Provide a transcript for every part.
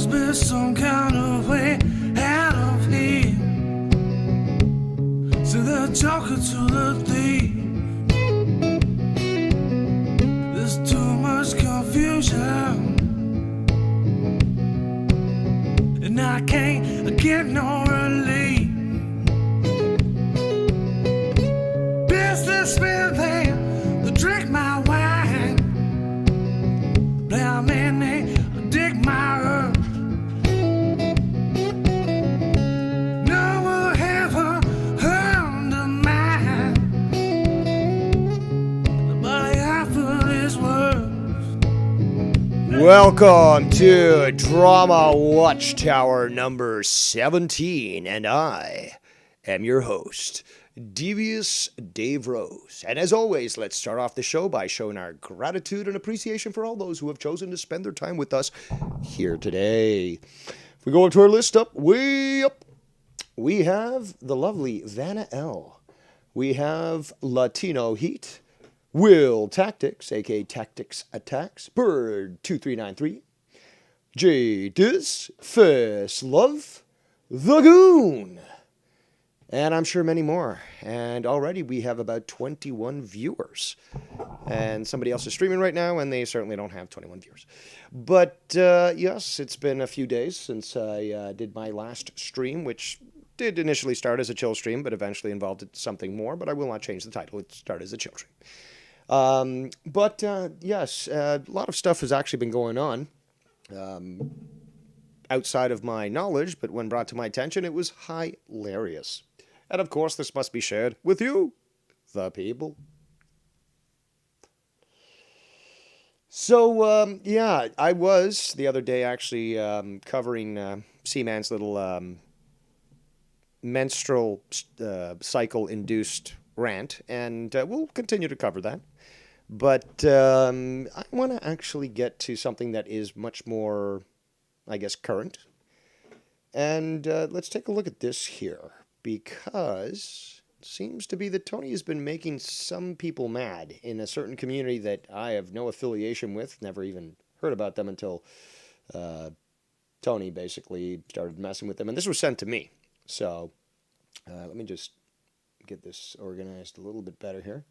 must be some kind of way out of here. So they're talking to the thief. There's too much confusion, and I can't get no relief. Businessmen, they drink my wine. Plowmen, they dig my earth. No one ever undermine the body I feel is worth. Welcome to Drama Watchtower number 17, and I am your host, Devious Dave Rose. And as always, let's start off the show by showing our gratitude and appreciation for all those who have chosen to spend their time with us here today. If we go into our list way up, we have the lovely Vanna L. We have Latino Heat, Will Tactics, aka Tactics Attacks, Bird 2393, Jadis, First Love, The Goon, and I'm sure many more. And already we have about 21 viewers. And somebody else is streaming right now, and they certainly don't have 21 viewers. But yes, it's been a few days since I did my last stream, which did initially start as a chill stream, but eventually involved something more. But I will not change the title. It started as a chill stream. Yes, a lot of stuff has actually been going on outside of my knowledge, but when brought to my attention, it was hilarious. And of course, this must be shared with you, the people. So, yeah, I was the other day actually covering Seaman's little menstrual cycle-induced rant, and we'll continue to cover that. But I want to actually get to something that is much more, I guess, current. And let's take a look at this here, because it seems to be that Tony has been making some people mad in a certain community that I have no affiliation with, never even heard about them until Tony basically started messing with them. And this was sent to me. So let me just get this organized a little bit better here.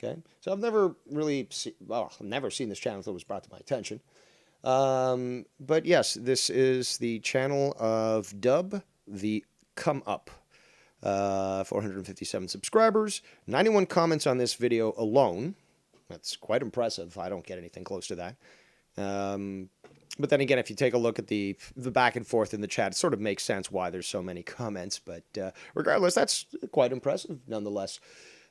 Okay, so I've never really I've never seen this channel until it was brought to my attention. But yes, this is the channel of Dub, the Come Up. 457 subscribers, 91 comments on this video alone. That's quite impressive. I don't get anything close to that. But then again, if you take a look at the back and forth in the chat, it sort of makes sense why there's so many comments. But regardless, that's quite impressive nonetheless.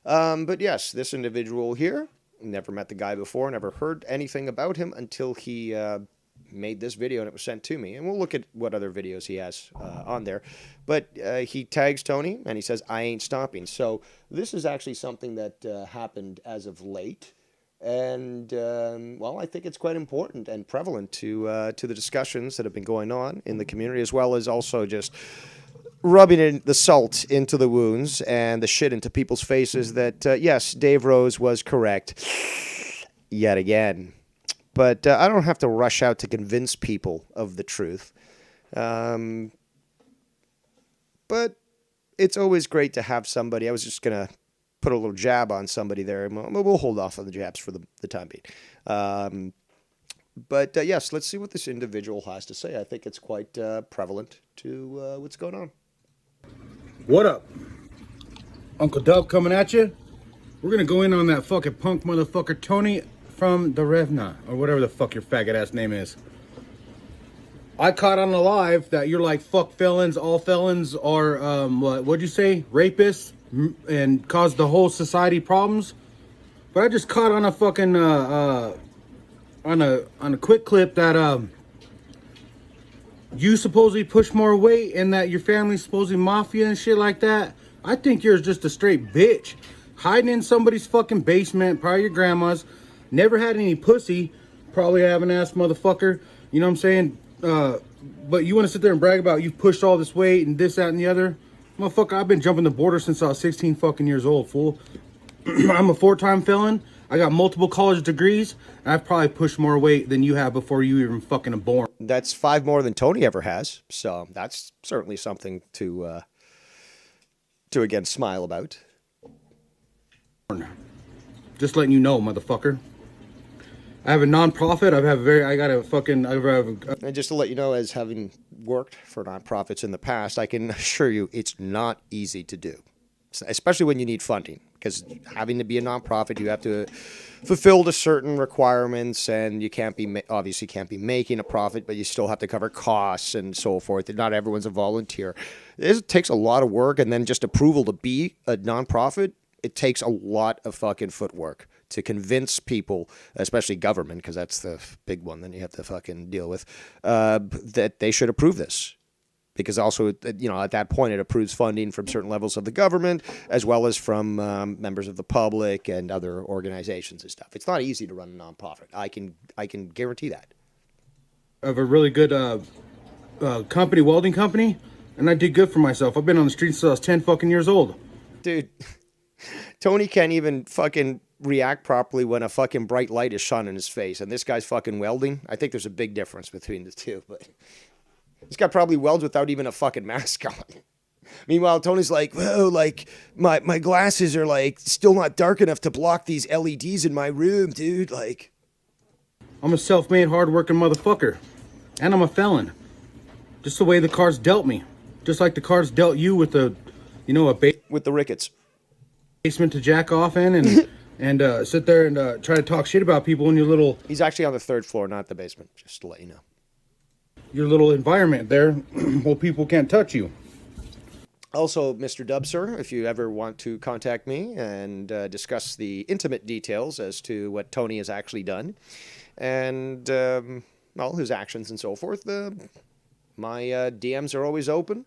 But yes, this individual here, never met the guy before, never heard anything about him until he made this video and it was sent to me. And we'll look at what other videos he has on there. But he tags Tony and he says, "I ain't stopping." So this is actually something that happened as of late. And, well, I think it's quite important and prevalent to the discussions that have been going on in the community, as well as also just rubbing in the salt into the wounds and the shit into people's faces that, yes, Dave Rose was correct yet again. But I don't have to rush out to convince people of the truth. But it's always great to have somebody. I was just going to put a little jab on somebody there. We'll hold off on the jabs for the time being. But yes, let's see what this individual has to say. I think it's quite prevalent to what's going on. What up? Uncle Dub coming at you. We're going to go in on that fucking punk motherfucker Tony from the Revna, or whatever the fuck your faggot ass name is. I caught on the live that you're like, fuck felons, all felons are, what'd you say? Rapists and cause the whole society problems. But I just caught on a fucking, on a quick clip that, you supposedly push more weight and that your family's supposedly mafia and shit like that. I think you're just a straight bitch. Hiding in somebody's fucking basement, probably your grandma's. Never had any pussy. Probably haven't ass motherfucker. You know what I'm saying? But you want to sit there and brag about you've pushed all this weight and this, that, and the other? Motherfucker, I've been jumping the border since I was 16 fucking years old, fool. I'm a 4-time felon. I got multiple college degrees, and I've probably pushed more weight than you have before you even fucking born. That's 5 more than Tony ever has. So that's certainly something to again smile about. Just letting you know, motherfucker. I have a non-profit. And just to let you know, as having worked for nonprofits in the past, I can assure you it's not easy to do, especially when you need funding. Because having to be a nonprofit, you have to fulfill the certain requirements, and you obviously can't be making a profit, but you still have to cover costs and so forth. And not everyone's a volunteer. It takes a lot of work, and then just approval to be a nonprofit, it takes a lot of fucking footwork to convince people, especially government, because that's the big one that you have to fucking deal with, that they should approve this. Because also, at that point, it approves funding from certain levels of the government, as well as from members of the public and other organizations and stuff. It's not easy to run a nonprofit. I can guarantee that. I have a really good welding company, and I did good for myself. I've been on the streets since I was 10 fucking years old. Dude, Tony can't even fucking react properly when a fucking bright light is shone in his face, and this guy's fucking welding. I think there's a big difference between the two, but this guy probably welds without even a fucking mask on. Meanwhile, Tony's like, whoa, like, my glasses are, like, still not dark enough to block these LEDs in my room, dude. Like, I'm a self-made, hard-working motherfucker. And I'm a felon. Just the way the cards dealt me. Just like the cards dealt you with with the rickets. Basement to jack off in and sit there and try to talk shit about people in your little... He's actually on the 3rd floor, not the basement, just to let you know. Your little environment there, well, people can't touch you. Also, Mr. Dub, sir, if you ever want to contact me and discuss the intimate details as to what Tony has actually done and, his actions and so forth, my DMs are always open.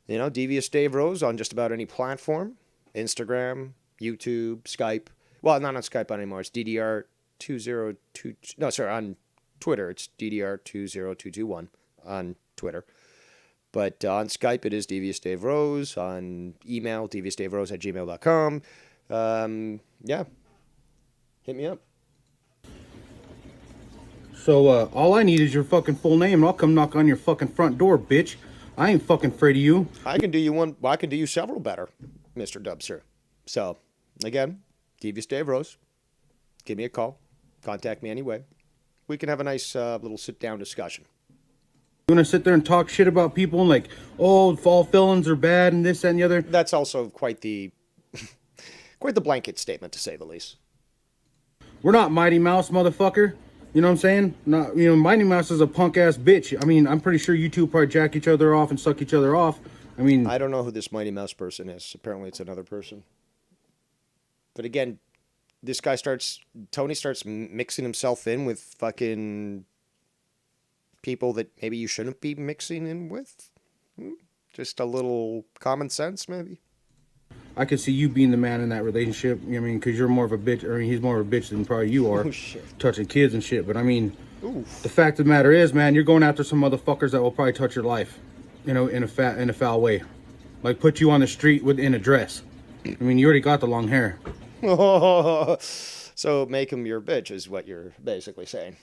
Devious Dave Rose on just about any platform. Instagram, YouTube, Skype. Well, not on Skype anymore. It's DDR2022. No, sorry, on Twitter, it's DDR20221 on Twitter. But on Skype, it is Devious Dave Rose. On email, deviousdaverose@gmail.com. Yeah. Hit me up. So, all I need is your fucking full name, and I'll come knock on your fucking front door, bitch. I ain't fucking afraid of you. I can do you several better, Mr. Dubster. So, again, Devious Dave Rose. Give me a call. Contact me anyway. We can have a nice little sit-down discussion. You want to sit there and talk shit about people and like, oh, all felons are bad and this, that, and the other? That's also quite the blanket statement, to say the least. We're not Mighty Mouse, motherfucker. You know what I'm saying? Mighty Mouse is a punk-ass bitch. I mean, I'm pretty sure you two probably jack each other off and suck each other off. I mean... I don't know who this Mighty Mouse person is. Apparently it's another person. But again, Tony starts mixing himself in with fucking people that maybe you shouldn't be mixing in with. Just a little common sense, maybe. I could see you being the man in that relationship. I mean, because you're more of a bitch. I mean, he's more of a bitch than probably you are. Oh, shit. Touching kids and shit. But I mean, Oof. The fact of the matter is, man, you're going after some motherfuckers that will probably touch your life, in a foul way. Like put you on the street in a dress. I mean, you already got the long hair. So make him your bitch is what you're basically saying.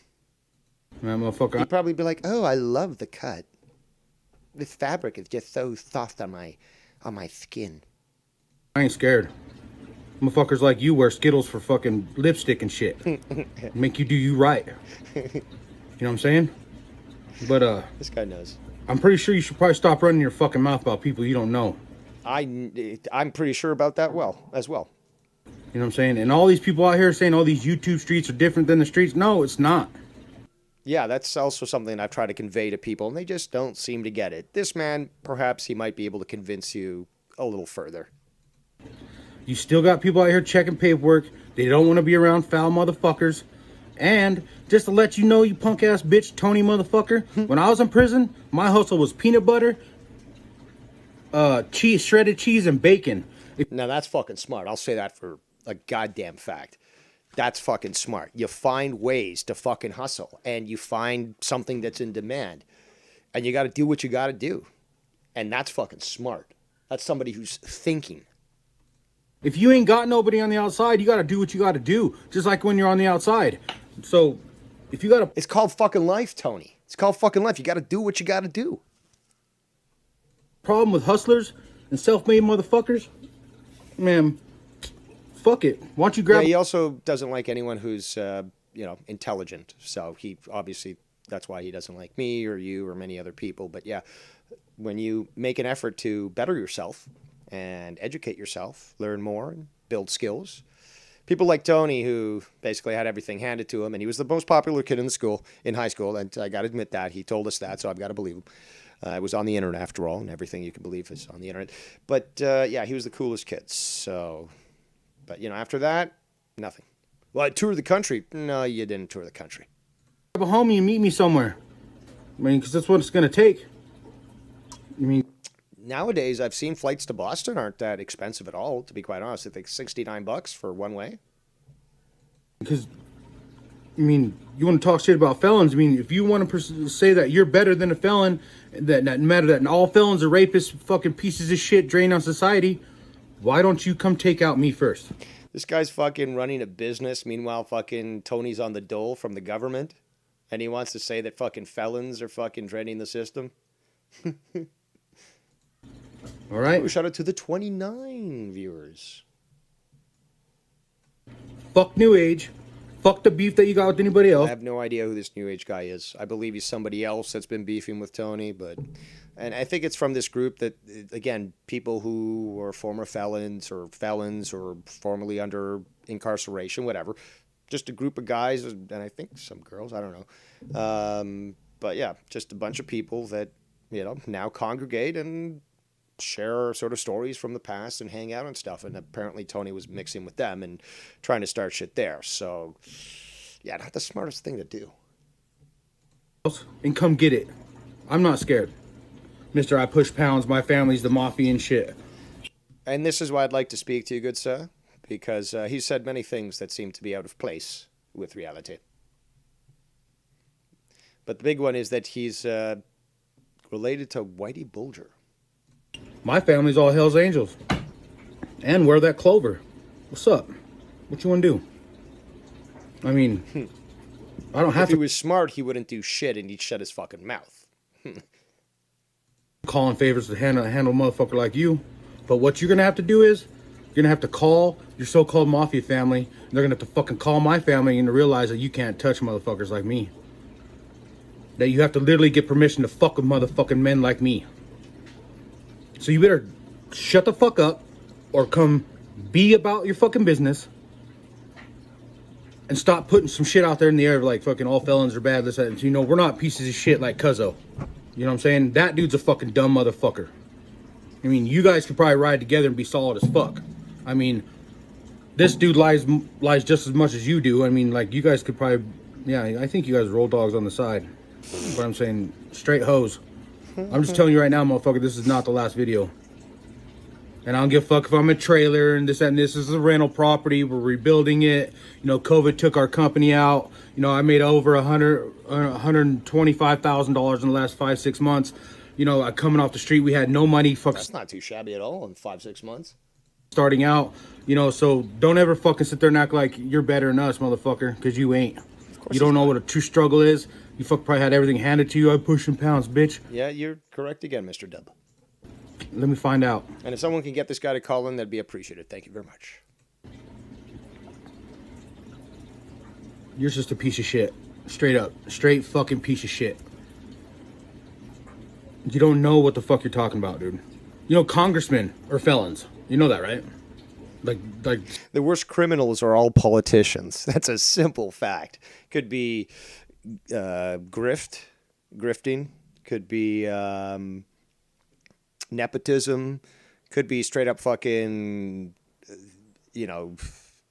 Man, motherfucker. He'd probably be like, oh, I love the cut. This fabric is just so soft on my skin. I ain't scared. Motherfuckers like you wear Skittles for fucking lipstick and shit. Make you do you right. You know what I'm saying? But this guy knows. I'm pretty sure you should probably stop running your fucking mouth about people you don't know. I'm pretty sure about that as well. You know what I'm saying? And all these people out here saying all these YouTube streets are different than the streets. No, it's not. Yeah, that's also something I've tried to convey to people, and they just don't seem to get it. This man, perhaps he might be able to convince you a little further. You still got people out here checking paperwork. They don't want to be around foul motherfuckers. And just to let you know, you punk ass bitch, Tony motherfucker, when I was in prison, my hustle was peanut butter, cheese, shredded cheese, and bacon. Now that's fucking smart. I'll say that for a goddamn fact. That's fucking smart. You find ways to fucking hustle, and you find something that's in demand, and you got to do what you got to do. And that's fucking smart. That's somebody who's thinking. If you ain't got nobody on the outside, you got to do what you got to do. Just like when you're on the outside. So if you got a It's called fucking life, Tony. It's called fucking life. You got to do what you got to do. problem with hustlers and self-made motherfuckers, man, fuck it. Why don't you grab... Yeah, he also doesn't like anyone who's, intelligent. So he obviously, that's why he doesn't like me or you or many other people. But yeah, when you make an effort to better yourself and educate yourself, learn more and build skills, people like Tony, who basically had everything handed to him, and he was the most popular kid in high school, and I got to admit that. He told us that, so I've got to believe him. It was on the internet, after all, and everything you can believe is on the internet. But, yeah, he was the coolest kid. So, but, after that, nothing. Well, I toured the country. No, you didn't tour the country. a homie and meet me somewhere. I mean, because that's what it's going to take. I mean... Nowadays, I've seen flights to Boston aren't that expensive at all, to be quite honest. I think $69 for one way. Because, I mean, you want to talk shit about felons. I mean, if you want to say that you're better than a felon, that no matter that all felons are rapists, fucking pieces of shit, drain on society, why don't you come take out me first? This guy's fucking running a business. Meanwhile, fucking Tony's on the dole from the government. And he wants to say that fucking felons are fucking draining the system. All right. Oh, shout out to the 29 viewers. Fuck New Age. Fuck the beef that you got with anybody else. I have no idea who this New Age guy is. I believe he's somebody else that's been beefing with Tony, and I think it's from this group that, again, people who are former felons or formerly under incarceration, whatever. Just a group of guys, and I think some girls, I don't know. But yeah, just a bunch of people that, now congregate and share sort of stories from the past and hang out and stuff. And apparently Tony was mixing with them and trying to start shit there. So, yeah, not the smartest thing to do. And come get it. I'm not scared. Mister, I push pounds. My family's the mafia and shit. And this is why I'd like to speak to you, good sir, because he's said many things that seem to be out of place with reality. But the big one is that he's related to Whitey Bulger. My family's all Hell's Angels. And wear that clover. What's up? What you want to do? I mean, I don't have to... If he was smart, he wouldn't do shit and he'd shut his fucking mouth. Calling favors to handle a motherfucker like you. But what you're going to have to do is, you're going to have to call your so-called mafia family. And they're going to have to fucking call my family and to realize that you can't touch motherfuckers like me. That you have to literally get permission to fuck with motherfucking men like me. So you better shut the fuck up or come be about your fucking business and stop putting some shit out there in the air like fucking all felons are bad. This, that. We're not pieces of shit like Cuzzo. You know what I'm saying? That dude's a fucking dumb motherfucker. I mean, you guys could probably ride together and be solid as fuck. I mean, this dude lies just as much as you do. I mean, like, you guys could probably... Yeah, I think you guys roll dogs on the side. But I'm saying, straight hoes. I'm just telling you right now, motherfucker, this is not the last video. And I don't give a fuck if I'm a trailer and this and this. This is a rental property. We're rebuilding it. COVID took our company out. I made over $125,000 in the last 5-6 months. Coming off the street, we had no money. That's not too shabby at all in 5-6 months. Starting out, so don't ever fucking sit there and act like you're better than us, motherfucker, because you ain't. You don't know what a true struggle is. You probably had everything handed to you. I'm pushing pounds, bitch. Yeah, you're correct again, Mr. Dub. Let me find out. And if someone can get this guy to call in, that'd be appreciated. Thank you very much. You're just a piece of shit. Straight up. Straight fucking piece of shit. You don't know what the fuck you're talking about, dude. Congressmen are felons. You know that, right? Like the worst criminals are all politicians. That's a simple fact. Could be grifting. Could be nepotism. Could be straight up fucking,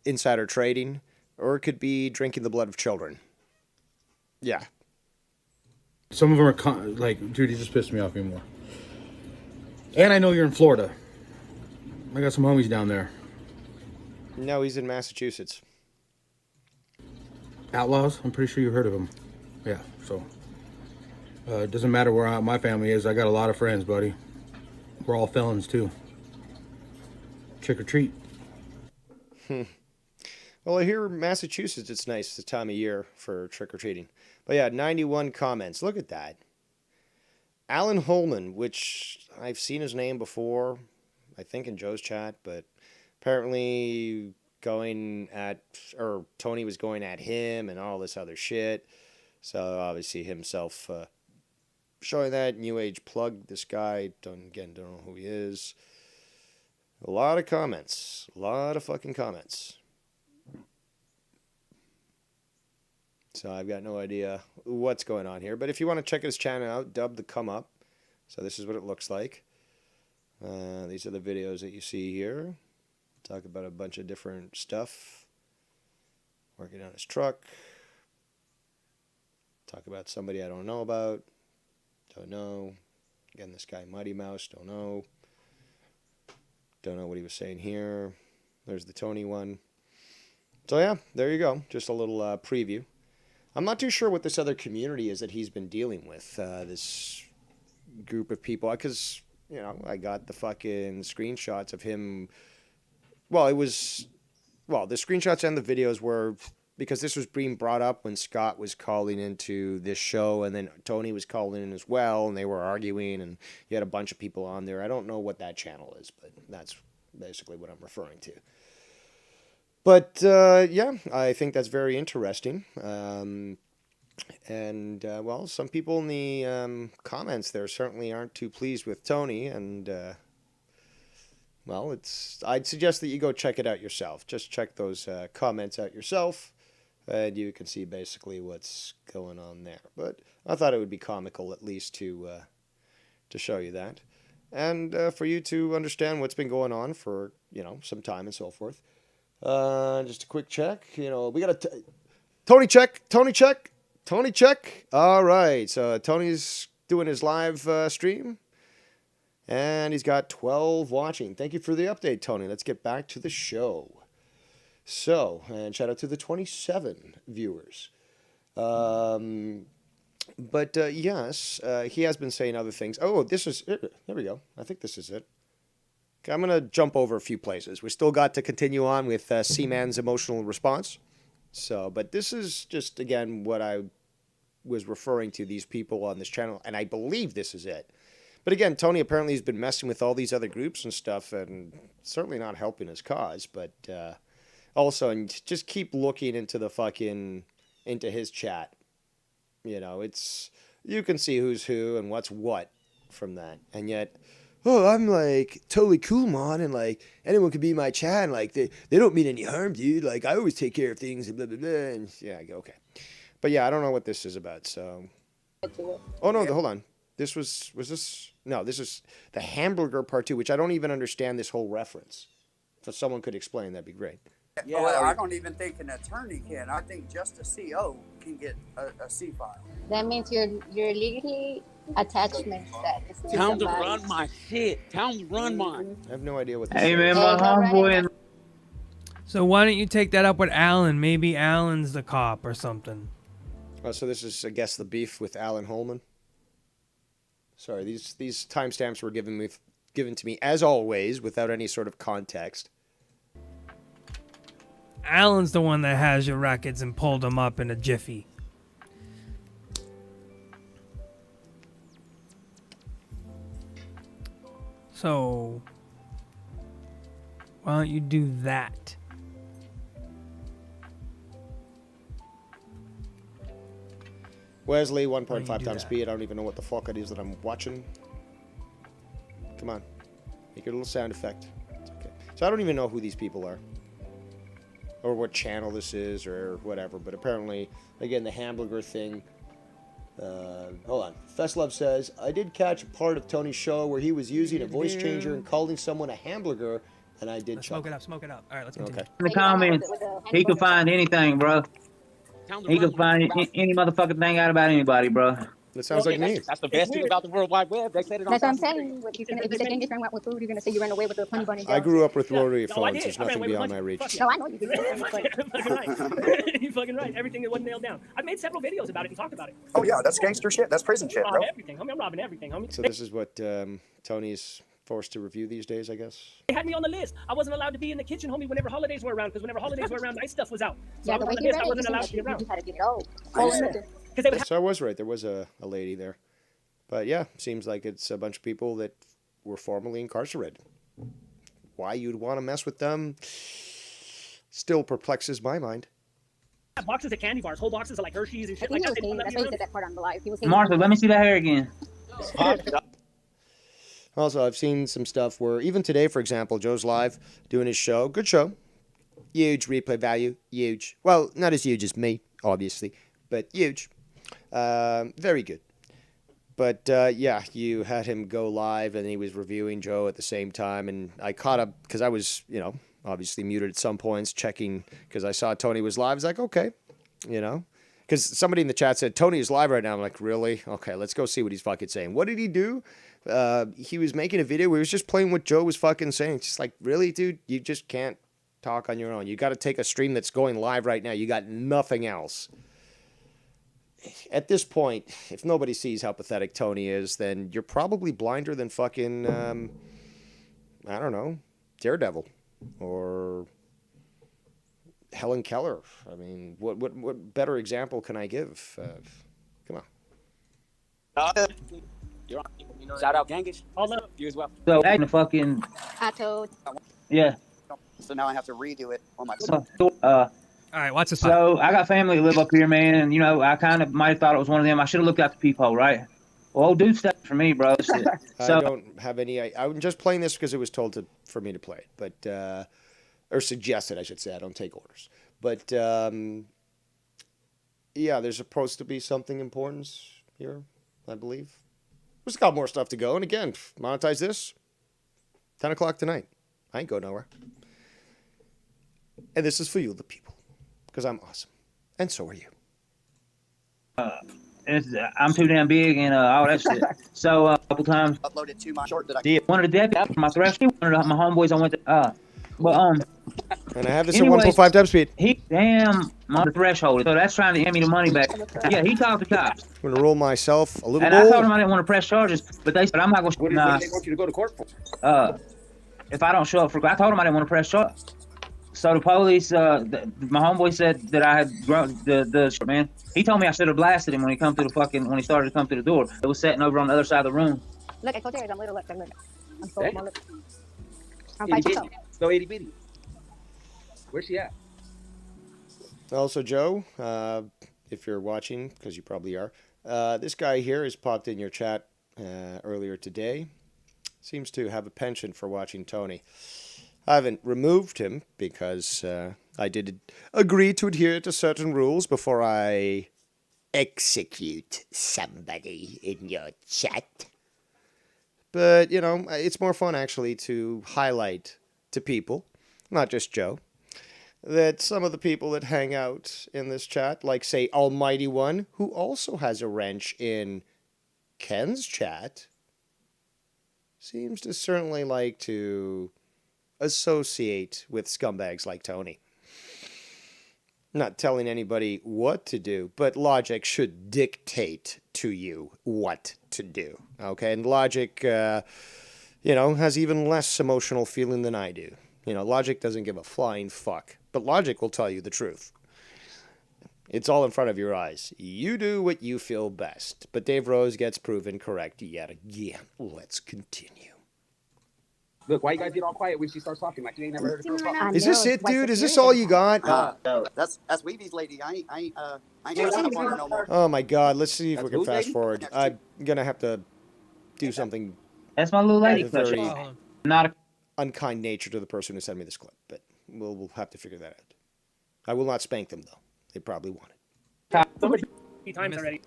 insider trading. Or it could be drinking the blood of children. Yeah. Some of them are dude, you just pissed me off anymore. And I know you're in Florida. I got some homies down there. No, he's in Massachusetts. Outlaws? I'm pretty sure you heard of them. Yeah, so. It doesn't matter where my family is. I got a lot of friends, buddy. We're all felons, too. Trick or treat. Well, I hear Massachusetts, it's nice this time of year for trick-or-treating. But yeah, 91 comments. Look at that. Alan Holman, which I've seen his name before, I think in Joe's chat, but apparently Tony was going at him and all this other shit. So obviously himself showing that New Age plug. This guy, don't know who he is. A lot of comments. A lot of fucking comments. So I've got no idea what's going on here. But if you want to check his channel out, Dub the Come Up. So this is what it looks like. These are the videos that you see here. Talk about a bunch of different stuff. Working on his truck. Talk about somebody I don't know about. Don't know. Again, this guy Mighty Mouse. Don't know. Don't know what he was saying here. There's the Tony one. So yeah, there you go. Just a little preview. I'm not too sure what this other community is that he's been dealing with. This group of people. Because, you know, I got the fucking screenshots of him. Well, the screenshots and the videos were... Because this was being brought up when Scott was calling into this show, and then Tony was calling in as well, and they were arguing, and you had a bunch of people on there. I don't know what that channel is, but that's basically what I'm referring to. But, yeah, I think that's very interesting. Well, some people in the comments there certainly aren't too pleased with Tony, and, well, I'd suggest that you go check it out yourself. Just check those comments out yourself. And you can see basically what's going on there. But I thought it would be comical at least to show you that. And for you to understand what's been going on for, you know, some time and so forth. Just a quick check. You know, we got a Tony check. All right. So Tony's doing his live stream. And he's got 12 watching. Thank you for the update, Tony. Let's get back to the show. So, and shout out to the 27 viewers. Yes, he has been saying other things. Oh, this is it. There we go. I think this is it. Okay, I'm going to jump over a few places. We still got to continue on with Seaman's emotional response. So, but this is just, again, what I was referring to, these people on this channel, and I believe this is it. But again, Tony apparently has been messing with all these other groups and stuff, and certainly not helping his cause, but... Also, and just keep looking into his chat. You know, you can see who's who and what's what from that. And yet, I'm like totally cool, man, and like anyone could be my chat, and like they don't mean any harm, dude. Like I always take care of things and blah blah blah. And yeah, I go okay. But yeah, I don't know what this is about. So, oh no, hold on. This was this? No, this is the hamburger part 2, which I don't even understand this whole reference. If someone could explain, that'd be great. Yeah, well, I don't even think an attorney can. I think just a CO can get a C file. That means you're legally attachment status. Tell them to run my shit. Tell them to run mine. I have no idea what this Hey, is. man, my homeboy. So why don't you take that up with Alan? Maybe Alan's the cop or something. Oh, so this is, I guess, the beef with Alan Holman. Sorry, these timestamps were given to me, as always, without any sort of context. Alan's the one that has your records and pulled them up in a jiffy. So, why don't you do that? Wesley, 1.5 times speed. I don't even know what the fuck it is that I'm watching. Come on. Make your little sound effect. It's okay. So I don't even know who these people are. Or what channel this is or whatever. But apparently, again, the hamburger thing. Hold on. Festlove says, I did catch a part of Tony's show where he was using a voice changer and calling someone a hamburger. And I did Smoke it up, smoke it up. All right, let's continue. Okay. In the comments, he can find anything, bro. He can find any motherfucking thing out about anybody, bro. That sounds like me. That's the best thing about the World Wide Web. They said it on That's what I'm top of saying. If you say Genghis Khan went with food, you're going to say you ran away with the honey bunny. I grew up with rotary No, I phones. did. There's I ran nothing away with beyond my honey. reach. Fuck No, I know you did. fucking right. You're fucking right. Everything that wasn't nailed down. I've made several videos about it and talked about it. Oh yeah, that's gangster shit. That's prison shit, bro. Everything, homie. I'm robbing everything, homie. So this is what Tony's forced to review these days, I guess. They had me on the list. I wasn't allowed to be in the kitchen, homie, whenever holidays were around, because whenever holidays were around, nice stuff was out. So Yeah, I the was way on the you list. read I it, you wasn't seem allowed like to be you around. just had to give it all. Because they would So I was right. There was a lady there. But yeah, seems like it's a bunch of people that were formerly incarcerated. Why you'd want to mess with them still perplexes my mind. have boxes of candy bars, whole boxes of like Hershey's and I shit think like he that. was They hating. don't let me That's why he around. said that part on the live. He was hating. Martha, let me see that hair again. Also, I've seen some stuff where even today, for example, Joe's live doing his show. Good show. Huge replay value. Huge. Well, not as huge as me, obviously, but huge. Very good. But yeah, you had him go live and he was reviewing Joe at the same time. And I caught up because I was, obviously muted at some points, checking because I saw Tony was live. I was like, okay, because somebody in the chat said, Tony is live right now. I'm like, really? Okay, let's go see what he's fucking saying. What did he do? He was making a video where he was just playing what Joe was fucking saying. It's just like, really, dude? You just can't talk on your own. You got to take a stream that's going live right now. You got nothing else. At this point, if nobody sees how pathetic Tony is, then you're probably blinder than fucking, I don't know, Daredevil or Helen Keller. I mean, what better example can I give? Come on. You're on. Shout out Genghis. All love. You as well. So, hey, the fucking, I told. yeah. So now I have to redo it on my. All right, watch this. Spot. So I got family that live up here, man, and I kind of might have thought it was one of them. I should have looked out the peephole, right? Well, old dude stuff for me, bro. So I don't have any. I'm just playing this because it was told for me to play it, but or suggested, I should say. I don't take orders, but yeah, there's supposed to be something important here, I believe. There's got more stuff to go, and again, monetize this. 10 o'clock tonight. I ain't go nowhere. And this is for you, the people, because I'm awesome, and so are you. I'm too damn big and all that shit. So a couple times, Uploaded to my short that I did one of the deputies, my threshold, one of my homeboys, I went to, And I have this anyways, at 1.5 times speed. he damn on the threshold, so that's trying to hand me the money back. Yeah, he talked to cops, I'm going to roll myself a little and I told him bowl. I didn't want to press charges, but they said I'm not going to. What do they want you to go to court for? If I don't show up for, I told him I didn't want to press charges. So the police, my homeboy said that I had grown the man. He told me I should have blasted him when he started to come through the door. It was sitting over on the other side of the room. Look, I told you I'm little. Look. I'm so Hey. small. Look. I'm Itty 5 bitty. foot. Go itty bitty. Where's she at? Also, Joe, if you're watching, because you probably are, this guy here has popped in your chat earlier today. Seems to have a penchant for watching Tony. I haven't removed him because I did agree to adhere to certain rules before I execute somebody in your chat. But, it's more fun actually to highlight to people, not just Joe, that some of the people that hang out in this chat, like, say, Almighty One, who also has a wrench in Ken's chat, seems to certainly like to associate with scumbags like Tony. Not telling anybody what to do, but logic should dictate to you what to do. Okay, and logic, has even less emotional feeling than I do. Logic doesn't give a flying fuck, but logic will tell you the truth. It's all in front of your eyes. You do what you feel best. But Dave Rose gets proven correct yet again. Let's continue. Look, why you guys get all quiet when she starts talking like you ain't never heard a girl talk? Is this it, dude? Is this all you got? that's Weevy's lady. I ain't gonna up on her no more. Oh my God! Let's see if we That's can whose fast lady? forward. I'm gonna have to do something That's my little lady. very Hold on. Not a unkind nature to the person who sent me this clip, but we'll have to figure that out. I will not spank them though. They probably want it. Somebody times already.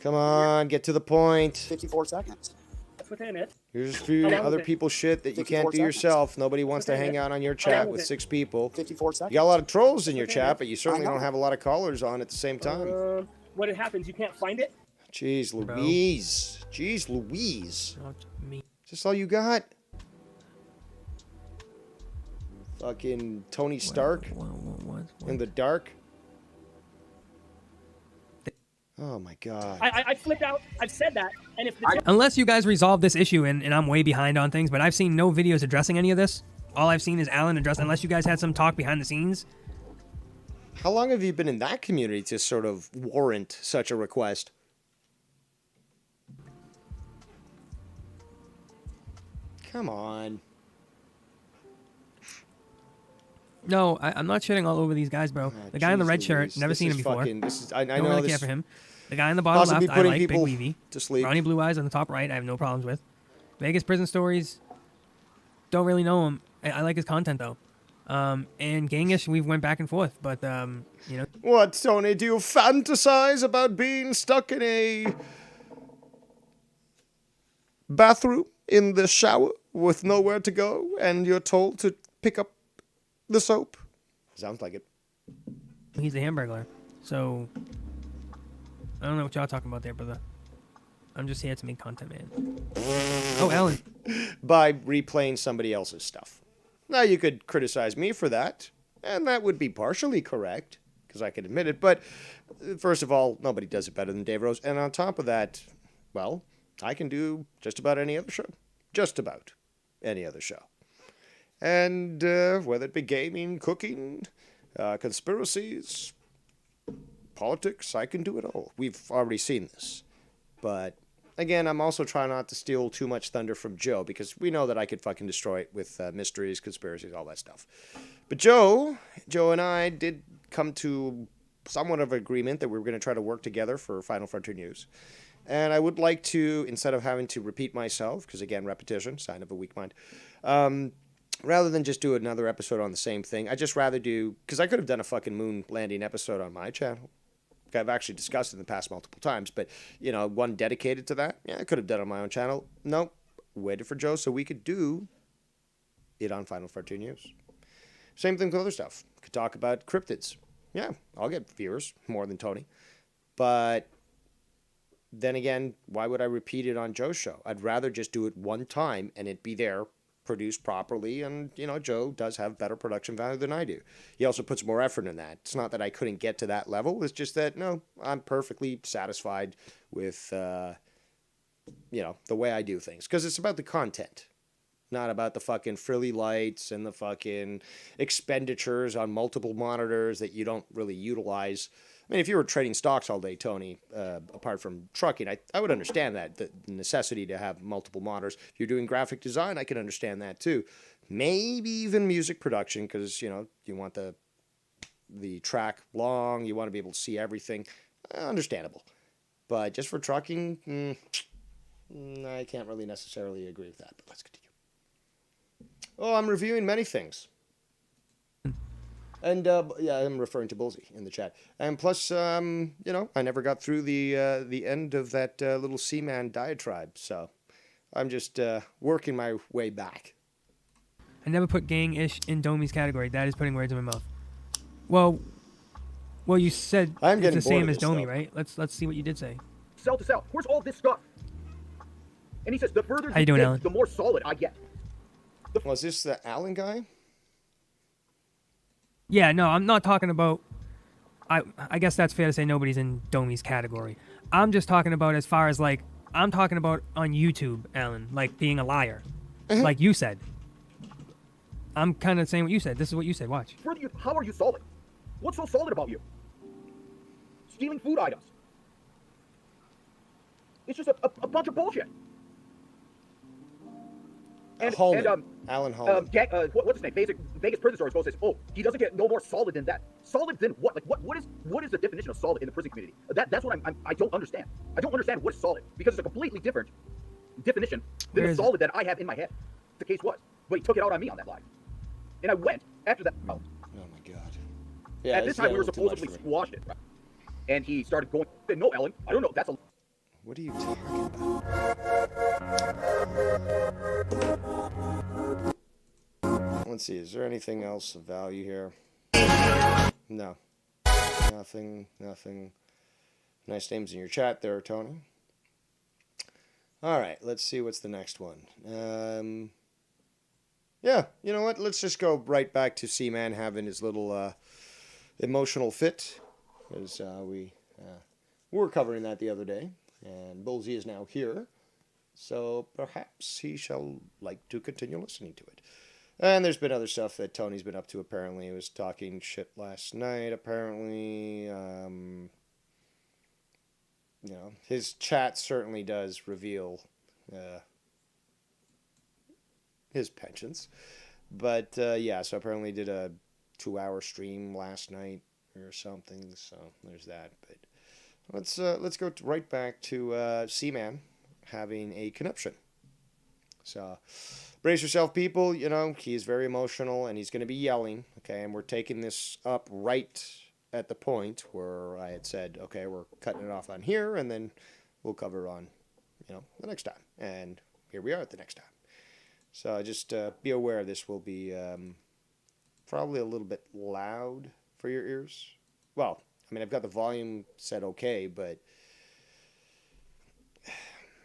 Come on, get to the point. 54 seconds. That's within it. Here's a few How long other is it? people's shit that you 54 can't do seconds. yourself. Nobody wants to Okay. hang out on your long chat is with it? 6 people. 54 seconds. You got a lot of trolls in your Okay. chat, but you certainly I know. don't have a lot of callers on at the same time. What happens? You can't find it. Jeez Louise. Jeez Louise. Not me. Is this all you got? Fucking Tony Stark What? in the dark. Oh my god. I flipped out. I've said that. And if the Unless you guys resolve this issue, and I'm way behind on things, but I've seen no videos addressing any of this. All I've seen is Alan address, unless you guys had some talk behind the scenes. How long have you been in that community to sort of warrant such a request? Come on. No, I'm not shitting all over these guys, bro. The guy in the red shirt, never seen him before. I Don't know really this care for him. The guy in the bottom possibly left, I putting like, Big people Weavy. to sleep. Ronnie Blue Eyes on the top right, I have no problems with. Vegas Prison Stories, don't really know him. I like his content, though. And Gangish, we've went back and forth, but, you know. What, Tony, do you fantasize about being stuck in a bathroom in the shower with nowhere to go, and you're told to pick up the soap? Sounds like it. He's a hamburglar, so I don't know what y'all talking about there, brother. I'm just here to make content, man. Oh, Alan. By replaying somebody else's stuff. Now, you could criticize me for that, and that would be partially correct, because I can admit it, but first of all, nobody does it better than Dave Rose, and on top of that, well, I can do just about any other show. Just about any other show. And whether it be gaming, cooking, conspiracies, politics, I can do it all. We've already seen this. But, again, I'm also trying not to steal too much thunder from Joe, because we know that I could fucking destroy it with mysteries, conspiracies, all that stuff. But Joe and I did come to somewhat of an agreement that we were going to try to work together for Final Frontier News. And I would like to, instead of having to repeat myself, because, again, repetition, sign of a weak mind, rather than just do another episode on the same thing, I'd just rather do, because I could have done a fucking moon landing episode on my channel. I've actually discussed it in the past multiple times, but, you know, one dedicated to that, yeah, I could have done it on my own channel. Nope, waited for Joe so we could do it on Final Frontier News. Same thing with other stuff. Could talk about cryptids. Yeah, I'll get viewers, more than Tony. But then again, why would I repeat it on Joe's show? I'd rather just do it one time and it be there, produced properly, and, you know, Joe does have better production value than I do. He also puts more effort in that. It's not that I couldn't get to that level. It's just that, no, I'm perfectly satisfied with, you know, the way I do things. Because it's about the content, not about the fucking frilly lights and the fucking expenditures on multiple monitors that you don't really utilize. I mean, if you were trading stocks all day, Tony, apart from trucking, I would understand that, the necessity to have multiple monitors. If you're doing graphic design, I can understand that too. Maybe even music production, because, you know, you want the track long, you want to be able to see everything. Understandable. But just for trucking, I can't really necessarily agree with that, but let's continue. Oh, I'm reviewing many things. And, yeah, I'm referring to Bullseye in the chat. And plus, you know, I never got through the end of that little Seaman diatribe. So I'm just working my way back. I never put gang-ish in Domi's category. That is putting words in my mouth. Well, you said it's the same as Domi, right? Let's see what you did say. Cell to cell. Where's all this stuff? And he says, the further How you doing, dig, Alan? the more solid I get. Was this the Alan guy? Yeah, no, I'm not talking about. I guess that's fair to say nobody's in Domi's category. I'm just talking about as far as, like, I'm talking about on YouTube, Alan, like being a liar, like you said. I'm kind of saying what you said. This is what you said. Watch. How are you solid? What's so solid about you? Stealing food items. It's just a bunch of bullshit. Alan Holman. What's his name? Vegas Prison Stories goes says, oh, he doesn't get no more solid than that. Solid than what? Like what is the definition of solid in the prison community? That's what I don't understand. I don't understand what is solid, because it's a completely different definition than the solid that I have in my head. The case was, but he took it out on me on that lie, and I went after that. Oh my god. Yeah. At this time we were supposedly squashed it, right? And he started going, no, Ellen, I don't know. That's a. What are you talking about? Let's see, is there anything else of value here? No. Nothing. Nice names in your chat there, Tony. Alright, let's see what's the next one. Yeah, you know what? Let's just go right back to Seaman having his little emotional fit. As we we were covering that the other day, and Bullseye is now here. So perhaps he shall like to continue listening to it. And there's been other stuff that Tony's been up to, apparently. He was talking shit last night, apparently. His chat certainly does reveal his penchants. But, so apparently did a 2-hour stream last night or something. So there's that. But let's go right back to Seaman having a conniption. So brace yourself, people. He is very emotional and he's going to be yelling. Okay, and we're taking this up right at the point where I had said, okay, we're cutting it off on here and then we'll cover on, the next time. And here we are at the next time. So just be aware this will be probably a little bit loud for your ears. Well, I've got the volume set okay, but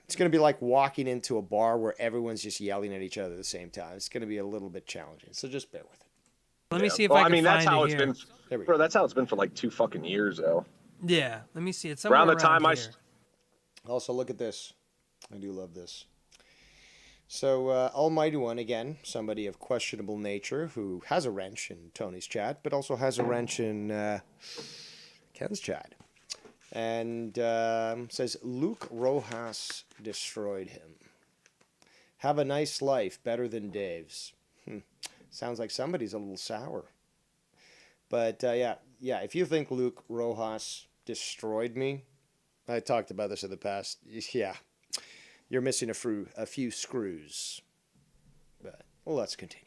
it's going to be like walking into a bar where everyone's just yelling at each other at the same time. It's going to be a little bit challenging, so just bear with it. Let me see if I can that's find how it it's here. been. Bro, that's how it's been for like 2 fucking years, though. Yeah, let me see. It's somewhere Around the time here. Also, look at this. I do love this. So, Almighty One, again, somebody of questionable nature who has a wrench in Tony's chat, but also has a wrench in Ken's chat. And says, Luke Rojas destroyed him. Have a nice life, better than Dave's. Sounds like somebody's a little sour. But, if you think Luke Rojas destroyed me, I talked about this in the past, yeah, you're missing a few screws. But, let's continue.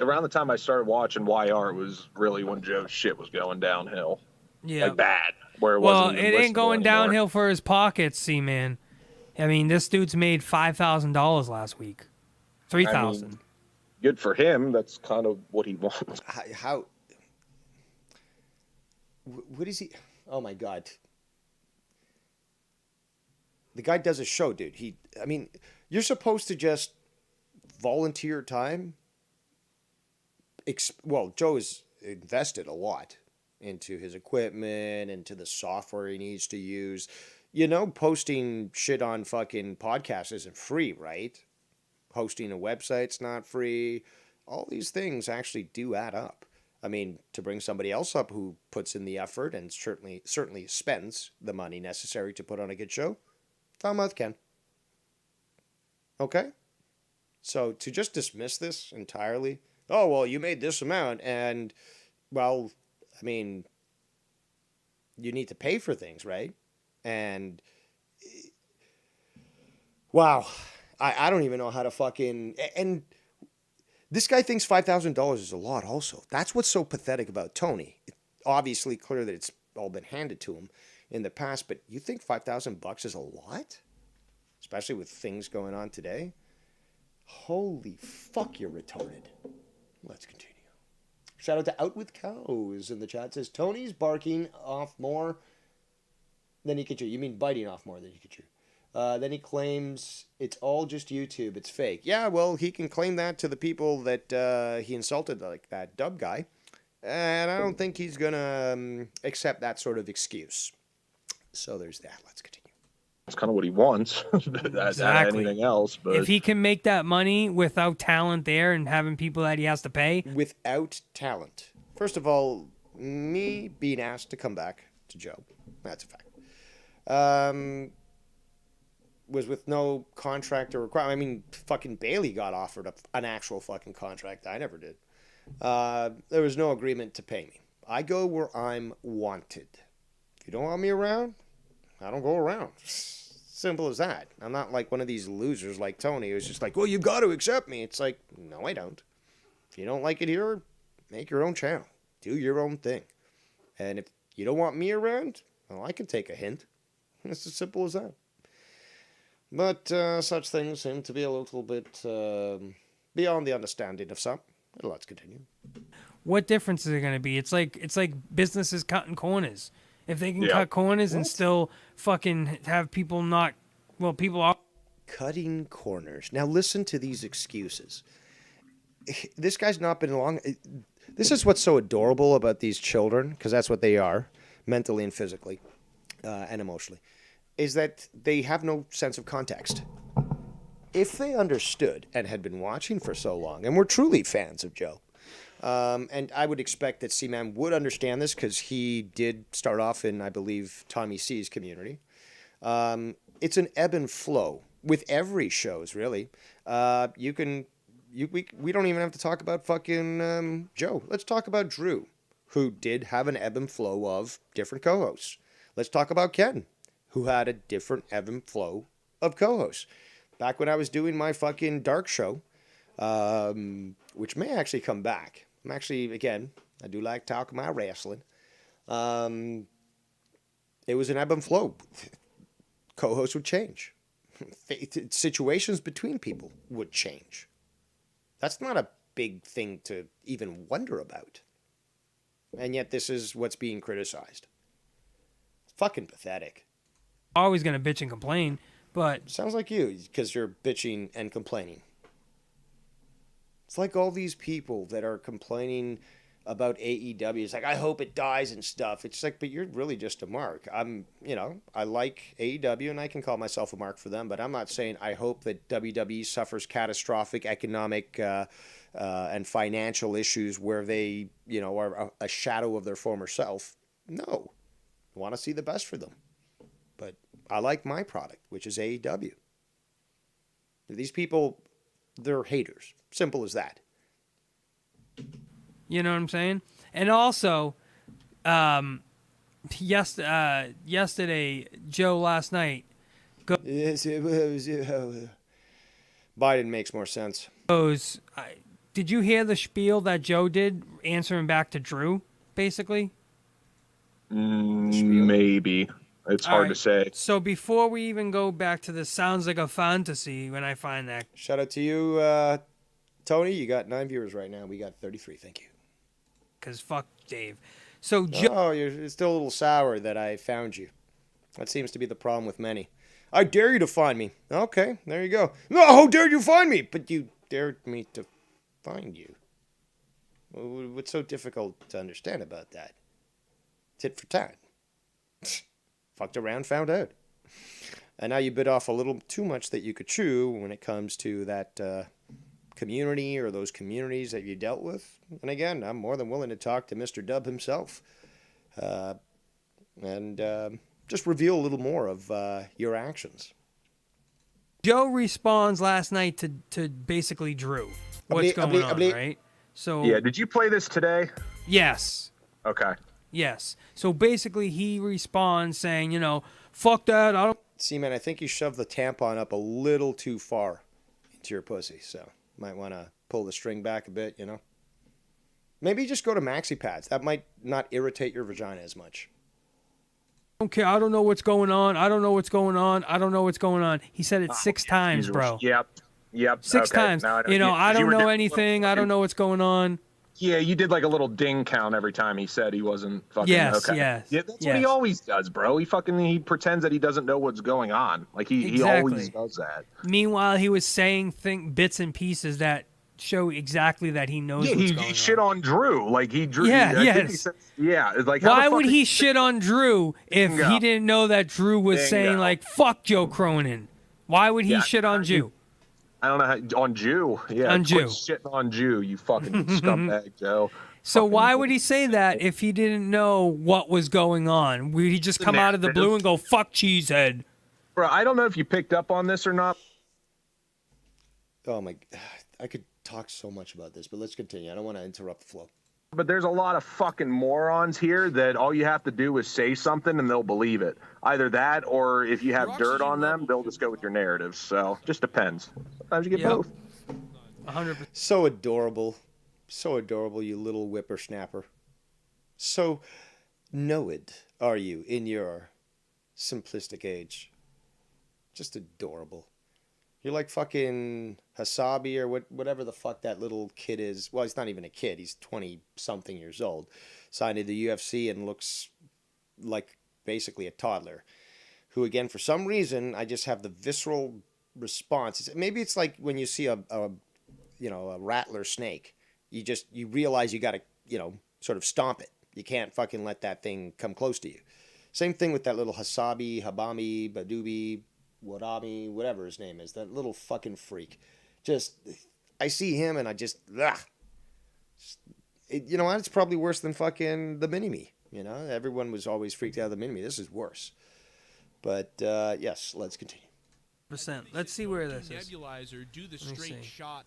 Around the time I started watching YR was really when Joe's shit was going downhill. Yeah. Like bad. Where it Well, wasn't it ain't going anymore. downhill for his pockets, man. This dude's made $5,000 last week. $3,000. Good for him. That's kind of what he wants. What is he? Oh my God. The guy does a show, dude. You're supposed to just volunteer time. Joe has invested a lot into his equipment, into the software he needs to use. Posting shit on fucking podcasts isn't free, right? Hosting a website's not free. All these things actually do add up. To bring somebody else up who puts in the effort and certainly spends the money necessary to put on a good show, Tom Mouth can. Okay? So to just dismiss this entirely, oh, well, you made this amount and, well, you need to pay for things, right? And, wow, I don't even know how to fucking, and this guy thinks $5,000 is a lot also. That's what's so pathetic about Tony. It's obviously clear that it's all been handed to him in the past, but you think $5,000 is a lot? Especially with things going on today? Holy fuck, you're retarded. Let's continue. Shout out to Out With Cows in the chat. Says, Tony's barking off more than he can chew. You mean biting off more than he can chew. Then he claims it's all just YouTube. It's fake. Yeah, well, he can claim that to the people that he insulted, like that dub guy. And I don't think he's going to accept that sort of excuse. So there's that. Let's continue. That's kind of what he wants. Exactly. Anything else. But if he can make that money without talent there and having people that he has to pay. Without talent. First of all, me being asked to come back to Joe. That's a fact. Was with no contract or requirement. Fucking Bailey got offered an actual fucking contract. I never did. There was no agreement to pay me. I go where I'm wanted. If you don't want me around, I don't go around. Simple as that. I'm not like one of these losers like Tony who's just like, well, you got to accept me. It's like, no, I don't. If you don't like it here, make your own channel. Do your own thing. And if you don't want me around, well, I can take a hint. It's as simple as that. But such things seem to be a little bit beyond the understanding of some. Let's continue. What difference is it going to be? It's like businesses cutting corners. If they can cut corners and still fucking have people not, well, people are cutting corners. Now listen to these excuses. This guy's not been long. This is what's so adorable about these children, because that's what they are, mentally and physically. and emotionally, is that they have no sense of context. If they understood and had been watching for so long and were truly fans of Joe, and I would expect that C-Man would understand this because he did start off in, I believe, Tommy C's community. It's an ebb and flow with every shows, really. We don't even have to talk about fucking Joe. Let's talk about Drew, who did have an ebb and flow of different co-hosts. Let's talk about Ken, who had a different ebb and flow of co-hosts. Back when I was doing my fucking dark show, which may actually come back. I'm actually, again, I do like talking my wrestling. It was an ebb and flow. Co-hosts would change. Situations between people would change. That's not a big thing to even wonder about. And yet this is what's being criticized. It's fucking pathetic. Always gonna bitch and complain, but sounds like you, because you're bitching and complaining. It's like all these people that are complaining about AEW. It's like, I hope it dies and stuff. It's like, but you're really just a mark. I like AEW and I can call myself a mark for them, but I'm not saying I hope that WWE suffers catastrophic economic and financial issues where they, are a shadow of their former self. No. I want to see the best for them. But I like my product, which is AEW. These people, they're haters. Simple as that. You know what I'm saying? And also, yesterday, Joe last night Biden makes more sense. goes, did you hear the spiel that Joe did answering back to Drew, basically? Maybe. It's hard to say. So before we even go back to this, sounds like a fantasy when I find that. Shout out to you, Tony. You got 9 viewers right now. We got 33. Thank you. Because fuck Dave. So Joe. Oh, you're still a little sour that I found you. That seems to be the problem with many. I dare you to find me. Okay, there you go. No, how dare you find me? But you dared me to find you. What's so difficult to understand about that? Tit for tat. Fucked around, found out. And now you bit off a little too much that you could chew when it comes to that community or those communities that you dealt with. And again, I'm more than willing to talk to Mr. Dub himself and just reveal a little more of your actions. Joe responds last night to basically Drew. What's going on, right? So yeah, did you play this today? Yes. Okay. Yes. So basically, he responds saying, fuck that. I don't. See, man, I think you shoved the tampon up a little too far into your pussy, so might want to pull the string back a bit, Maybe just go to maxi pads. That might not irritate your vagina as much. Okay, I don't know what's going on. I don't know what's going on. I don't know what's going on. He said it 6 times, bro. Yep. 6 times. I don't know anything. I don't know what's going on. Yeah, you did like a little ding count every time he said he wasn't fucking. Yes, okay. yes. Yeah, that's what he always does, bro. He pretends that he doesn't know what's going on. Like he always does that. Meanwhile, he was saying bits and pieces that show exactly that he knows what's going on. He shit on Drew. Like he drew. Yeah, yes. Like why would he shit on Drew if he didn't know that Drew was saying like "fuck Joe Cronin"? Why would he shit on Jew? I don't know on Jew. Yeah, on Jew. Shitting on Jew, you fucking scumbag, Joe. So why would he say that if he didn't know what was going on? Would he just come out of the blue and go "fuck cheesehead"? Bro, I don't know if you picked up on this or not. Oh my! I could talk so much about this, but let's continue. I don't want to interrupt the flow. But there's a lot of fucking morons here that all you have to do is say something and they'll believe it. Either that, or if you have dirt on them, they'll just go with your narrative. So just depends. Sometimes you get both. 100%. So adorable, you little whippersnapper. So knowed are you in your simplistic age. Just adorable. You're like fucking Hasabi or whatever the fuck that little kid is. Well, he's not even a kid. He's 20-something years old. Signed to the UFC and looks like basically a toddler. Who, again, for some reason, I just have the visceral response. Maybe it's like when you see a rattler snake. You realize you got to, sort of stomp it. You can't fucking let that thing come close to you. Same thing with that little Habami, Badubi, Wadami, whatever his name is. That little fucking freak. Just, I see him and I just, ugh. You know what? It's probably worse than fucking the Mini-Me. You know, everyone was always freaked out of the Mini-Me. This is worse. But, yes, let's continue. Let's see where this is. Nebulizer, do the straight shot.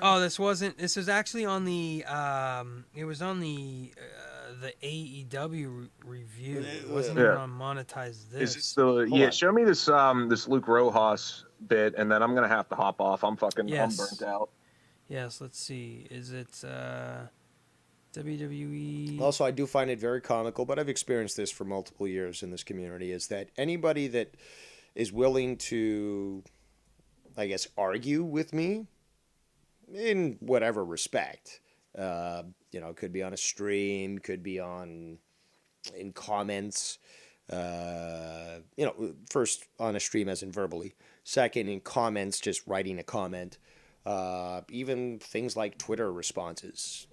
Oh, this was actually on the, it was on the AEW review. It wasn't even on Monetize This. Is it yeah, show me this this Luke Rojas bit, and then I'm gonna have to hop off. I'm burnt out. Yes, let's see. Is it WWE? Also, I do find it very comical, but I've experienced this for multiple years in this community, is that anybody that is willing to, I guess, argue with me in whatever respect, you know, could be on a stream, could be in comments, you know, first on a stream as in verbally, second in comments, just writing a comment, even things like Twitter responses.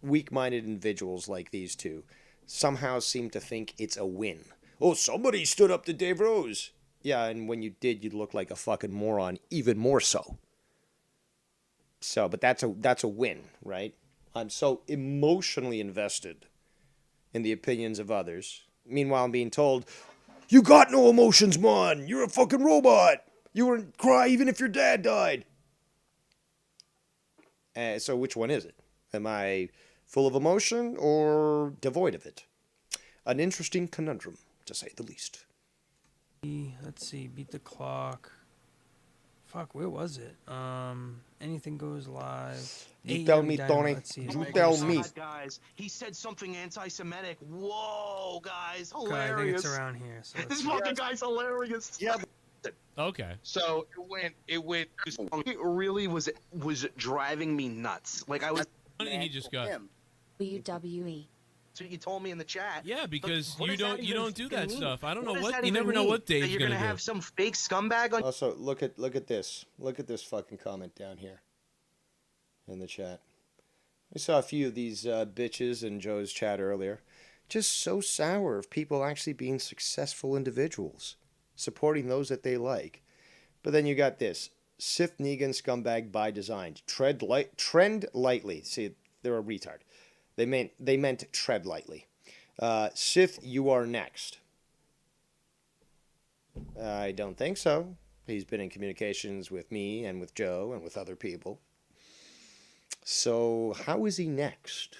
Weak-minded individuals like these two somehow seem to think it's a win. Oh, somebody stood up to Dave Rose. Yeah, and when you did, you look like a fucking moron, even more so. So, but that's a win, right? I'm so emotionally invested in the opinions of others. Meanwhile, I'm being told, you got no emotions, man. You're a fucking robot. You wouldn't cry even if your dad died. So which one is it? Am I full of emotion or devoid of it? An interesting conundrum, to say the least. Let's see, beat the clock. Fuck, where was it? Anything goes live. You tell me, Tony. You tell me. Guys, he said something anti-Semitic. Whoa, guys, God, I think hilarious. it's around here. So This fucking guy's hilarious. Yeah. Okay. So it really was driving me nuts. Like I was. How did he just got? WWE. So you told me in the chat. Yeah, because But you don't do that mean? stuff. I don't know does what that you even never know mean? what Dave's That you're gonna gonna do. have some fake scumbag on. Also, look at this. Look at this fucking comment down here in the chat. I saw a few of these bitches in Joe's chat earlier. Just so sour of people actually being successful individuals, supporting those that they like. But then you got this. Sith Negan scumbag by design. Trend lightly. See, they're a retard. They meant tread lightly. Sith, you are next. I don't think so. He's been in communications with me and with Joe and with other people. So how is he next?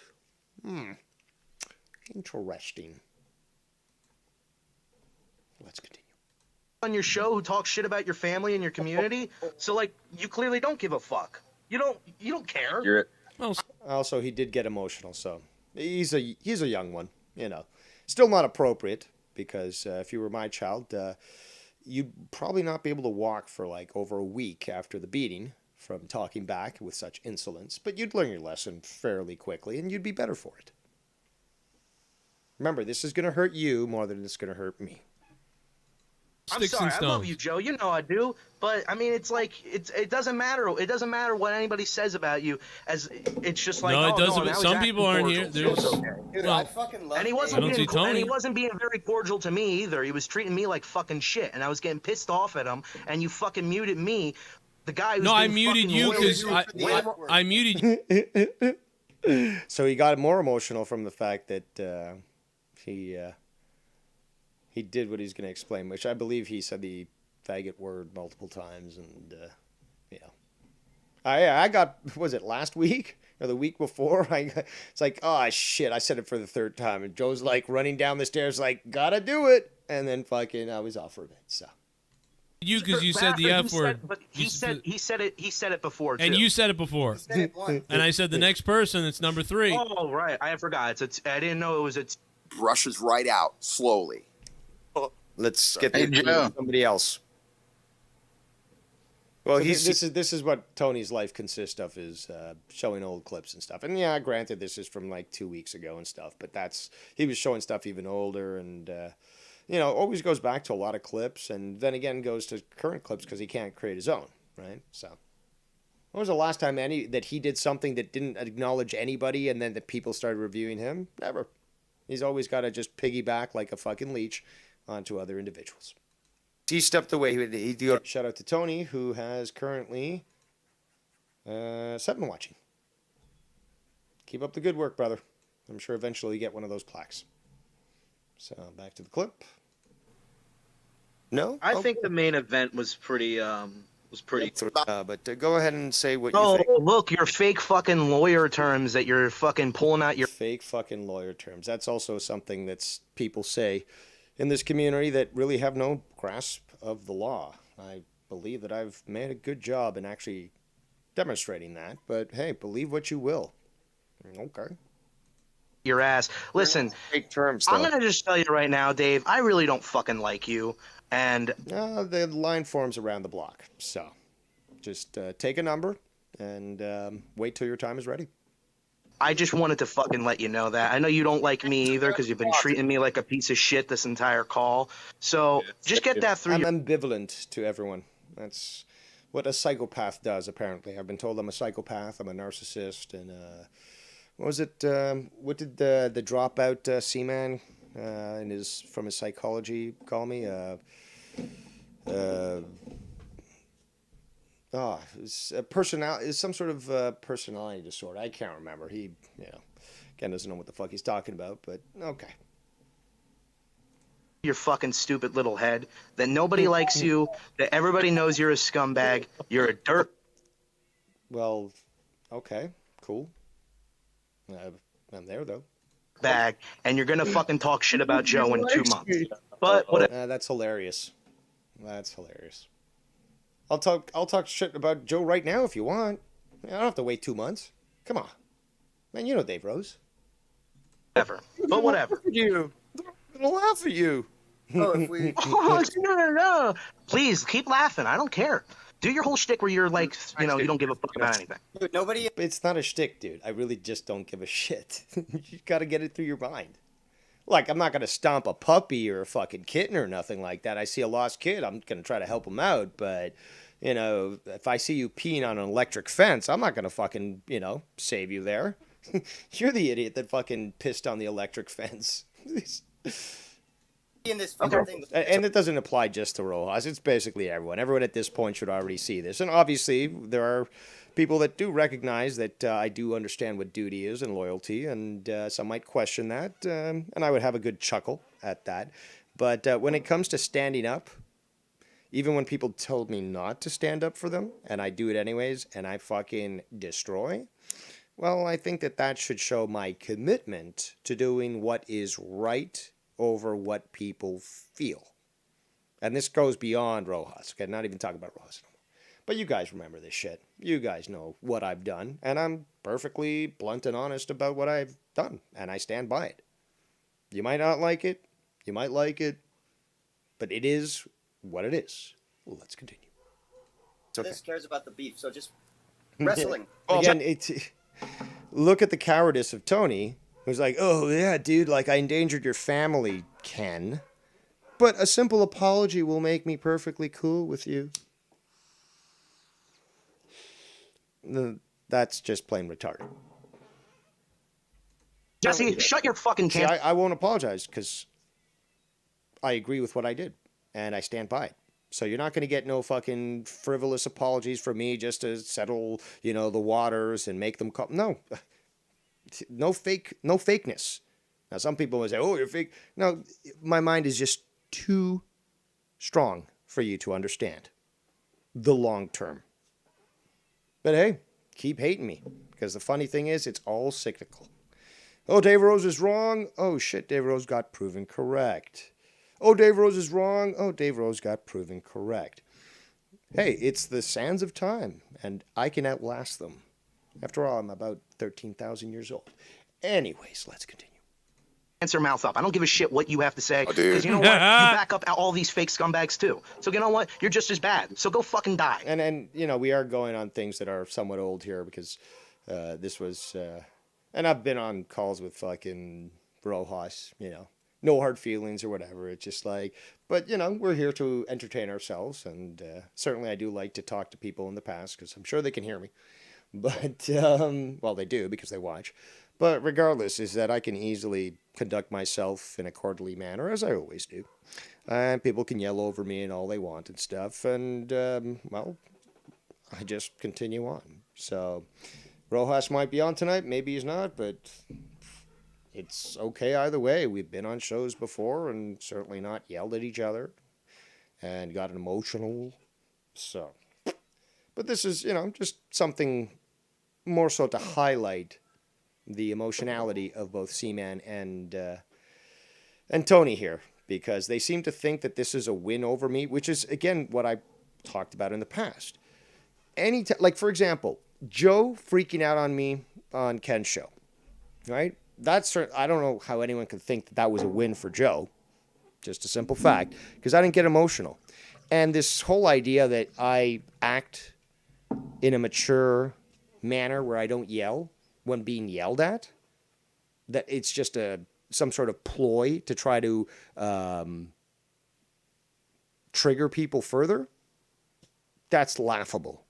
Interesting. Let's continue. On your show who talks shit about your family and your community. So like you clearly don't give a fuck. You don't care. You're it. Also, he did get emotional, so he's a young one, you know. Still not appropriate because if you were my child, you'd probably not be able to walk for like over a week after the beating from talking back with such insolence. But you'd learn your lesson fairly quickly, and you'd be better for it. Remember, this is going to hurt you more than it's going to hurt me. I'm sorry, I love you, Joe. You know I do, but I mean, it's like it doesn't matter. It doesn't matter what anybody says about you. As it's just like No, it doesn't. now Some he's people acting aren't here. cordial. There's, Okay. Dude, well, I fucking love And he wasn't being very cordial to me either. He was treating me like fucking shit, and I was getting pissed off at him. And you fucking muted me. The guy who's no, I been muted fucking you loyal because to you. I muted you. So he got more emotional from the fact that he did what he's going to explain, which I believe he said the faggot word multiple times, and you know, I got, was it last week or the week before? It's like, oh shit, I said it for the third time, and Joe's like running down the stairs like, gotta do it, and then fucking I was off for a bit. So you because you said the F word. But he said it before too. And you said it before. And I said the next person, it's number 3. Oh right, I forgot. I didn't know it was a. brushes right out slowly. let's get somebody else. Well, this is what Tony's life consists of, is showing old clips and stuff. And yeah, granted, this is from like 2 weeks ago and stuff, but he was showing stuff even older, and you know, always goes back to a lot of clips, and then again goes to current clips because he can't create his own, right? So, when was the last time that he did something that didn't acknowledge anybody, and then the people started reviewing him? Never. He's always got to just piggyback like a fucking leech onto other individuals. He stepped away. Shout out to Tony, who has currently 7 watching. Keep up the good work, brother. I'm sure eventually you get one of those plaques. So back to the clip. No? I think the main event was pretty. But go ahead and say what you Oh, think. look, your fake fucking lawyer terms that you're fucking pulling out your fake fucking lawyer terms. That's also something that's people say in this community that really have no grasp of the law. I believe that I've made a good job in actually demonstrating that. But hey, believe what you will. Okay. Your ass. Listen, fake terms. I'm gonna just tell you right now, Dave. I really don't fucking like you, and the line forms around the block. So, just take a number and wait till your time is ready. I just wanted to fucking let you know that. I know you don't like me either because you've been treating me like a piece of shit this entire call. So just get that through. I'm ambivalent to everyone. That's what a psychopath does. Apparently, I've been told I'm a psychopath. I'm a narcissist, and what was it? What did the dropout seaman from his psychology call me? It's a personality. It's some sort of personality disorder. I can't remember. He, again, doesn't know what the fuck he's talking about. But okay. Your fucking stupid little head. That nobody likes you. That everybody knows you're a scumbag. You're a dirt. Well, okay, cool. I'm there though. Bag, and you're gonna fucking talk shit about Joe in 2 months. But whatever. That's hilarious. That's hilarious. I'll talk shit about Joe right now if you want. I don't have to wait 2 months. Come on, man. You know Dave Rose. Whatever. But whatever. You. I'm gonna laugh at you. Oh, if we... no. Please keep laughing. I don't care. Do your whole shtick where you're like, you don't give a fuck about anything. Dude, nobody. It's not a shtick, dude. I really just don't give a shit. You gotta get it through your mind. Like, I'm not gonna stomp a puppy or a fucking kitten or nothing like that. I see a lost kid, I'm gonna try to help him out. But, if I see you peeing on an electric fence, I'm not gonna fucking, save you there. You're the idiot that fucking pissed on the electric fence. In this thing. And it doesn't apply just to Rojas. It's basically everyone. Everyone at this point should already see this. And obviously, there are people that do recognize that I do understand what duty is and loyalty, and some might question that, and I would have a good chuckle at that. But when it comes to standing up, even when people told me not to stand up for them, and I do it anyways, and I fucking destroy, well, I think that should show my commitment to doing what is right over what people feel. And this goes beyond Rojas. Okay, not even talking about Rojas anymore. But you guys remember this shit. You guys know what I've done. And I'm perfectly blunt and honest about what I've done. And I stand by it. You might not like it. You might like it. But it is what it is. Well, let's continue. Okay. This cares about the beef, so just wrestling. Again, look at the cowardice of Tony. Who's like, oh, yeah, dude, like, I endangered your family, Ken. But a simple apology will make me perfectly cool with you. That's just plain retarded. Jesse, shut your fucking camp. I won't apologize, because I agree with what I did, and I stand by it. So you're not going to get no fucking frivolous apologies from me just to settle, the waters and make them calm. No. No fakeness. Now, some people will say, oh, you're fake. No, my mind is just too strong for you to understand the long term. But hey, keep hating me. Because the funny thing is, it's all cyclical. Oh, Dave Rose is wrong. Oh, shit, Dave Rose got proven correct. Oh, Dave Rose is wrong. Oh, Dave Rose got proven correct. Hey, it's the sands of time, and I can outlast them. After all, I'm about 13,000 years old. Anyways, let's continue. Answer mouth up. I don't give a shit what you have to say. Because you know what? You back up all these fake scumbags too. So you know what? You're just as bad. So go fucking die. And we are going on things that are somewhat old here because this was... and I've been on calls with fucking Rojas, no hard feelings or whatever. It's just like... But, we're here to entertain ourselves. And certainly I do like to talk to people in the past because I'm sure they can hear me. But, well, they do because they watch. But regardless, is that I can easily conduct myself in a courtly manner, as I always do. And people can yell over me and all they want and stuff. And, well, I just continue on. So, Rojas might be on tonight. Maybe he's not, but it's okay either way. We've been on shows before and certainly not yelled at each other and got emotional. So, but this is, just something more so to highlight the emotionality of both Seaman and Tony here, because they seem to think that this is a win over me, which is, again, what I talked about in the past. Like, for example, Joe freaking out on me on Ken's show, right? I don't know how anyone could think that that was a win for Joe. Just a simple fact, because I didn't get emotional. And this whole idea that I act in a mature manner where I don't yell when being yelled at, that it's just some sort of ploy to try to trigger people further, that's laughable.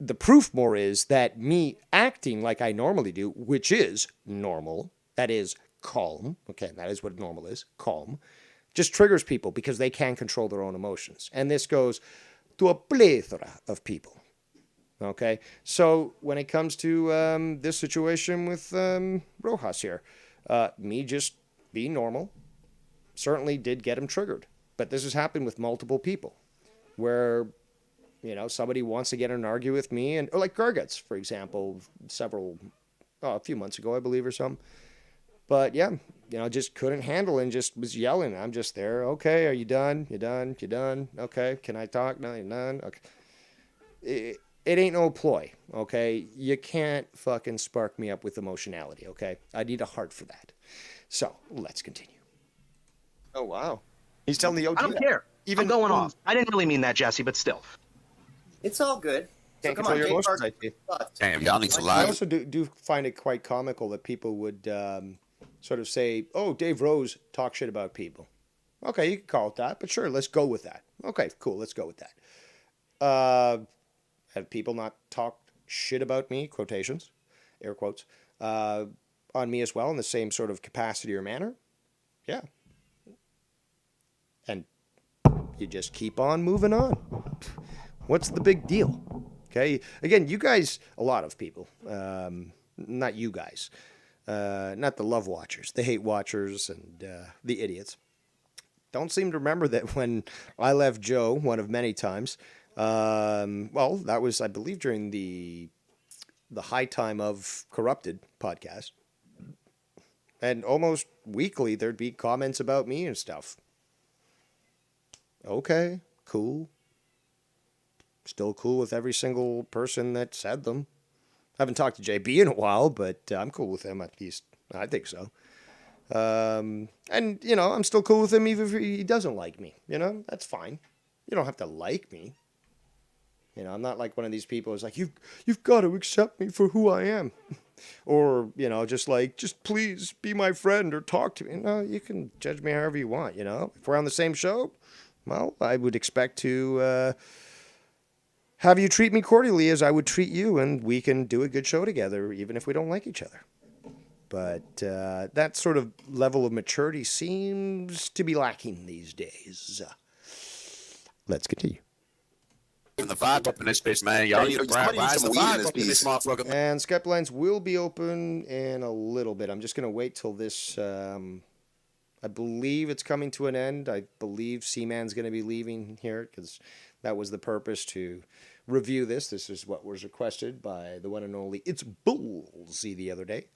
The proof more is that me acting like I normally do, which is normal, that is calm, okay, that is what normal is, calm, just triggers people because they can't control their own emotions. And this goes to a plethora of people. Okay, so when it comes to this situation with Rojas here, me just being normal certainly did get him triggered. But this has happened with multiple people where, somebody wants to get in an argue with me, or like Garguts, for example, a few months ago, I believe, or something. But yeah, just couldn't handle it and just was yelling. I'm just there. Okay, are you done? You done? You done? Okay, can I talk? No, you're done. Okay. It ain't no ploy, okay? You can't fucking spark me up with emotionality, okay? I need a heart for that. So, let's continue. Oh, wow. He's telling the OG. I don't care. I'm going off. I didn't really mean that, Jesse, but still. It's all good. Can't control your emotions, I see. Damn, y'all need to I lie. also do find it quite comical that people would sort of say, oh, Dave Rose talk shit about people. Okay, you can call it that, but sure, let's go with that. Okay, cool, let's go with that. Have people not talked shit about me, quotations, air quotes, on me as well in the same sort of capacity or manner? Yeah. And you just keep on moving on. What's the big deal? Okay. Again, you guys, a lot of people, not you guys, not the love watchers, the hate watchers and the idiots, don't seem to remember that when I left Joe, one of many times, well, that was, I believe, during the High Time of Corrupted podcast. And almost weekly, there'd be comments about me and stuff. Okay, cool. Still cool with every single person that said them. Haven't talked to JB in a while, but I'm cool with him, at least. I think so. And, I'm still cool with him even if he doesn't like me. That's fine. You don't have to like me. I'm not like one of these people who's like, you've got to accept me for who I am. Or, just please be my friend or talk to me. No, you can judge me however you want, If we're on the same show, well, I would expect to have you treat me cordially as I would treat you, and we can do a good show together, even if we don't like each other. But that sort of level of maturity seems to be lacking these days. Let's continue. The vibe up in this bitch, man. Y'all need to rise the vibe up in this motherfucker. And Skype lines will be open in a little bit. I'm just going to wait till this, I believe it's coming to an end. I believe Seaman's going to be leaving here because that was the purpose, to review this. This is what was requested by the one and only It's Bullsy the other day.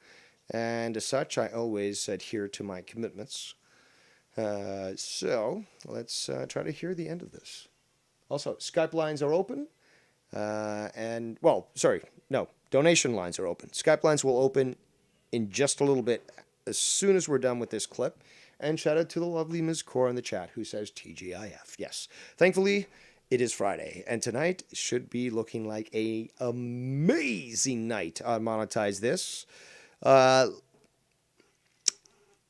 And as such, I always adhere to my commitments. So let's try to hear the end of this. Also, Skype lines are open. Donation lines are open. Skype lines will open in just a little bit as soon as we're done with this clip. And shout out to the lovely Ms. Core in the chat who says TGIF. Yes. Thankfully, it is Friday. And tonight should be looking like an amazing night on Monetize This.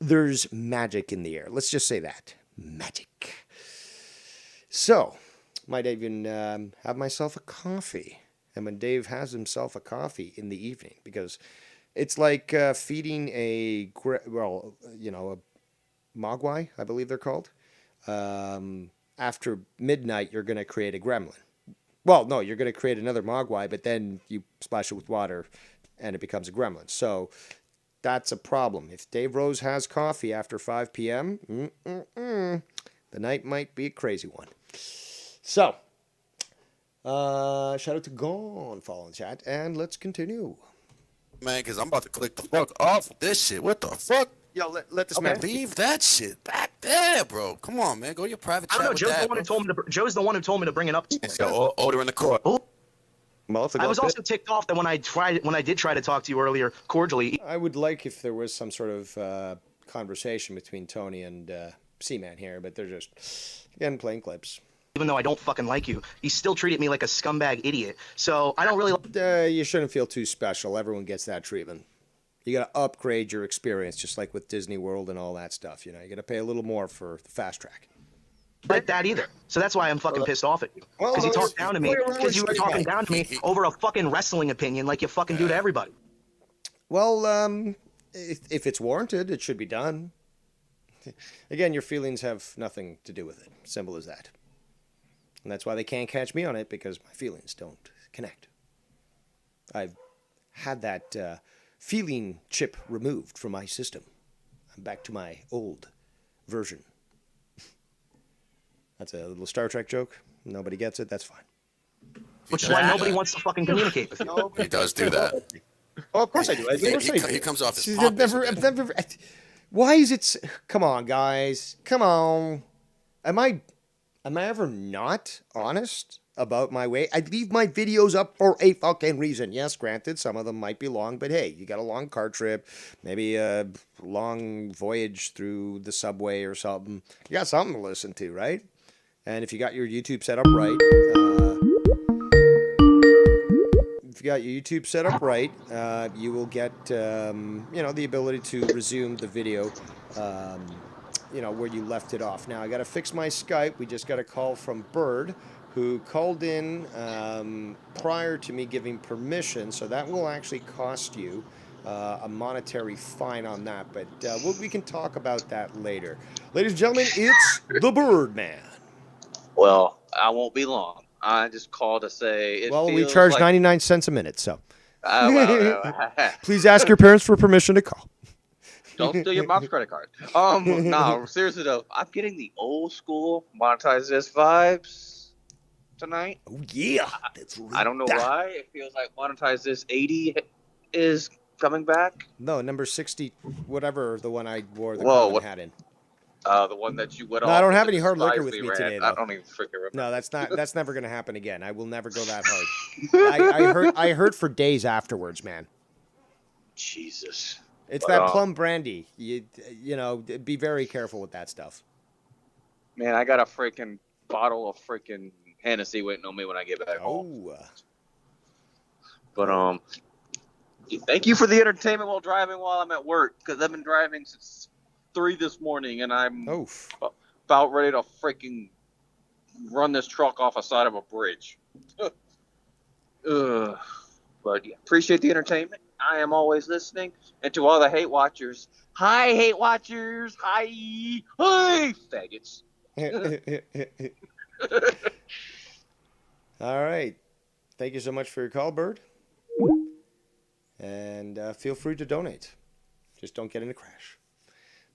There's magic in the air. Let's just say that. Magic. So, might even have myself a coffee. And when Dave has himself a coffee in the evening, because It's like feeding a mogwai, I believe they're called. After midnight, you're going to create a gremlin. Well, no, you're going to create another mogwai, but then you splash it with water and it becomes a gremlin. So that's a problem. If Dave Rose has coffee after 5 p.m., the night might be a crazy one. So, shout out to Gone, follow in chat, and let's continue. Man, because I'm about to click the fuck off of this shit. What the fuck? Yo, let this man leave that shit back there, bro. Come on, man. Go to your private I chat don't know. with Joe's that, the one who told me to. Joe's the one who told me to bring it up. So, order in the court. Oh. Well, I was also ticked off that when I did try to talk to you earlier cordially. I would like if there was some sort of conversation between Tony and Seaman here, but they're just, again, playing clips. Even though I don't fucking like you, he still treated me like a scumbag idiot. So I don't really. You shouldn't feel too special. Everyone gets that treatment. You got to upgrade your experience, just like with Disney World and all that stuff. You know, you got to pay a little more for the fast track. Like that either. So that's why I'm fucking pissed off at you. Because you talked down to me. Because you were talking down to me over a fucking wrestling opinion like you fucking do to everybody. Well, if it's warranted, it should be done. Again, your feelings have nothing to do with it. Simple as that. And that's why they can't catch me on it, because my feelings don't connect. I've had that feeling chip removed from my system. I'm back to my old version. That's a little Star Trek joke. Nobody gets it. That's fine. Which is why nobody wants to fucking communicate with you. He does do that. Oh, of course I do. He comes off as pompous. I've never. Why is it? Come on, guys. Come on. Am I ever not honest about my way? I leave my videos up for a fucking reason. Yes, granted, some of them might be long, but hey, you got a long car trip, maybe a long voyage through the subway or something. You got something to listen to, right? And if you got your YouTube set up right, you will get, the ability to resume the video, where you left it off. Now, I got to fix my Skype. We just got a call from Bird, who called in prior to me giving permission, so that will actually cost you a monetary fine on that, but we can talk about that later. Ladies and gentlemen, it's the Birdman. Well, I won't be long. I just called to say we charge 99 cents a minute, so. Well. Please ask your parents for permission to call. Don't steal your mom's credit card. No, seriously though, I'm getting the old school monetize this vibes tonight. Oh yeah, that's right. I don't know why. It feels like monetize this 80 is coming back. No, number 60, whatever the one I wore the common hat in. The one that you went off. No, I don't have any hard liquor with me today, though. I don't even freaking remember. No, that's never going to happen again. I will never go that hard. I hurt for days afterwards, man. Jesus. It's that plum brandy. You be very careful with that stuff. Man, I got a freaking bottle of freaking Hennessy waiting on me when I get back home. But thank you for the entertainment while driving while I'm at work, because I've been driving since 3 this morning, and I'm about ready to freaking run this truck off the side of a bridge. But yeah, appreciate the entertainment. I am always listening. And to all the hate watchers, hi, hate watchers. Hi, faggots. All right. Thank you so much for your call, Bird. And feel free to donate. Just don't get in a crash.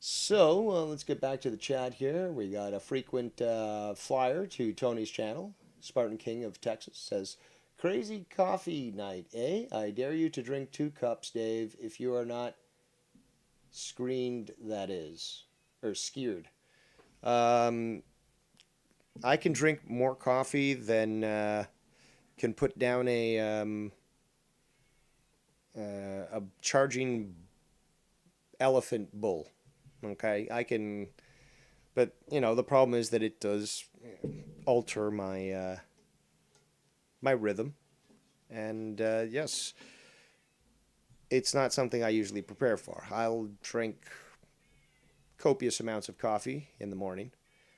So let's get back to the chat here. We got a frequent flyer to Tony's channel. Spartan King of Texas says, "Crazy coffee night, eh? I dare you to drink 2 cups, Dave, if you are not screened, that is. Or skeered. I can drink more coffee than can put down a charging elephant bull. Okay, I can, but the problem is that it does alter my my rhythm, and yes, it's not something I usually prepare for. I'll drink copious amounts of coffee in the morning.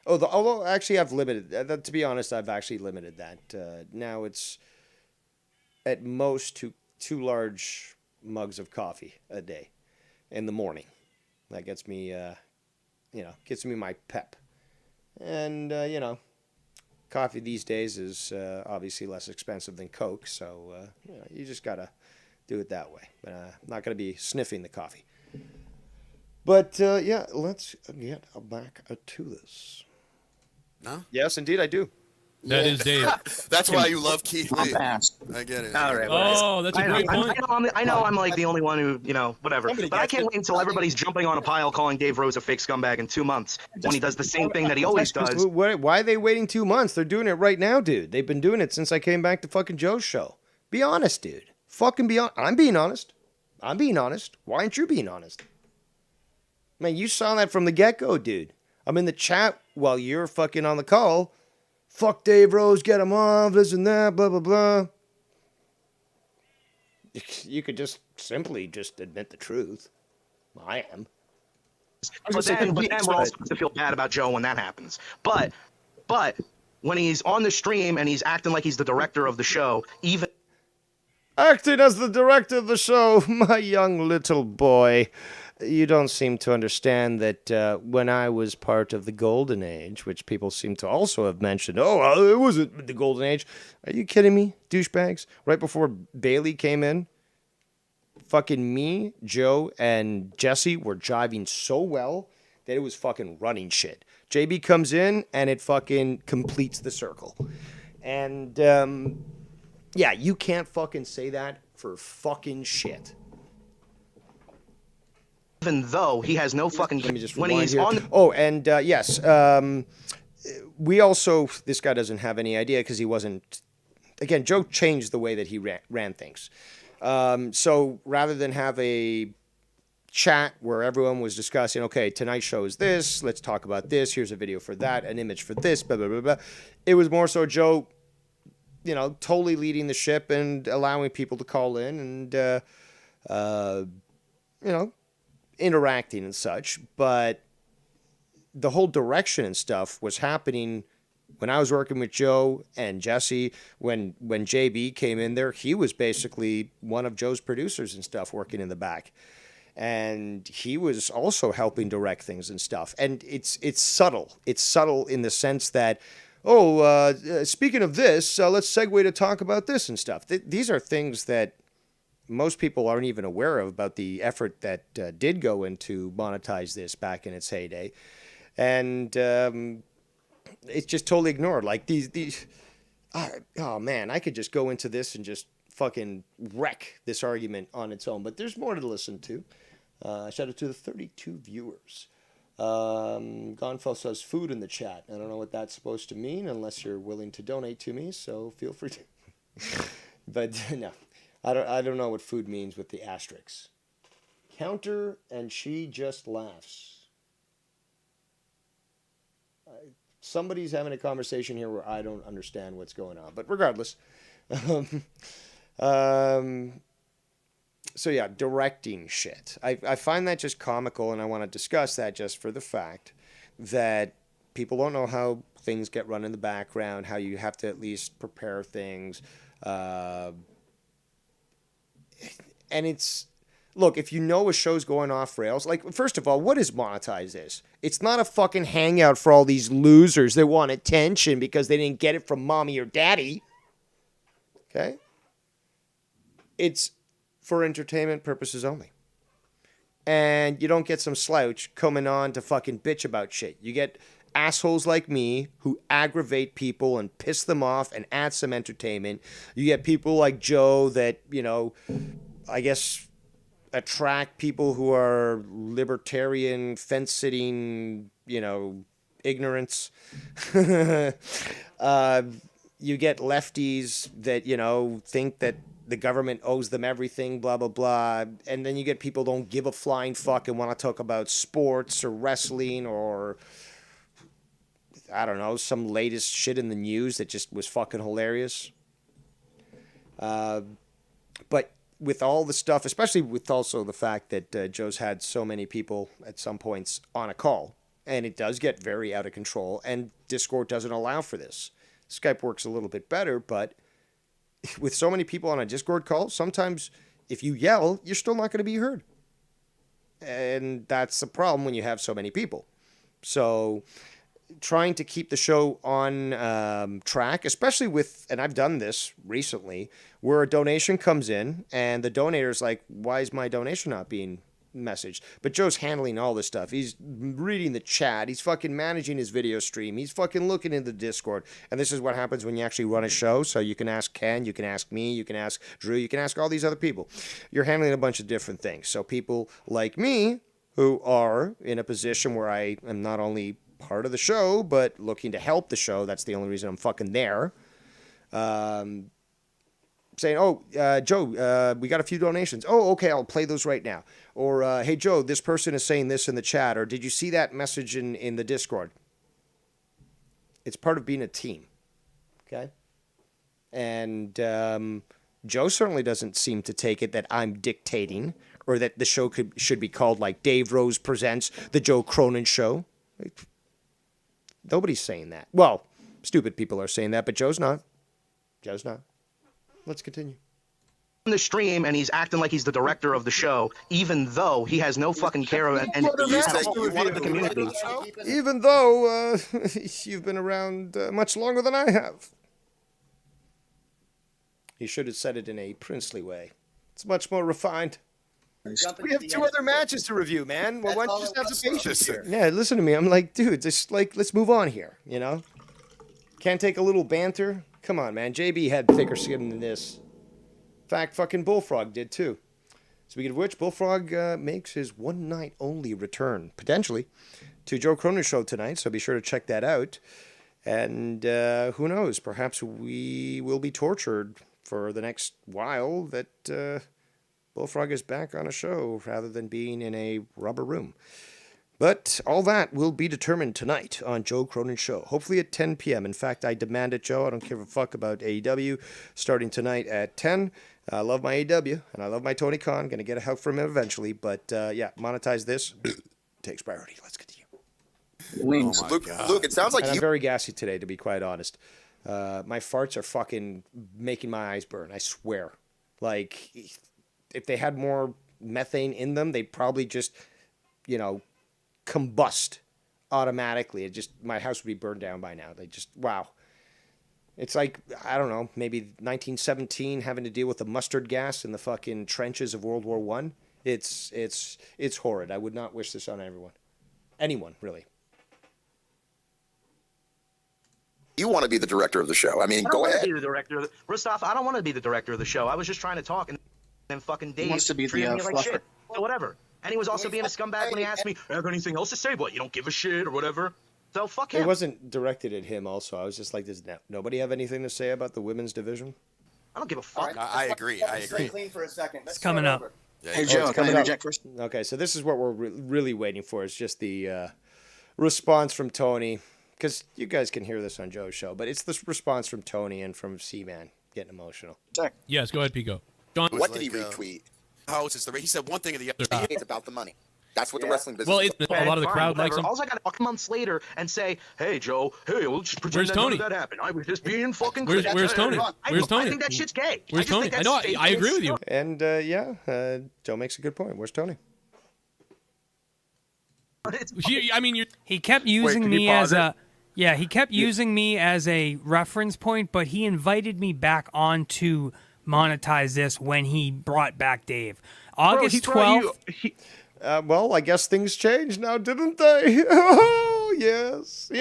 Although actually I've limited, to be honest, I've actually limited that. Now it's at most two large mugs of coffee a day in the morning. That gets me, gets me my pep. And, coffee these days is obviously less expensive than Coke, so you just got to do it that way. But I'm not going to be sniffing the coffee. But, let's get back to this. No? Yes, indeed, I do. That is Dave. That's why you love Keith Lee. Pass. I get it. All right. Oh, that's a great point. I know I'm like the only one who, whatever. But I can't wait until everybody's jumping on a pile calling Dave Rose a fake scumbag in 2 months when he does the same thing that he always does. Why are they waiting 2 months? They're doing it right now, dude. They've been doing it since I came back to fucking Joe's show. Be honest, dude. Fucking be honest. I'm being honest. Why aren't you being honest? Man, you saw that from the get-go, dude. I'm in the chat while you're fucking on the call. Fuck Dave Rose, get him off, this and that, blah, blah, blah. You could just simply admit the truth. I am. But then we're all supposed to feel bad about Joe when that happens. But when he's on the stream and he's acting like he's the director of the show, even... Acting as the director of the show, my young little boy. You don't seem to understand that when I was part of the Golden Age, which people seem to also have mentioned, it wasn't the Golden Age. Are you kidding me, douchebags? Right before Bailey came in, fucking me, Joe, and Jesse were jiving so well that it was fucking running shit. JB comes in, and it fucking completes the circle. And, you can't fucking say that for fucking shit. Even though he has no fucking... Let me just when he's here. on the... Oh, and yes, we also... This guy doesn't have any idea because he wasn't... Again, Joe changed the way that he ran things. So rather than have a chat where everyone was discussing, okay, tonight's show is this, let's talk about this, here's a video for that, an image for this, blah, blah, blah, blah. It was more so Joe, totally leading the ship and allowing people to call in and, interacting and such, but the whole direction and stuff was happening when I was working with Joe and Jesse. When JB came in there, he was basically one of Joe's producers and stuff working in the back, and he was also helping direct things and stuff. And it's subtle. It's subtle in the sense that, speaking of this, let's segue to talk about this and stuff. These are things that most people aren't even aware of about the effort that did go into monetize this back in its heyday. And it's just totally ignored. Like these oh man, I could just go into this and just fucking wreck this argument on its own. But there's more to listen to. Shout out to the 32 viewers. Gonfell says food in the chat. I don't know what that's supposed to mean unless you're willing to donate to me, so feel free to. But no. I don't know what food means with the asterisks. Counter and she just laughs. Somebody's having a conversation here where I don't understand what's going on. But regardless. So yeah, directing shit. I find that just comical, and I want to discuss that just for the fact that people don't know how things get run in the background, how you have to at least prepare things. And it's, look, if you know a show's going off rails, like, first of all, what is monetize this? It's not a fucking hangout for all these losers that want attention because they didn't get it from mommy or daddy. Okay? It's for entertainment purposes only. And you don't get some slouch coming on to fucking bitch about shit. You get assholes like me who aggravate people and piss them off and add some entertainment. You get people like Joe that, I guess attract people who are libertarian, fence-sitting, ignorance. You get lefties that, think that the government owes them everything, blah, blah, blah. And then you get people who don't give a flying fuck and want to talk about sports or wrestling or, I don't know, some latest shit in the news that just was fucking hilarious. But with all the stuff, especially with also the fact that Joe's had so many people at some points on a call, and it does get very out of control, and Discord doesn't allow for this. Skype works a little bit better, but with so many people on a Discord call, sometimes if you yell, you're still not going to be heard. And that's the problem when you have so many people. So trying to keep the show on track, especially with, and I've done this recently, where a donation comes in and the donator's like, why is my donation not being messaged? But Joe's handling all this stuff. He's reading the chat. He's fucking managing his video stream. He's fucking looking in the Discord. And this is what happens when you actually run a show. So you can ask Ken, you can ask me, you can ask Drew, you can ask all these other people. You're handling a bunch of different things. So people like me who are in a position where I am not only part of the show, but looking to help the show. That's the only reason I'm fucking there. Saying, oh, Joe, we got a few donations. Oh, okay, I'll play those right now. Or, hey, Joe, this person is saying this in the chat. Or, did you see that message in the Discord? It's part of being a team. Okay? And Joe certainly doesn't seem to take it that I'm dictating or that the show should be called like Dave Rose Presents The Joe Cronin Show. Nobody's saying that. Well, stupid people are saying that, but Joe's not. Joe's not. Let's continue. On the stream, and he's acting like he's the director of the show, even though he has no fucking care of and the community. Even though you've been around much longer than I have. He should have said it in a princely way. It's much more refined. We have 2 other matches to review, man. Well, why don't you just have some patience here? Yeah, listen to me. I'm like, dude, just like, let's move on here, you know? Can't take a little banter? Come on, man. JB had thicker skin than this. In fact, fucking Bullfrog did too. Speaking of which, Bullfrog makes his one-night-only return, potentially, to Joe Cronin Show tonight, so be sure to check that out. And who knows, perhaps we will be tortured for the next while that Bullfrog is back on a show rather than being in a rubber room. But all that will be determined tonight on Joe Cronin Show, hopefully at 10 p.m. In fact, I demand it, Joe. I don't give a fuck about AEW starting tonight at 10. I love my AEW, and I love my Tony Khan. Going to get a help from him eventually. But, yeah, monetize this takes priority. Let's continue. Wings. Luke, it sounds like I'm very gassy today, to be quite honest. My farts are fucking making my eyes burn, I swear. Like, if they had more methane in them, they'd probably just, you know, combust automatically. My house would be burned down by now. Wow. It's like, I don't know, maybe 1917 having to deal with the mustard gas in the fucking trenches of World War I. It's horrid. I would not wish this on everyone. Anyone, really. You want to be the director of the show. I mean, go ahead. Rustaf, I don't want to be the director of the show. I was just trying to talk, and then fucking Dave wants to be treated the me like fluffer. shit. So whatever. And he was also being a scumbag when he asked me, have anything else to say? What, you don't give a shit or whatever? So fuck him. It wasn't directed at him also. I was just like, does nobody have anything to say about the women's division? I don't give a fuck. I agree. I agree. Clean for a second. It's coming up. Hey, Joe, can I interject first? Okay, so this is what we're really waiting for. It's just the response from Tony. Because you guys can hear this on Joe's show. But it's this response from Tony and from C-Man getting emotional. Yes, go ahead, Pico. John, what did he retweet? He said one thing in the other. It's about the money. That's what the wrestling business. Well, a lot of the crowd likes him. All I got to fucking months later and say, "Hey, Joe, hey, we'll just pretend Where's Tony? that happened. I was just being fucking." Where's Tony? Where's Tony? I think that shit's gay. Where's Tony? I know. I agree with you. And Joe makes a good point. Where's Tony? He kept using me as a. Yeah, he kept using me as a reference point, but he invited me back on to monetize this when he brought back Dave. August 12th. Well, I guess things changed now, didn't they? Oh, yes.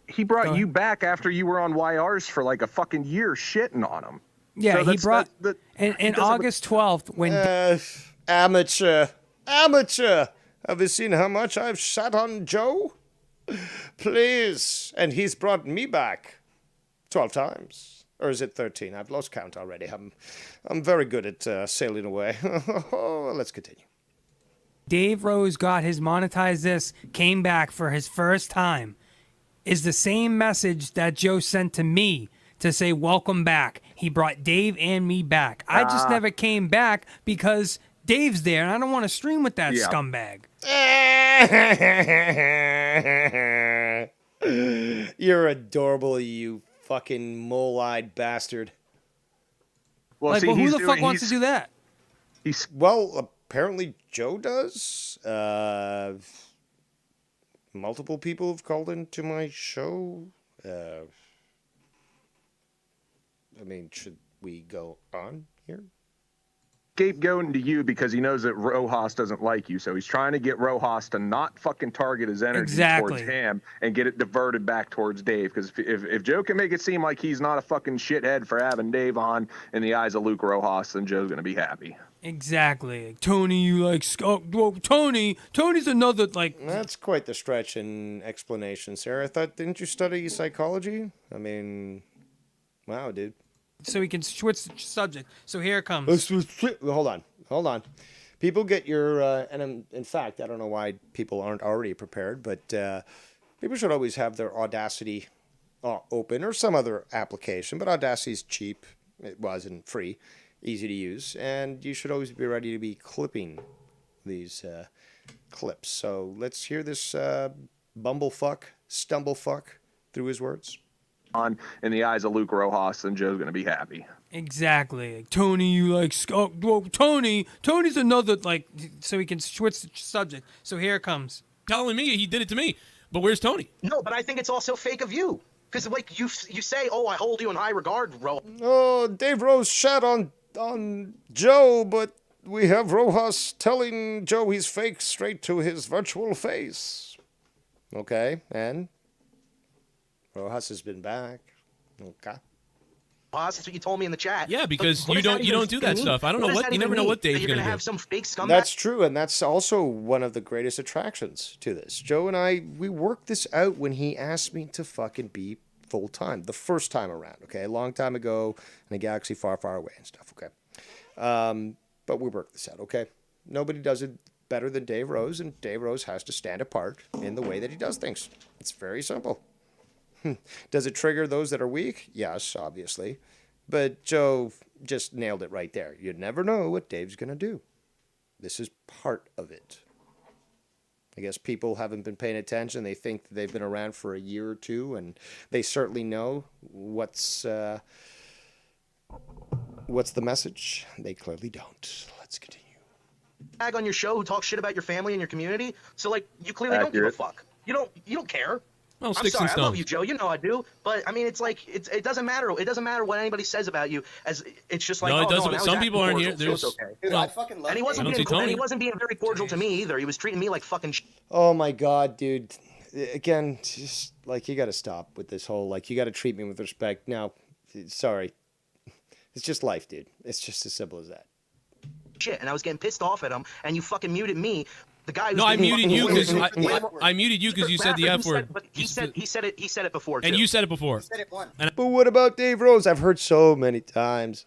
He brought you back after you were on YRs for like a fucking year shitting on him. Yeah, so he brought... And August 12th, when... Amateur. Have you seen how much I've sat on Joe? Please. And he's brought me back 12 times. Or is it 13? I've lost count already. I'm very good at sailing away. Let's continue. Dave Rose got his monetize this, came back for his first time, is the same message that Joe sent to me to say, welcome back. He brought Dave and me back. I just never came back because Dave's there, and I don't want to stream with that scumbag. You're adorable, you fucking mole-eyed bastard. Well, like, see, well, who he's the fuck doing- wants to he's- do that? Well, apparently Joe does. Multiple people have called into my show. I mean, should we go on here? Scapegoating to you because he knows that Rojas doesn't like you, so he's trying to get Rojas to not fucking target his energy Exactly. towards him and get it diverted back towards Dave. Because if Joe can make it seem like he's not a fucking shithead for having Dave on in the eyes of Luke Rojas, then Joe's gonna be happy. Exactly. Tony, you like Tony's another like. That's quite the stretch in explanation, Sarah. I thought, didn't you study psychology? I mean, wow, dude. So we can switch the subject. So here it comes. Hold on. People get your, and in fact, I don't know why people aren't already prepared, but people should always have their Audacity open or some other application. But Audacity's cheap. It wasn't free, easy to use, and you should always be ready to be clipping these clips. So let's hear this bumblefuck, stumblefuck through his words. On in the eyes of Luke Rojas, then Joe's gonna be happy. Exactly. Tony, you like Tony's another like. So we can switch the subject. So here it comes. Telling me he did it to me, but where's Tony? No, but I think it's also fake of you. Because, like, you say, oh, I hold you in high regard, Ro. Oh, Dave Rose shat on Joe, but we have Rojas telling Joe he's fake straight to his virtual face. Okay, and Rojas has been back. Okay. That's what you told me in the chat. Yeah, because But what you does that don't even do that mean? stuff. I don't know does what that you even never know mean? what That Dave's you're gonna gonna do. have some fake scumbag. That's true, and that's also one of the greatest attractions to this. Joe and I, we worked this out when he asked me to fucking be full time the first time around. Okay, a long time ago in a galaxy far, far away and stuff. Okay, but we worked this out. Okay, nobody does it better than Dave Rose, and Dave Rose has to stand apart in the way that he does things. It's very simple. Does it trigger those that are weak? Yes, obviously. But Joe just nailed it right there. You never know what Dave's going to do. This is part of it. I guess people haven't been paying attention. They think that they've been around for a year or two, and they certainly know what's the message. They clearly don't. Let's continue. Tag on your show who talks shit about your family and your community. So, like, you clearly don't give a fuck. You don't care. Well, I'm sticks sorry, and I love stones. you, Joe. You know I do. But I mean, it's like it doesn't matter. It doesn't matter what anybody says about you. As it's just like No, it doesn't. now Some he's people acting aren't here. cordial, so it's There's- okay. Dude, well, I fucking love And he I wasn't don't being see Tony. and he wasn't being very cordial to me either. He was treating me like fucking. Oh my God, dude. Again, just like you got to stop with this whole like you got to treat me with respect. Now, sorry. It's just life, dude. It's just as simple as that. shit, and I was getting pissed off at him, and you fucking muted me. The guy. Who's No, I being muted fucking you weird. because I muted you because you said the F word. But he said it before. And too. you said it before. But what about Dave Rose? I've heard so many times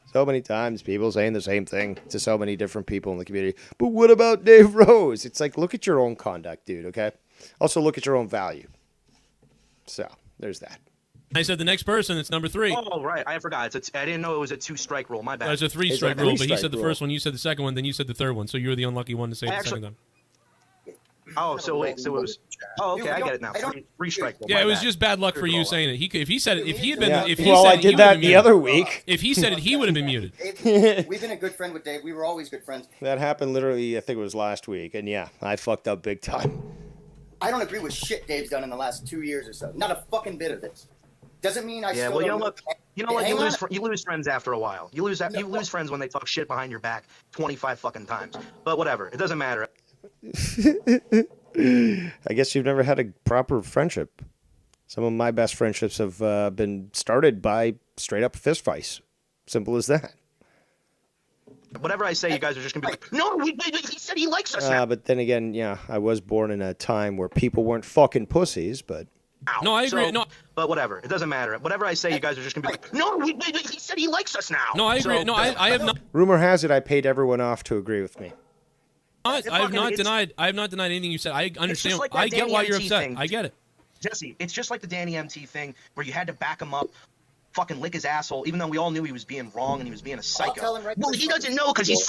people saying the same thing to so many different people in the community. But what about Dave Rose? It's like, look at your own conduct, dude, okay? Also, look at your own value. So, there's that. I said the next person, it's number 3. Oh, right. I forgot. I didn't know it was a 2-strike rule. My bad. It's a 3-strike rule, but he said the first one, you said the second one, then you said the third one. So you were the unlucky one to say it the second time. Oh, so it was. Oh, okay, I get it now. 3-strike rule. Yeah, My it was bad. just bad luck for you saying it. If he said it, if he had been, Yeah. if he Well, said I it, did he that would've been the muted. other week. If he said it, he would have been muted. We've been a good friend with Dave. We were always good friends. That happened literally, I think it was last week. And yeah, I fucked up big time. I don't agree with shit Dave's done in the last 2 years or so. Not a fucking bit of this. Doesn't mean I Yeah, still well, you know don't what? You know what? Hang on. You lose friends after a while. You lose friends when they talk shit behind your back 25 fucking times. But whatever, it doesn't matter. I guess you've never had a proper friendship. Some of my best friendships have been started by straight up fist fights. Simple as that. Whatever I say, you guys are just gonna be like, no, he said he likes us now. But then again, yeah, I was born in a time where people weren't fucking pussies, but... No, I agree. No, but whatever, it doesn't matter. Whatever I say, you guys are just gonna be like, no, he said he likes us now. No, I agree. No, I have not. Rumor has it I paid everyone off to agree with me. I have not denied. I have not denied anything you said. I understand. like that I get Danny why you're MT upset. thing. I get it. Jesse, it's just like the Danny MT thing where you had to back him up, fucking lick his asshole, even though we all knew he was being wrong and he was being a psycho. tell him right Well, this he doesn't know because he's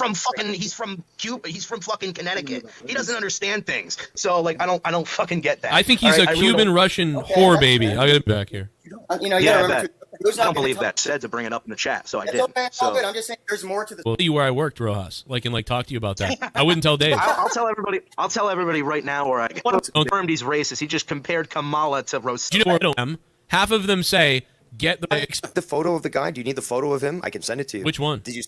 from Cuba. He's from fucking Connecticut. He doesn't understand things. So like, I don't fucking get that. I think he's All a right, I really Cuban don't. Russian whore baby. I'll get it back here. You know, you Yeah, I gotta remember bet. I don't believe that said to bring it up in the chat, so I That's didn't. okay, it's all good. I'm just saying there's more to the. Well, you where I worked, Rojas. Like, and like talk to you about that. I wouldn't tell Dave. I'll tell everybody. I'll tell everybody right now where I confirmed he's racist. He just compared Kamala to Rose. You know them. Half of them say get the photo of the guy. Do you need the photo of him? I can send it to you. Which one? Did you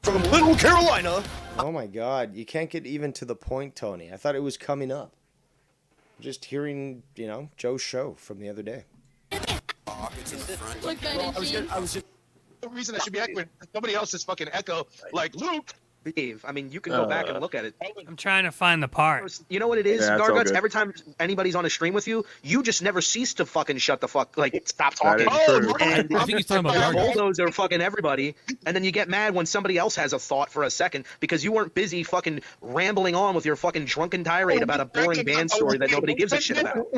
from Little Carolina? Oh my God! You can't get even to the point, Tony. I thought it was coming up. Just hearing, Joe's show from the other day. The reason I should be echoing somebody else's fucking echo, like Luke. Dave, I mean, you can go back and look at it. I'm trying to find the part. You know what it is, Yeah, it's all Garguts? good. Every time anybody's on a stream with you, you just never cease to fucking shut the fuck, like, stop talking. That is true. And I think he's talking about Garguts. bulldozer fucking everybody, and then you get mad when somebody else has a thought for a second because you weren't busy fucking rambling on with your fucking drunken tirade about a boring band story that nobody gives a shit about.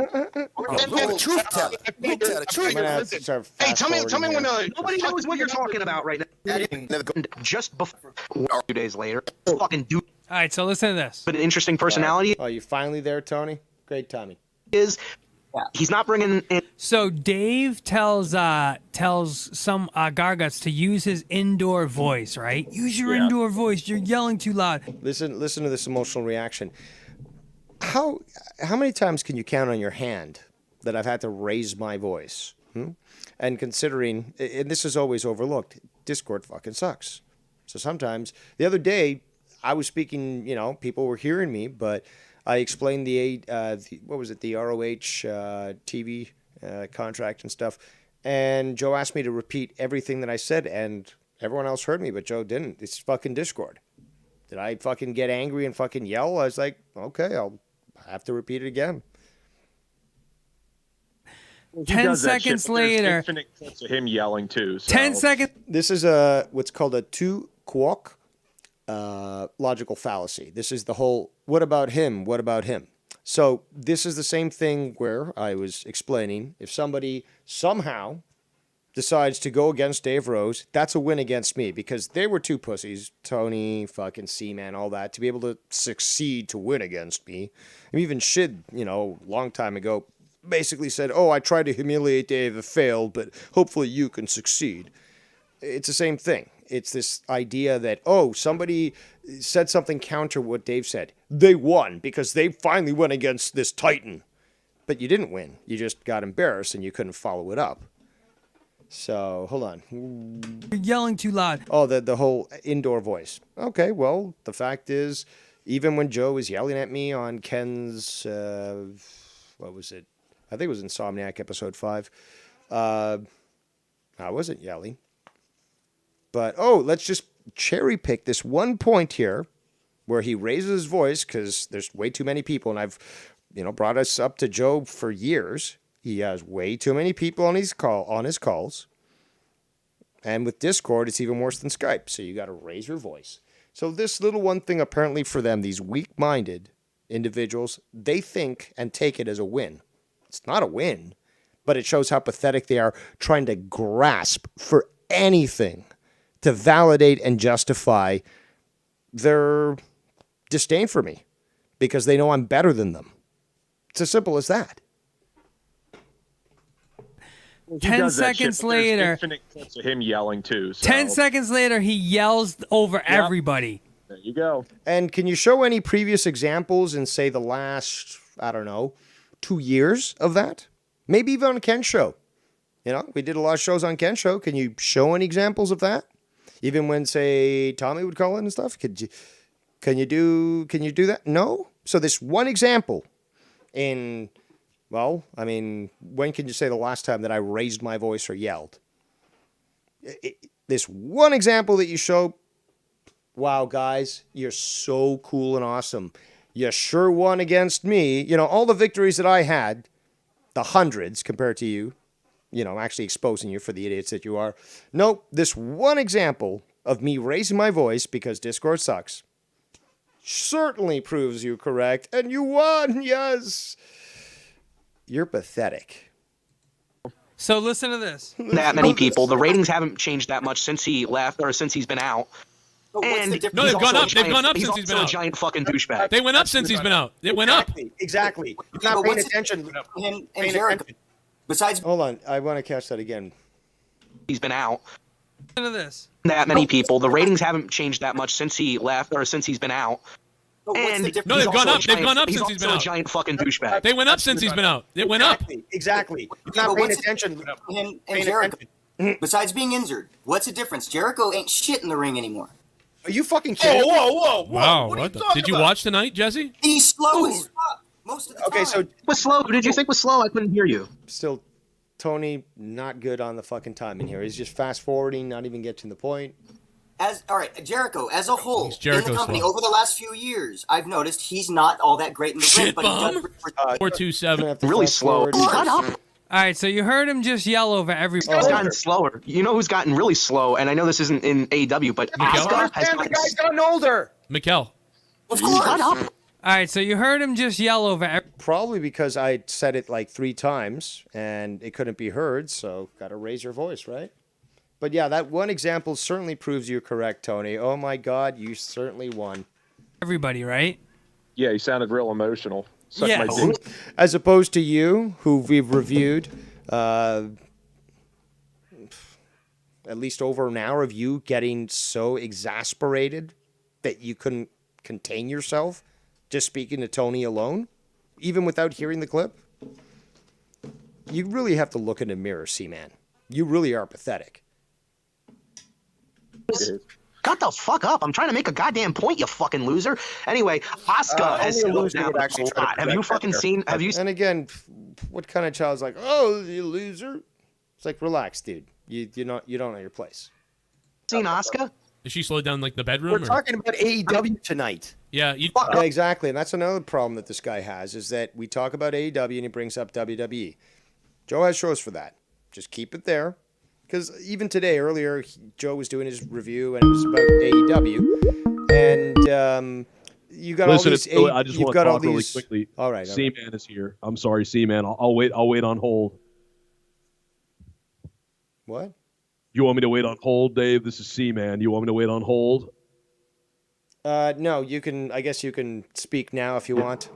Truth teller. Hey, tell me when Nobody knows what you're talking about right now. Just before, a few days later, fucking dude. All right, so listen to this. But an interesting personality Oh, you finally there, Tony? Great timing. is he's not bringing in. So Dave tells some Garguts to use his indoor voice, right? Use your indoor voice. You're yelling too loud. Listen to this emotional reaction. How many times can you count on your hand that I've had to raise my voice? And considering, and this is always overlooked, Discord fucking sucks. So sometimes, the other day, I was speaking, people were hearing me, but I explained the ROH TV contract and stuff, and Joe asked me to repeat everything that I said, and everyone else heard me, but Joe didn't. It's fucking Discord. Did I fucking get angry and fucking yell? I was like, okay, I'll have to repeat it again. 10 seconds later. Infinite clips of him yelling too. So. 10 seconds. This is what's called a two-quok logical fallacy. This is the whole, what about him? What about him? So this is the same thing where I was explaining, if somebody somehow decides to go against Dave Rose, that's a win against me because they were two pussies, Tony, fucking C-Man, all that, to be able to succeed to win against me. And even Shid, a long time ago, basically said, oh, I tried to humiliate Dave, it failed, but hopefully you can succeed. It's the same thing. It's this idea that, oh, somebody said something counter what Dave said. They won because they finally went against this Titan. But you didn't win. You just got embarrassed and you couldn't follow it up. So, hold on. You're yelling too loud. Oh, the whole indoor voice. Okay, well, the fact is, even when Joe was yelling at me on Ken's, what was it? I think it was Insomniac episode 5. I wasn't yelling. But, let's just cherry pick this one point here where he raises his voice because there's way too many people. And I've, brought us up to Joe for years. He has way too many people on his calls. And with Discord, it's even worse than Skype. So you got to raise your voice. So this little one thing, apparently for them, these weak-minded individuals, they think and take it as a win. It's not a win, but it shows how pathetic they are trying to grasp for anything to validate and justify their disdain for me because they know I'm better than them. It's as simple as that. 10 seconds later. Infinite clips of him yelling too. So. 10 seconds later, he yells over everybody. There you go. And can you show any previous examples in, say, the last, 2 years of that? Maybe even on Ken's show. We did a lot of shows on Ken's show. Can you show any examples of that? Even when, say, Tommy would call in and stuff? Can you do that? No? So this one example in, when can you say the last time that I raised my voice or yelled? This one example that you show, wow, guys, you're so cool and awesome. You sure won against me. All the victories that I had, the hundreds compared to you, actually exposing you for the idiots that you are. Nope, this one example of me raising my voice because Discord sucks certainly proves you correct, and you won, yes. You're pathetic. So listen to this. That many people. The ratings haven't changed that much since he left or since he's been out. And no, they've gone up. They've gone up since he's been out. He's also a giant fucking douchebag. They went up since he's been out. It went up. Exactly. You're not paying attention. Him and Jericho. Besides, hold on, I want to catch that again. he's been out. Listen to this. That many people. The ratings haven't changed that much since he left or since he's been out. And No, they've gone up. They've gone up he's since he's been also out. a giant fucking douchebag. They went up since he's been out. It went up. Exactly. You're not But paying what's attention. And Paying Jericho, attention. besides being injured, what's the difference? Jericho ain't shit in the ring anymore. Are you fucking kidding? Wow. Did you watch tonight, Jesse? He's slow as fuck most of the time. Okay, so was slow. Who did you think was slow? I couldn't hear you. Still, Tony, not good on the fucking timing here. He's just fast forwarding, not even getting to the point. All right, Jericho, as a whole, in Jericho the company, slow. over the last few years, I've noticed he's not all that great in the ring, but he does. 427. Really slow. Shut up. All right, so you heard him just yell over every. He's gotten slower. You know who's gotten really slow, and I know this isn't in AEW, but Asuka has The gotten guy's gotten older. Mikkel. Shut up. All right, so you heard him just yell over every. Probably because I said it like 3 times and it couldn't be heard, so got to raise your voice, right? But yeah, that one example certainly proves you're correct, Tony. Oh my God, you certainly won. Everybody, right? Yeah, he sounded real emotional. Suck Yeah. my dick. As opposed to you, who we've reviewed, at least over an hour of you getting so exasperated that you couldn't contain yourself, just speaking to Tony alone, even without hearing the clip. You really have to look in the mirror, C-Man. You really are pathetic. Shut the fuck up. I'm trying to make a goddamn point, you fucking loser. Anyway, Asuka has Only a slowed loser down would actually a try to lot. Have you correct that fucking there. seen? Have you And again, what kind of child's like, oh, you loser? It's like, relax, dude. You don't know your place. seen Asuka? Did she slow down like the bedroom? We're or- talking about AEW tonight. Yeah, you. Yeah, exactly. And that's another problem that this guy has, is that we talk about AEW and he brings up WWE. Joe has shows for that. Just keep it there. Because even today, earlier, Joe was doing his review and it was about AEW. And you got Listen, all these... I just you've want got to all talk really these... quickly. All right. C-Man is here. I'm sorry, C-Man. I'll wait on hold. What? You want me to wait on hold, Dave? This is C-Man. You want me to wait on hold? No, you can... I guess you can speak now if you want.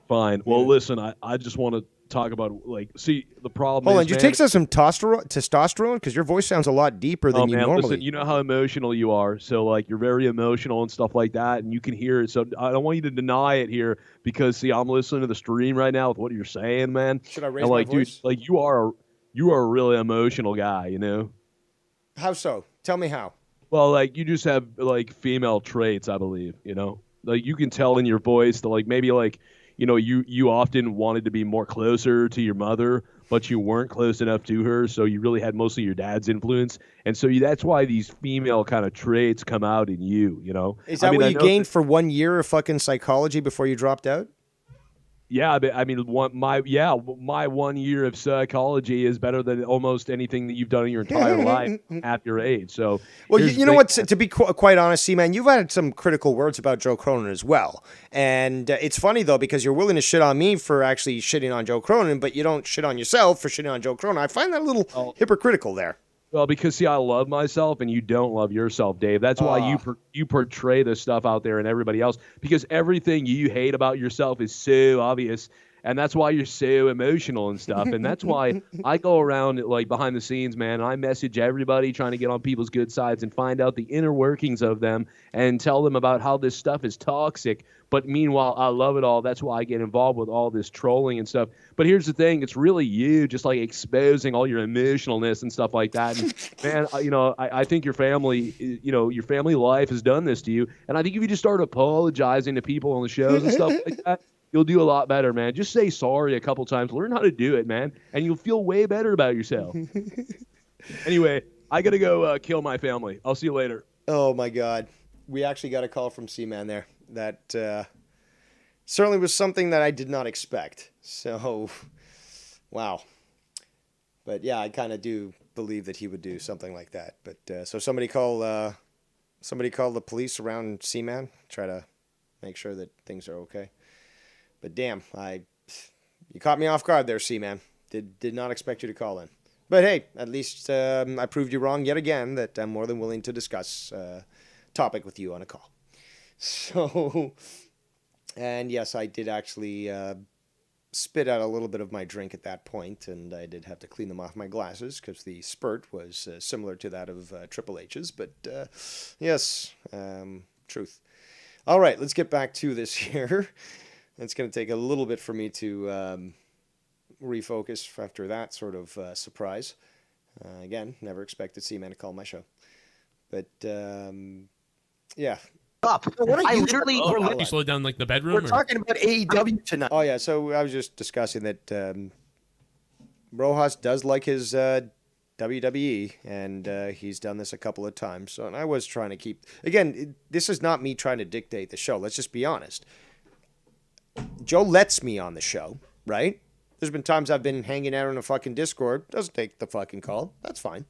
Fine. Well, listen, I just want to talk about, like, see, the problem Hold is, on, did you man, take some testosterone? Because your voice sounds a lot deeper than you man, normally. listen, you know how emotional you are. So, like, you're very emotional and stuff like that, and you can hear it. So I don't want you to deny it here because, see, I'm listening to the stream right now with what you're saying, man. Should I raise and, like, my voice? dude, like, you are a really emotional guy, you know? How so? Tell me how. Well, like, you just have, like, female traits, I believe, you know? Like, you can tell in your voice that, like, maybe, like, you know, you often wanted to be more closer to your mother, but you weren't close enough to her, so you really had mostly your dad's influence. And so that's why these female kind of traits come out in you, you know? Is that what you gained for 1 year of fucking psychology before you dropped out? Yeah, I mean, my 1 year of psychology is better than almost anything that you've done in your entire life at your age. So, Well, here's you know the what? thing. To be quite honest, C-Man, you've had some critical words about Joe Cronin as well. And it's funny, though, because you're willing to shit on me for actually shitting on Joe Cronin, but you don't shit on yourself for shitting on Joe Cronin. I find that a little hypocritical there. Well, because, see, I love myself and you don't love yourself, Dave. That's why you portray this stuff out there and everybody else, because everything you hate about yourself is so obvious. And that's why you're so emotional and stuff. And that's why I go around, like, behind the scenes, man, and I message everybody trying to get on people's good sides and find out the inner workings of them and tell them about how this stuff is toxic. But meanwhile, I love it all. That's why I get involved with all this trolling and stuff. But here's the thing. It's really you just, like, exposing all your emotionalness and stuff like that. And, man, you know, I think your family, you know, your family life has done this to you. And I think if you just start apologizing to people on the shows and stuff like that, you'll do a lot better, man. Just say sorry a couple times. Learn how to do it, man. And you'll feel way better about yourself. Anyway, I got to go kill my family. I'll see you later. Oh, my God. We actually got a call from C-Man there. That certainly was something that I did not expect. So, wow. But, yeah, I kind of do believe that he would do something like that. But so somebody call the police around C-Man, try to make sure that things are okay. But damn, you caught me off guard there, C-Man. Did not expect you to call in. But hey, at least I proved you wrong yet again, that I'm more than willing to discuss topic with you on a call. So, and yes, I did actually spit out a little bit of my drink at that point, and I did have to clean them off my glasses because the spurt was similar to that of Triple H's. But yes, truth. All right, let's get back to this here. It's going to take a little bit for me to refocus after that sort of surprise. Again, never expected C-Man to call my show. But yeah. Up. I literally, You slowed down like the bedroom. We're talking about AEW tonight. Oh yeah, so I was just discussing that Rojas does like his WWE, and he's done this a couple of times. So, and I was trying to keep. Again, this is not me trying to dictate the show. Let's just be honest. Joe lets me on the show, right? There's been times I've been hanging out on a fucking Discord. Doesn't take the fucking call. That's fine.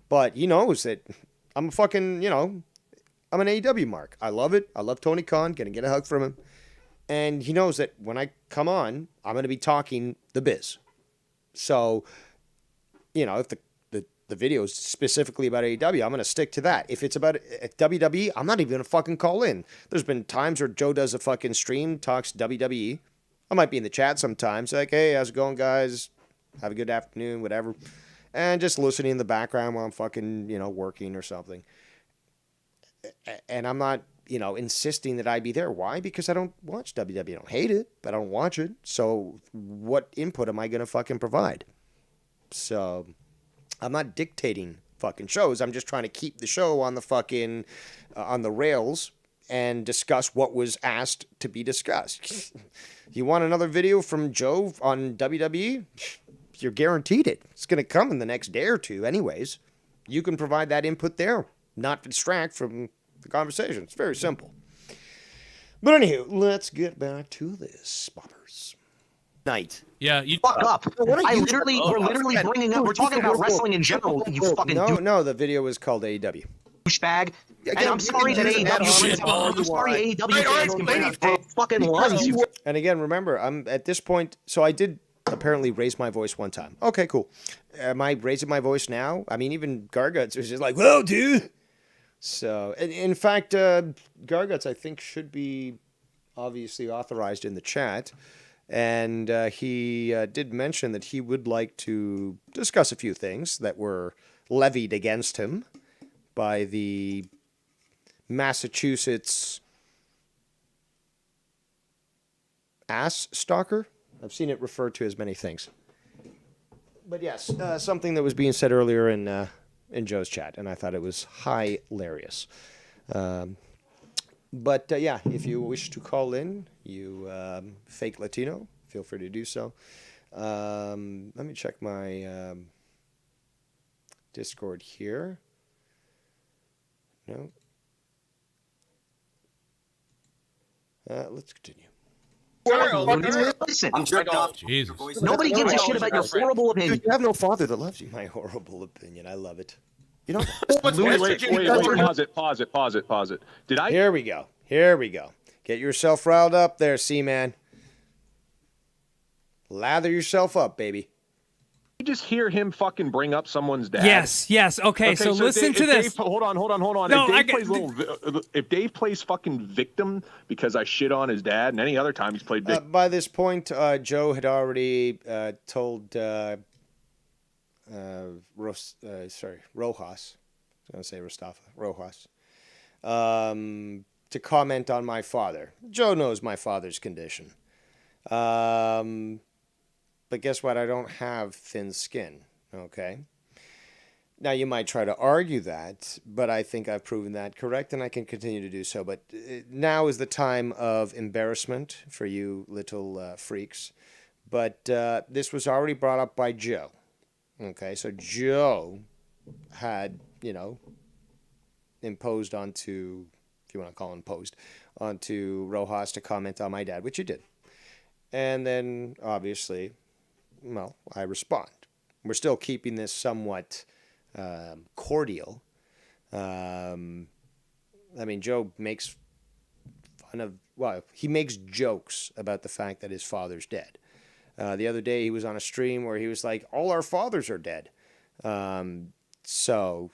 But he knows that I'm a fucking, I'm an AEW mark. I love it. I love Tony Khan. Gonna get a hug from him. And he knows that when I come on, I'm going to be talking the biz. So, if the video is specifically about AEW, I'm going to stick to that. If it's about WWE, I'm not even going to fucking call in. There's been times where Joe does a fucking stream, talks WWE. I might be in the chat sometimes, like, hey, how's it going, guys? Have a good afternoon, whatever. And just listening in the background while I'm fucking, working or something. And I'm not, insisting that I be there. Why? Because I don't watch WWE. I don't hate it, but I don't watch it. So what input am I going to fucking provide? So I'm not dictating fucking shows. I'm just trying to keep the show on the fucking, on the rails and discuss what was asked to be discussed. You want another video from Joe on WWE? You're guaranteed it. It's going to come in the next day or two anyways. You can provide that input there, not distract from the conversation. It's very simple. But anywho, let's get back to this, boppers. Night. Yeah, you fuck up. We're literally bringing up. We're talking about wrestling in general. You fucking no. The video was called AEW. Douchebag. And I'm sorry that AEW. I'm sorry AEW fucking loves you. And again, remember, I'm at this point. So I did apparently raise my voice one time. Okay, cool. Am I raising my voice now? I mean, even Garguts was just like, "Whoa, dude." So, in fact, Garguts, I think, should be obviously authorized in the chat. And he did mention that he would like to discuss a few things that were levied against him by the Massachusetts ass stalker. I've seen it referred to as many things. But yes, something that was being said earlier in Joe's chat, and I thought it was hilarious. But yeah, if you wish to call in, you fake Latino, feel free to do so. Let me check my Discord here. No. Let's continue. Listen, I'm jerked off. Jesus. Nobody gives a shit about your horrible opinion. Dude, you have no father that loves you. My horrible opinion. I love it. You know. Wait, pause it. Did I? Here we go. Get yourself riled up there, C-Man. Lather yourself up, baby. You just hear him fucking bring up someone's dad. Yes. Okay, so listen to this. Hold on. No, if Dave plays fucking victim because I shit on his dad, and any other time he's played victim. By this point, Joe had already told Rojas. I was going to say Rojas. To comment on my father. Joe knows my father's condition. But guess what? I don't have thin skin, okay? Now, you might try to argue that, but I think I've proven that correct, and I can continue to do so. But now is the time of embarrassment for you little freaks. But this was already brought up by Joe, okay? So Joe had, imposed onto, if you want to call it imposed, onto Rojas to comment on my dad, which he did. And then, obviously, well, I respond. We're still keeping this somewhat cordial. I mean, Joe makes fun of, he makes jokes about the fact that his father's dead. The other day, he was on a stream where he was like, all our fathers are dead. So,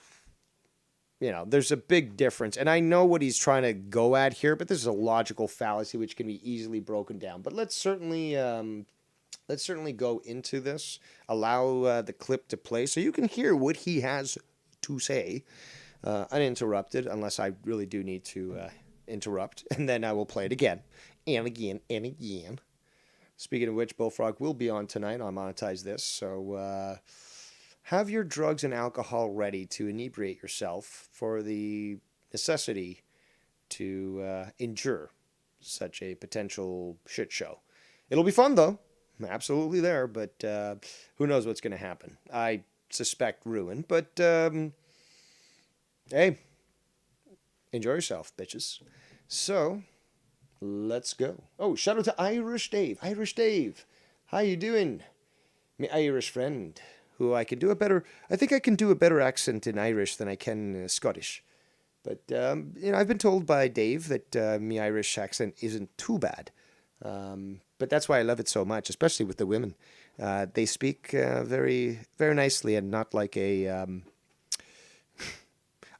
there's a big difference. And I know what he's trying to go at here, but this is a logical fallacy which can be easily broken down. But let's certainly let's certainly go into this, allow the clip to play so you can hear what he has to say uninterrupted, unless I really do need to interrupt, and then I will play it again and again and again. Speaking of which, Bullfrog will be on tonight. I'll monetize this, so have your drugs and alcohol ready to inebriate yourself for the necessity to endure such a potential shit show. It'll be fun, though. Absolutely there, but who knows what's going to happen. I suspect ruin, but hey, enjoy yourself, bitches. So, let's go. Oh, shout out to Irish Dave. Irish Dave, how you doing? My Irish friend, who I think I can do a better accent in Irish than I can Scottish. But, I've been told by Dave that my Irish accent isn't too bad. But that's why I love it so much, especially with the women. They speak very, very nicely and not like a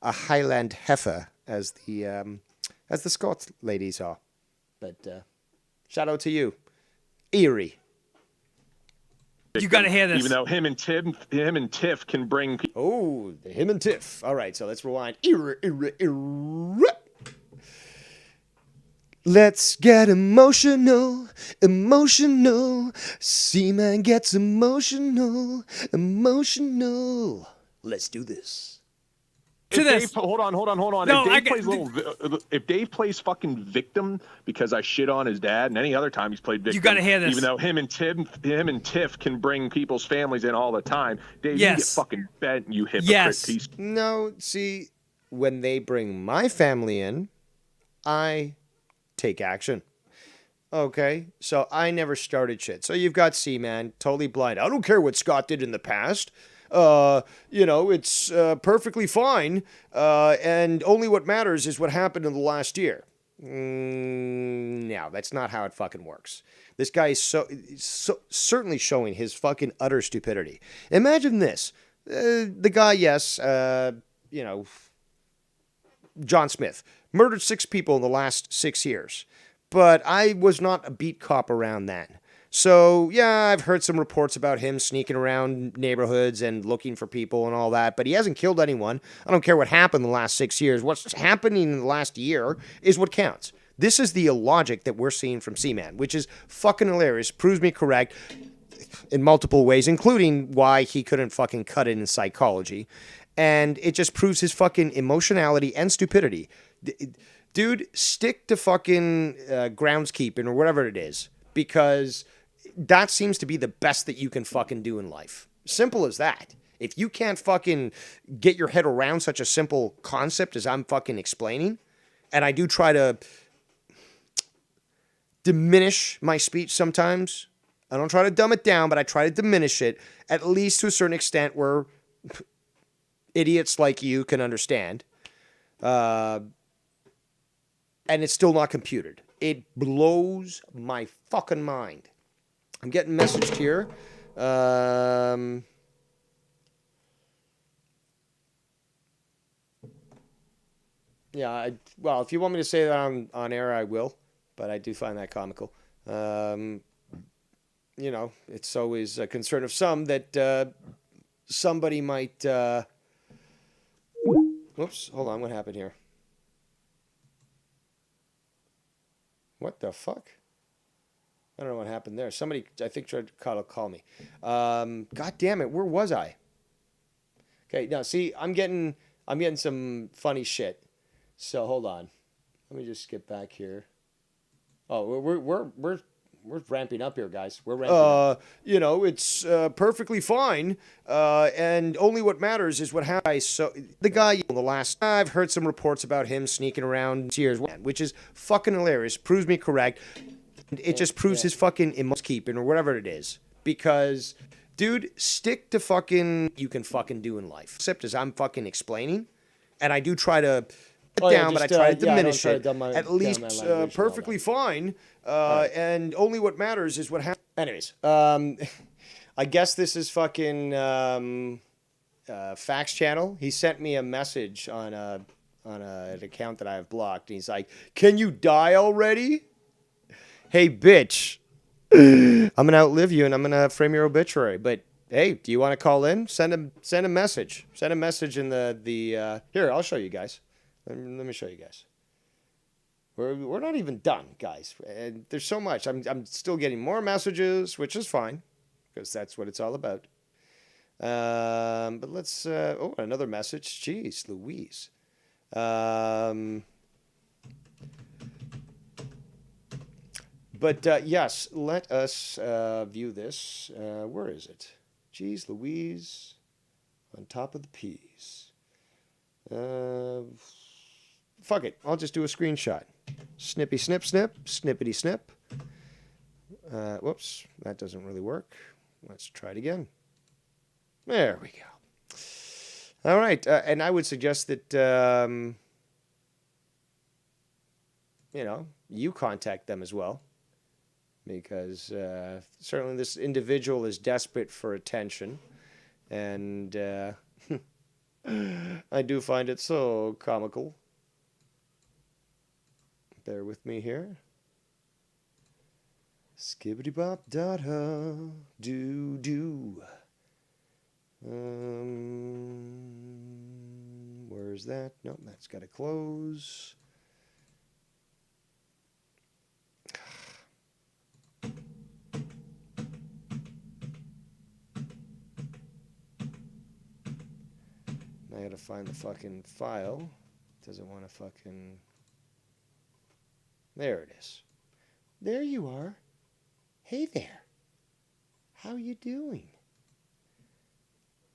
Highland heifer as the Scots ladies are. But shout out to you, Erie. You got to hear this. Even though him and Tiff can bring. Oh, him and Tiff. All right, so let's rewind. Let's get emotional, emotional. Seaman gets emotional, emotional. Let's do this. Hold on. No, if Dave plays fucking victim because I shit on his dad, and any other time he's played victim, you got to hear this. Even though him and Tiff can bring people's families in all the time, Dave, you get fucking bent, you hypocrite piece. No, see, when they bring my family in, I take action. Okay, so I never started shit. So you've got Seaman, totally blind. I don't care what Scott did in the past. It's perfectly fine, and only what matters is what happened in the last year. No, that's not how it fucking works. This guy is so certainly showing his fucking utter stupidity. Imagine this. The guy, yes, John Smith, murdered 6 people in the last 6 years, but I was not a beat cop around then. So, yeah, I've heard some reports about him sneaking around neighborhoods and looking for people and all that, but he hasn't killed anyone. I don't care what happened in the last 6 years. What's happening in the last year is what counts. This is the illogic that we're seeing from Seaman, which is fucking hilarious, proves me correct in multiple ways, including why he couldn't fucking cut it in psychology. And it just proves his fucking emotionality and stupidity. Dude, stick to fucking groundskeeping or whatever it is, because that seems to be the best that you can fucking do in life. Simple as that. If you can't fucking get your head around such a simple concept as I'm fucking explaining, and I do try to diminish my speech sometimes. I don't try to dumb it down, but I try to diminish it, at least to a certain extent where idiots like you can understand. And it's still not computed. It blows my fucking mind. I'm getting messaged here. Well, if you want me to say that on air, I will. But I do find that comical. It's always a concern of some that somebody might... Whoops, hold on, what happened here? What the fuck? I don't know what happened there. Somebody, I think, tried to call me. God damn it, where was I? Okay, now see, I'm getting some funny shit. So hold on, let me just get back here. Oh, we're ramping up here, guys. We're ramping up. It's perfectly fine, and only what matters is what happens. So the guy, I've heard some reports about him sneaking around years, which is fucking hilarious. Proves me correct. It just proves his fucking keeping or whatever it is. Because, dude, stick to fucking you can fucking do in life. Except as I'm fucking explaining, and I do try to down, but I try to diminish it. At least perfectly fine. And only what matters is what happens. Anyways, I guess this is fucking Fax Channel. He sent me a message on an account that I have blocked. And he's like, "Can you die already? Hey, bitch." I'm gonna outlive you, and I'm gonna frame your obituary. But hey, do you want to call in? Send a message. Send a message in the here. I'll show you guys. Let me show you guys. We're not even done, guys. And there's so much. I'm still getting more messages, which is fine, because that's what it's all about. But let's oh, another message. Jeez, Louise. But yes, let us view this. Where is it? Jeez, Louise, on top of the peas. Fuck it. I'll just do a screenshot. Snippy snip snip, snippity snip. Whoops, that doesn't really work. Let's try it again. There we go. All right, and I would suggest that you know, you contact them as well, because certainly this individual is desperate for attention, and I do find it so comical. Bear with me here. Skibbity bop dada doo doo. Where's that? Nope, that's got to close. I gotta find the fucking file. Doesn't want to fucking... There it is. There you are. Hey there. How you doing?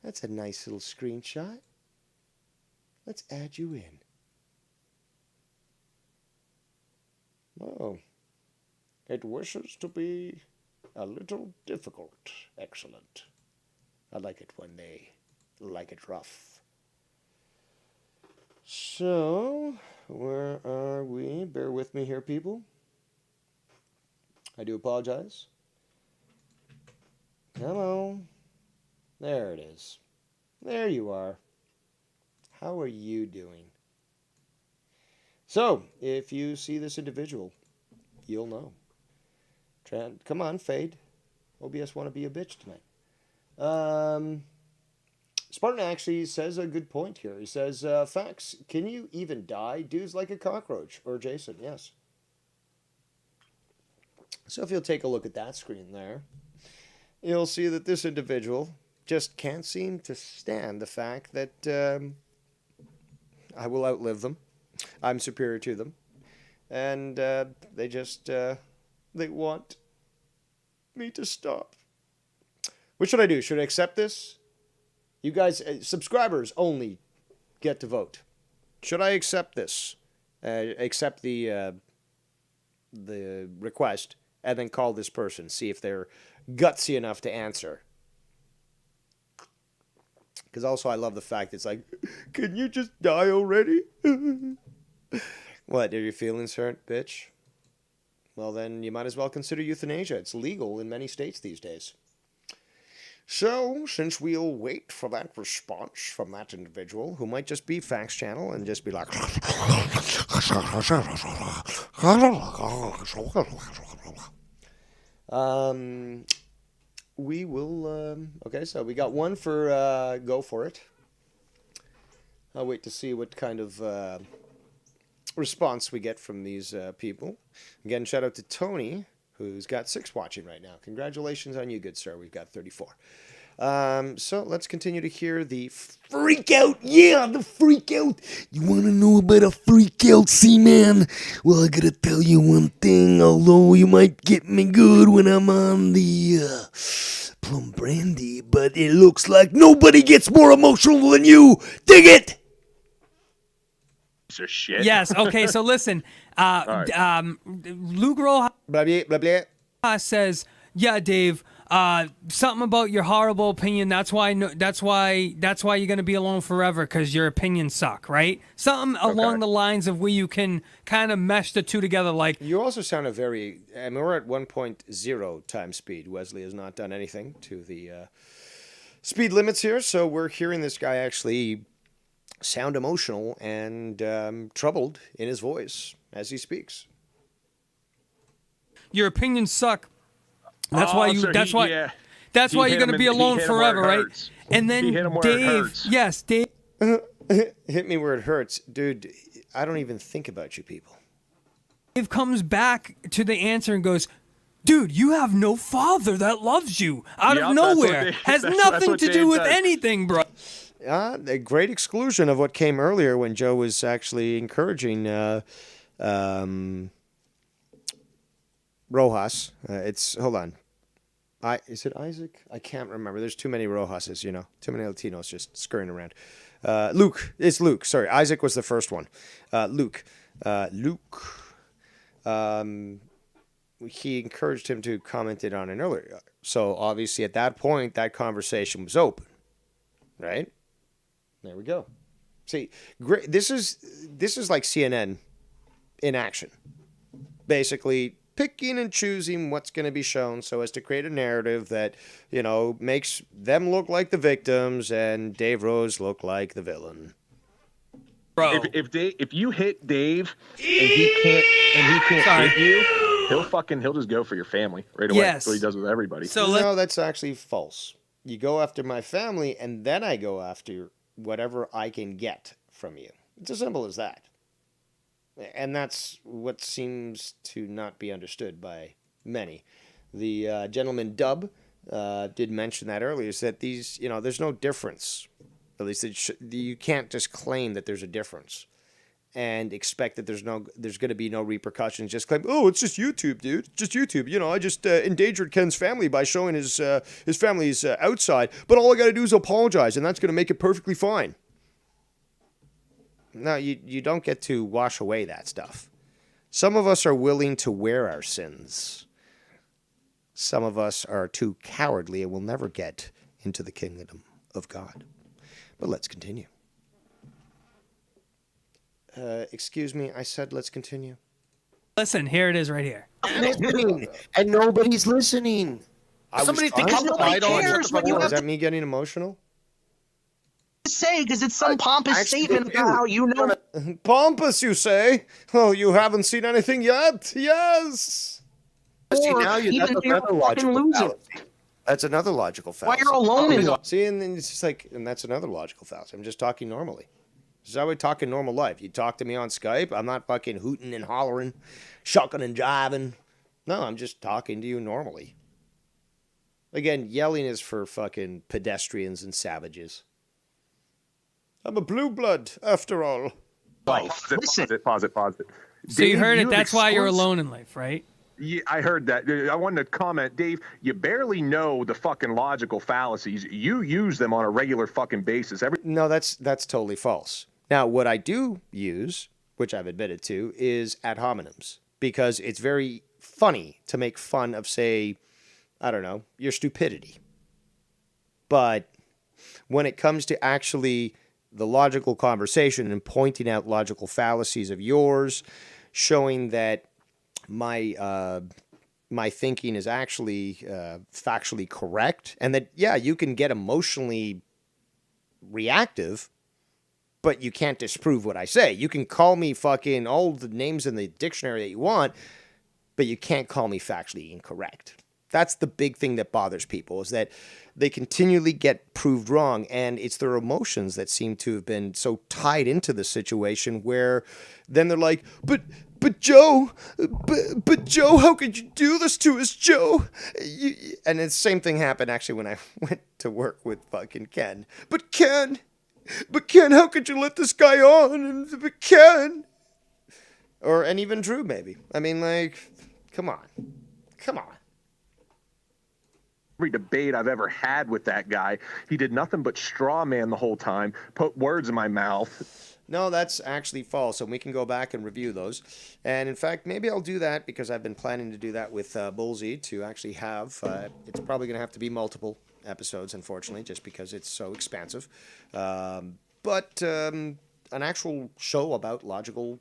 That's a nice little screenshot. Let's add you in. Oh. It wishes to be a little difficult. Excellent. I like it when they like it rough. So, where are we? Bear with me here, people. I do apologize. Hello. There it is. There you are. How are you doing? So, if you see this individual, you'll know. Come on, Fade. OBS want to be a bitch tonight. Spartan actually says a good point here. He says, facts, can you even die? Dude's like a cockroach. Or Jason, yes. So if you'll take a look at that screen there, you'll see that this individual just can't seem to stand the fact that I will outlive them. I'm superior to them. And they just, they want me to stop. What should I do? Should I accept this? You guys, subscribers only get to vote. Should I accept this? Accept the request and then call this person, see if they're gutsy enough to answer. Because also I love the fact it's like, can you just die already? What, are your feelings hurt, bitch? Well, then you might as well consider euthanasia. It's legal in many states these days. So, since we'll wait for that response from that individual, who might just be Facts Channel and just be like... we will... okay, so we got one for Go For It. I'll wait to see what kind of response we get from these people. Again, shout out to Tony, who's got 6 watching right now. Congratulations on you, good sir. We've got 34. So let's continue to hear the freak out. Yeah, the freak out. You want to know about a freak out, C-Man? Well, I gotta tell you one thing. Although you might get me good when I'm on the plum brandy, but it looks like nobody gets more emotional than you. Dig it! Shit. Yes. Okay. So listen, right. Luke Rojas blah, blah, blah. Says, "Yeah, Dave, something about your horrible opinion. That's why you're gonna be alone forever because your opinions suck, right? Something along the lines of where you can kind of mesh the two together. Like you also sound very. I mean, we're at 1.0 times speed. Wesley has not done anything to the speed limits here, so we're hearing this guy actually sound emotional and troubled in his voice as he speaks. Your opinions suck. That's why you. So that's he- why. yeah. That's He why hit you're gonna him be in- he alone hit him where it forever, right? hurts. And then He hit him where it Dave. hurts. Yes, Dave. Hit me where it hurts, dude. I don't even think about you people. Dave comes back to the answer and goes, "Dude, you have no father that loves you out Yep, of that's what nowhere. Dave- Has that's nothing what to Dave do with does. anything, bro." A great exclusion of what came earlier when Joe was actually encouraging Rojas. It's hold on. Is it Isaac? I can't remember. There's too many Rojases, you know. Too many Latinos just scurrying around. Luke. It's Luke. Sorry. Isaac was the first one. Luke. He encouraged him to comment it on an earlier. So obviously at that point, that conversation was open. Right? There we go. See, great. This is like CNN in action. Basically, picking and choosing what's going to be shown so as to create a narrative that, you know, makes them look like the victims and Dave Rose look like the villain. Bro, if you hit Dave and he can't Sorry. hit you, he'll just go for your family right away. Yes. That's what he does with everybody. No, that's actually false. You go after my family, and then I go after whatever I can get from you. It's as simple as that. And that's what seems to not be understood by many. The gentleman Dub did mention that earlier, is that these, you know, there's no difference. At least you can't just claim that there's a difference and expect that there's going to be no repercussions. Just claim, oh, it's just YouTube, dude. It's just YouTube. You know, I just endangered Ken's family by showing his family's outside, but all I got to do is apologize, and that's going to make it perfectly fine. No, you don't get to wash away that stuff. Some of us are willing to wear our sins. Some of us are too cowardly and will never get into the kingdom of God. But let's continue. Excuse me, I said let's continue. Listen, here it is right here. And nobody's listening. Somebody thinks nobody cares when you Is have that me getting emotional? to say because it's some pompous statement about how you know. Pompous, you say? Oh, you haven't seen anything yet? Yes. See, now that's another logical fallacy. That's another logical fallacy. you're alone in life. See, and then it's just like, and that's another logical fallacy. I'm just talking normally. This is how we talk in normal life. You talk to me on Skype, I'm not fucking hooting and hollering, shucking and jiving. No, I'm just talking to you normally. Again, yelling is for fucking pedestrians and savages. I'm a blue blood, after all. Pause it. So you Dave, heard it. have That's why you're exclusive- alone in life, right? Yeah, I heard that. I wanted to comment, Dave, you barely know the fucking logical fallacies. You use them on a regular fucking basis. No, that's totally false. Now, what I do use, which I've admitted to, is ad hominems, because it's very funny to make fun of, say, I don't know, your stupidity. But when it comes to actually the logical conversation and pointing out logical fallacies of yours, showing that my thinking is actually factually correct, and that, yeah, you can get emotionally reactive, but you can't disprove what I say. You can call me fucking all the names in the dictionary that you want, but you can't call me factually incorrect. That's the big thing that bothers people, is that they continually get proved wrong, and it's their emotions that seem to have been so tied into the situation where then they're like, but Joe, but Joe, how could you do this to us, Joe? And the same thing happened actually when I went to work with fucking Ken. But Ken, how could you let this guy on? But Ken. And even Drew, maybe. I mean, like, come on. Every debate I've ever had with that guy, he did nothing but straw man the whole time, put words in my mouth. No, that's actually false, and we can go back and review those. And in fact, maybe I'll do that because I've been planning to do that with Bullseye to actually have, it's probably going to have to be multiple episodes, unfortunately, just because it's so expansive. But an actual show about logical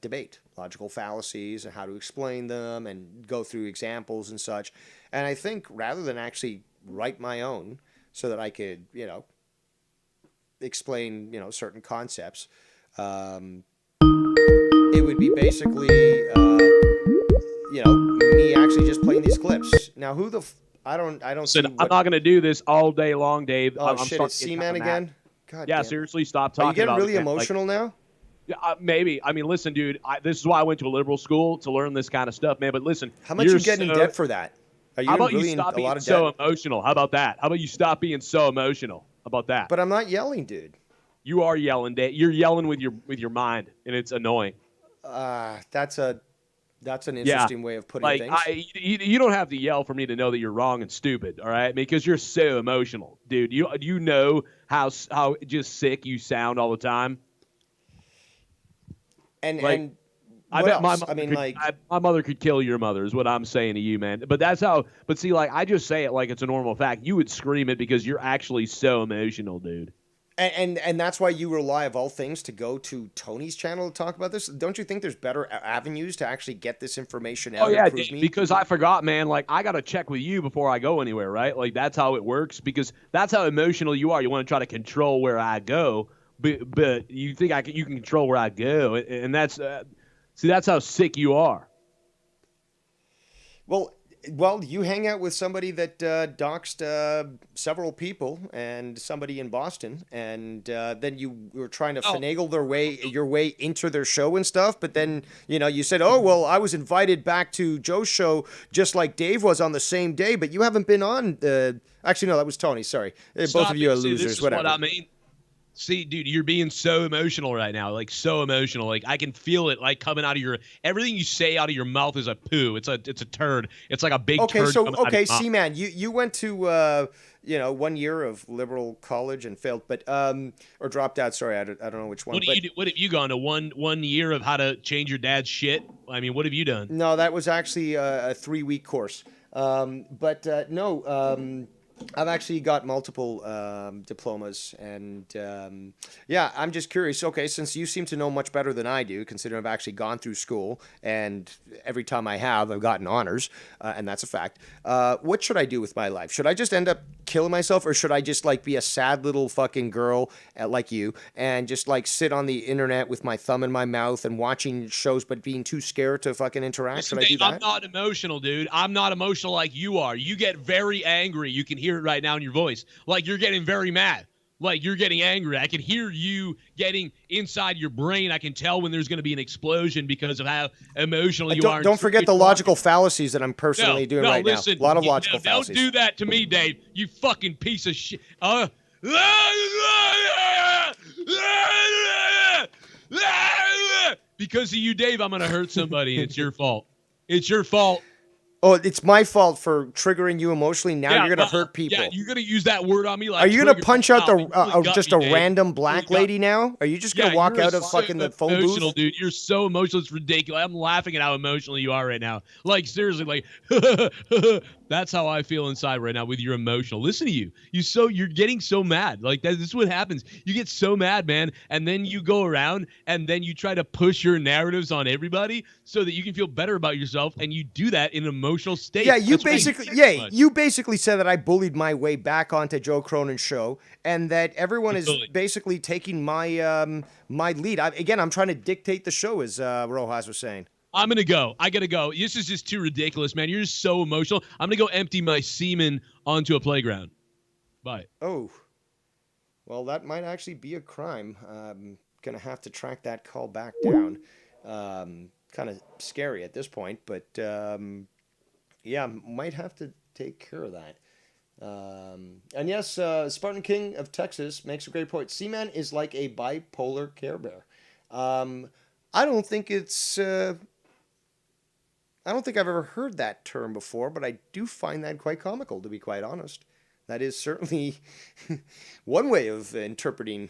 debate, logical fallacies, and how to explain them, and go through examples and such. And I think rather than actually write my own so that I could, explain, certain concepts, it would be basically, me actually just playing these clips. Now, who the I don't see. Listen, I'm not going to do this all day long, Dave. Oh I'm shit! starting It's to get C-Man kinda mad. again. God. Yeah, damn. seriously, stop Are talking you getting about really it, man. emotional now? Yeah, maybe. I mean, listen, dude. This is why I went to a liberal school to learn this kind of stuff, man. But listen, How much you getting in debt for that? Are you How about really you stop in a being lot of so debt? emotional? How about that? How about you stop being so emotional? How about that? But I'm not yelling, dude. You are yelling, Dave. You're yelling with your mind, and it's annoying. That's an interesting way of putting like, things. You don't have to yell for me to know that you're wrong and stupid, all right? Because you're so emotional, dude. You know how just sick you sound all the time. And like, and I what bet else? my mother I mean, could, like, my mother could kill your mother, is what I'm saying to you, man. But that's how. But see, like, I just say it like it's a normal fact. You would scream it because you're actually so emotional, dude. and that's why you rely of all things to go to Tony's channel to talk about this. Don't you think there's better avenues to actually get this information out? Oh yeah, and prove me? because I forgot, man. Like, I gotta check with you before I go anywhere, right? Like, that's how it works. Because that's how emotional you are. You want to try to control where I go, but you think you can control where I go, and that's see, that's how sick you are. Well, you hang out with somebody that doxed several people and somebody in Boston, and then you were trying to finagle your way into their show and stuff. But then you said, "Oh well, I was invited back to Joe's show just like Dave was on the same day." But you haven't been on. Actually, no, that was Tony. Sorry, both of you are losers. This is whatever. what I mean. See, dude, you're being so emotional right now, like so emotional. Like, I can feel it, like, coming out of everything you say out of your mouth is a poo. It's a turd. It's like a big turd. C-Man, you went to 1 year of liberal college and failed, but or dropped out. Sorry, I don't know which one. What have you gone to one year of how to change your dad's shit? I mean, what have you done? No, that was actually a 3-week course. I've actually got multiple diplomas, and I'm just curious. Okay, since you seem to know much better than I do, considering I've actually gone through school, and every time I have, I've gotten honors, and that's a fact. What should I do with my life? Should I just end up killing myself, or should I just be a sad little fucking girl like you, and just sit on the internet with my thumb in my mouth and watching shows, but being too scared to fucking interact? Listen, should I do that? I'm not emotional, dude. I'm not emotional like you are. You get very angry. You can hear it right now in your voice. Like, you're getting very mad. Like, you're getting angry. I can hear you getting inside your brain. I can tell when there's going to be an explosion because of how emotional you are. Don't forget the logical fallacies that I'm personally doing right now. A lot of logical fallacies. Don't do that to me, Dave. You fucking piece of shit. Because of you, Dave, I'm going to hurt somebody. It's your fault. It's your fault. Oh, it's my fault for triggering you emotionally. Now you're gonna hurt people. Yeah, you're gonna use that word on me. Like, are you gonna punch out just a Dave. random black lady now? Are you just gonna walk out of fucking the phone booth? Dude, you're so emotional. It's ridiculous. I'm laughing at how emotional you are right now. Like, seriously, like that's how I feel inside right now with your emotional. Listen to you. You're getting so mad. Like, this is what happens. You get so mad, man, and then you go around and then you try to push your narratives on everybody so that you can feel better about yourself, and you do that in an emotional state. Yeah, you basically said that I bullied my way back onto Joe Cronin's show, and that everyone is basically taking my my lead. I'm trying to dictate the show, as Rojas was saying. I'm going to go. I got to go. This is just too ridiculous, man. You're just so emotional. I'm going to go empty my semen onto a playground. Bye. Oh. Well, that might actually be a crime. I'm going to have to track that call back down. Kind of scary at this point, but might have to take care of that. And yes, Spartan King of Texas makes a great point. C-Man is like a bipolar Care Bear. I don't think I've ever heard that term before, but I do find that quite comical, to be quite honest. That is certainly one way of interpreting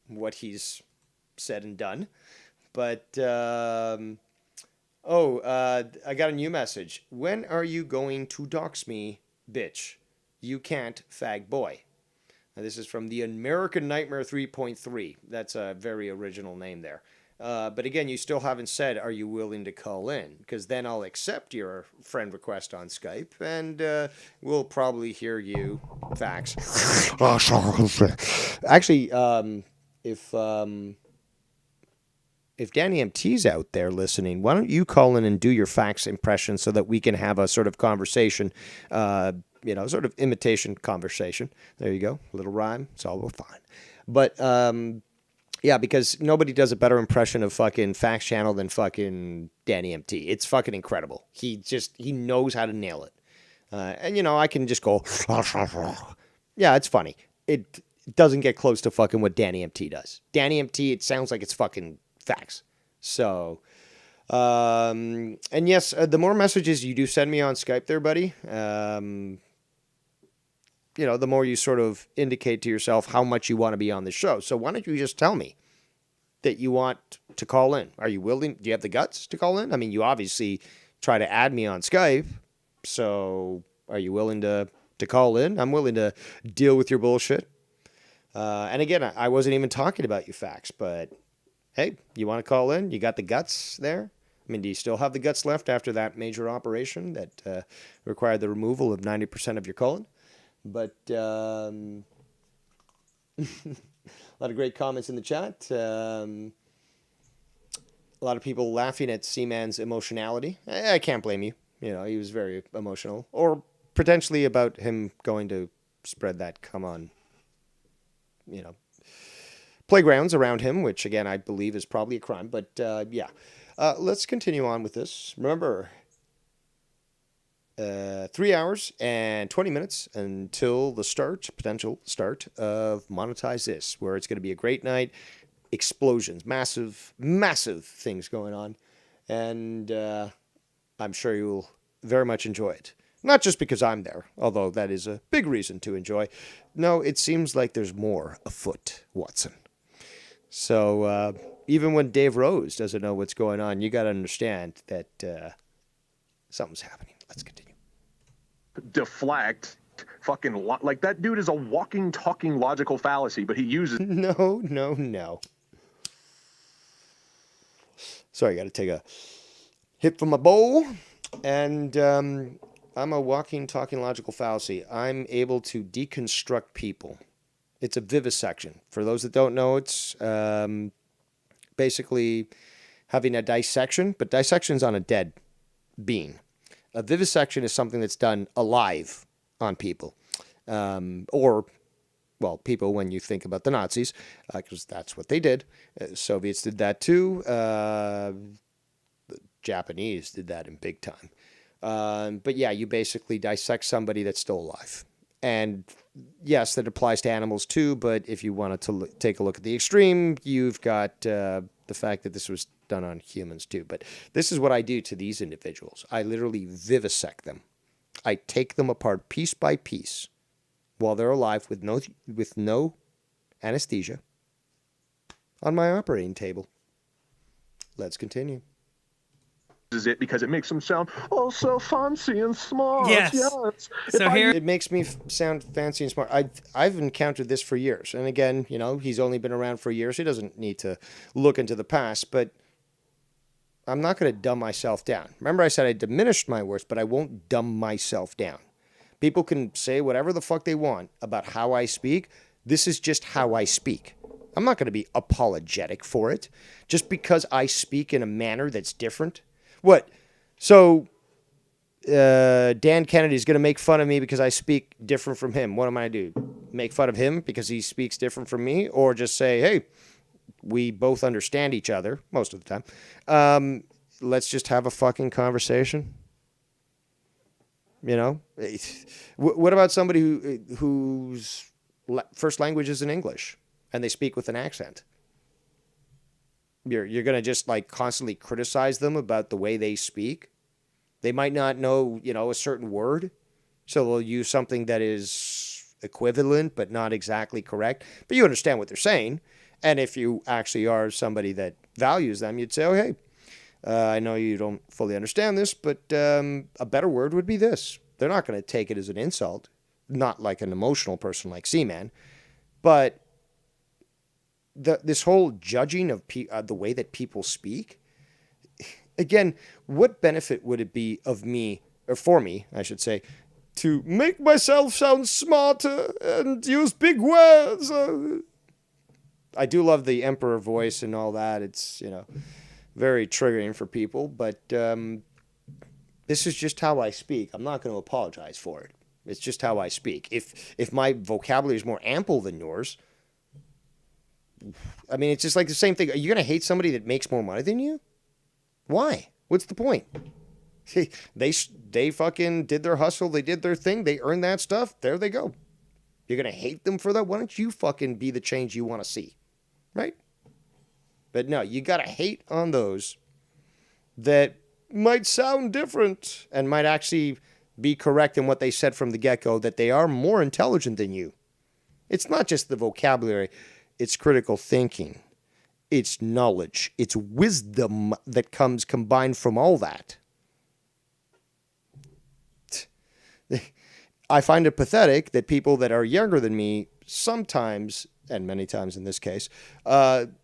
what he's said and done. But, I got a new message. When are you going to dox me, bitch? You can't, fag boy. Now, this is from the American Nightmare 3.3. That's a very original name there. But again, you still haven't said, are you willing to call in? Because then I'll accept your friend request on Skype, and we'll probably hear you. Facts. Actually, if Danny MT's out there listening, why don't you call in and do your fax impression so that we can have a sort of conversation, sort of imitation conversation. There you go. A little rhyme. It's all fine. But, yeah, because nobody does a better impression of fucking Fax Channel than fucking Danny MT. It's fucking incredible. He knows how to nail it. And, I can just go, yeah, it's funny. It doesn't get close to fucking what Danny MT does. Danny MT, it sounds like it's fucking facts. So, and yes, the more messages you do send me on Skype there, buddy, the more you sort of indicate to yourself how much you want to be on the show. So why don't you just tell me that you want to call in? Are you willing? Do you have the guts to call in? I mean, you obviously try to add me on Skype. So are you willing to call in? I'm willing to deal with your bullshit. And again, I wasn't even talking about you facts, but hey, you want to call in? You got the guts there? I mean, do you still have the guts left after that major operation that required the removal of 90% of your colon? But a lot of great comments in the chat. A lot of people laughing at Seaman's emotionality. I can't blame you. He was very emotional. Or potentially about him going to spread that come on, playgrounds around him, which again, I believe is probably a crime. But yeah, let's continue on with this. Remember, 3 hours and 20 minutes until the potential start of Monetize This, where it's going to be a great night. Explosions, massive things going on. And I'm sure you'll very much enjoy it. Not just because I'm there, although that is a big reason to enjoy. No, it seems like there's more afoot, Watson. So even when Dave Rose doesn't know what's going on, you got to understand that something's happening. Let's continue. Deflect. Fucking like that dude is a walking, talking logical fallacy, but he uses. No. Sorry, I got to take a hit from my bowl. And I'm a walking, talking logical fallacy. I'm able to deconstruct people. It's a vivisection. For those that don't know, it's basically having a dissection, but dissection's on a dead being. A vivisection is something that's done alive on people. People when you think about the Nazis, because that's what they did. Soviets did that too. The Japanese did that in big time. But yeah, you basically dissect somebody that's still alive. And yes, that applies to animals too, but if you wanted to take a look at the extreme, you've got the fact that this was done on humans too. But this is what I do to these individuals. I literally vivisect them. I take them apart piece by piece while they're alive with no anesthesia on my operating table. Let's continue. It because it makes them sound so fancy and smart. Yes. So here it makes me sound fancy and smart. I've encountered this for years, and again, he's only been around for years. He doesn't need to look into the past, but I'm not going to dumb myself down. Remember, I said I diminished my worth, but I won't dumb myself down. People can say whatever the fuck they want about how I speak. This is just how I speak. I'm not going to be apologetic for it just because I speak in a manner that's different. What? So Dan Kennedy's going to make fun of me because I speak different from him. What am I going to do? Make fun of him because he speaks different from me? Or just say, hey, we both understand each other most of the time. Let's just have a fucking conversation. What about somebody whose first language is in English and they speak with an accent? You're going to just constantly criticize them about the way they speak. They might not know, a certain word. So they'll use something that is equivalent, but not exactly correct. But you understand what they're saying. And if you actually are somebody that values them, you'd say, oh, hey, I know you don't fully understand this, but a better word would be this. They're not going to take it as an insult, not like an emotional person like Seaman, but this whole judging of the way that people speak, again, what benefit would it be of me, or for me, I should say, to make myself sound smarter and use big words? I do love the Emperor voice and all that. It's, very triggering for people, but this is just how I speak. I'm not going to apologize for it. It's just how I speak. If my vocabulary is more ample than yours, I mean, it's just like the same thing. Are you going to hate somebody that makes more money than you? Why? What's the point? They fucking did their hustle. They did their thing. They earned that stuff. There they go. You're going to hate them for that? Why don't you fucking be the change you want to see? Right? But no, you got to hate on those that might sound different and might actually be correct in what they said from the get-go, that they are more intelligent than you. It's not just the vocabulary. It's critical thinking. It's knowledge. It's wisdom that comes combined from all that. I find it pathetic that people that are younger than me sometimes, and many times in this case,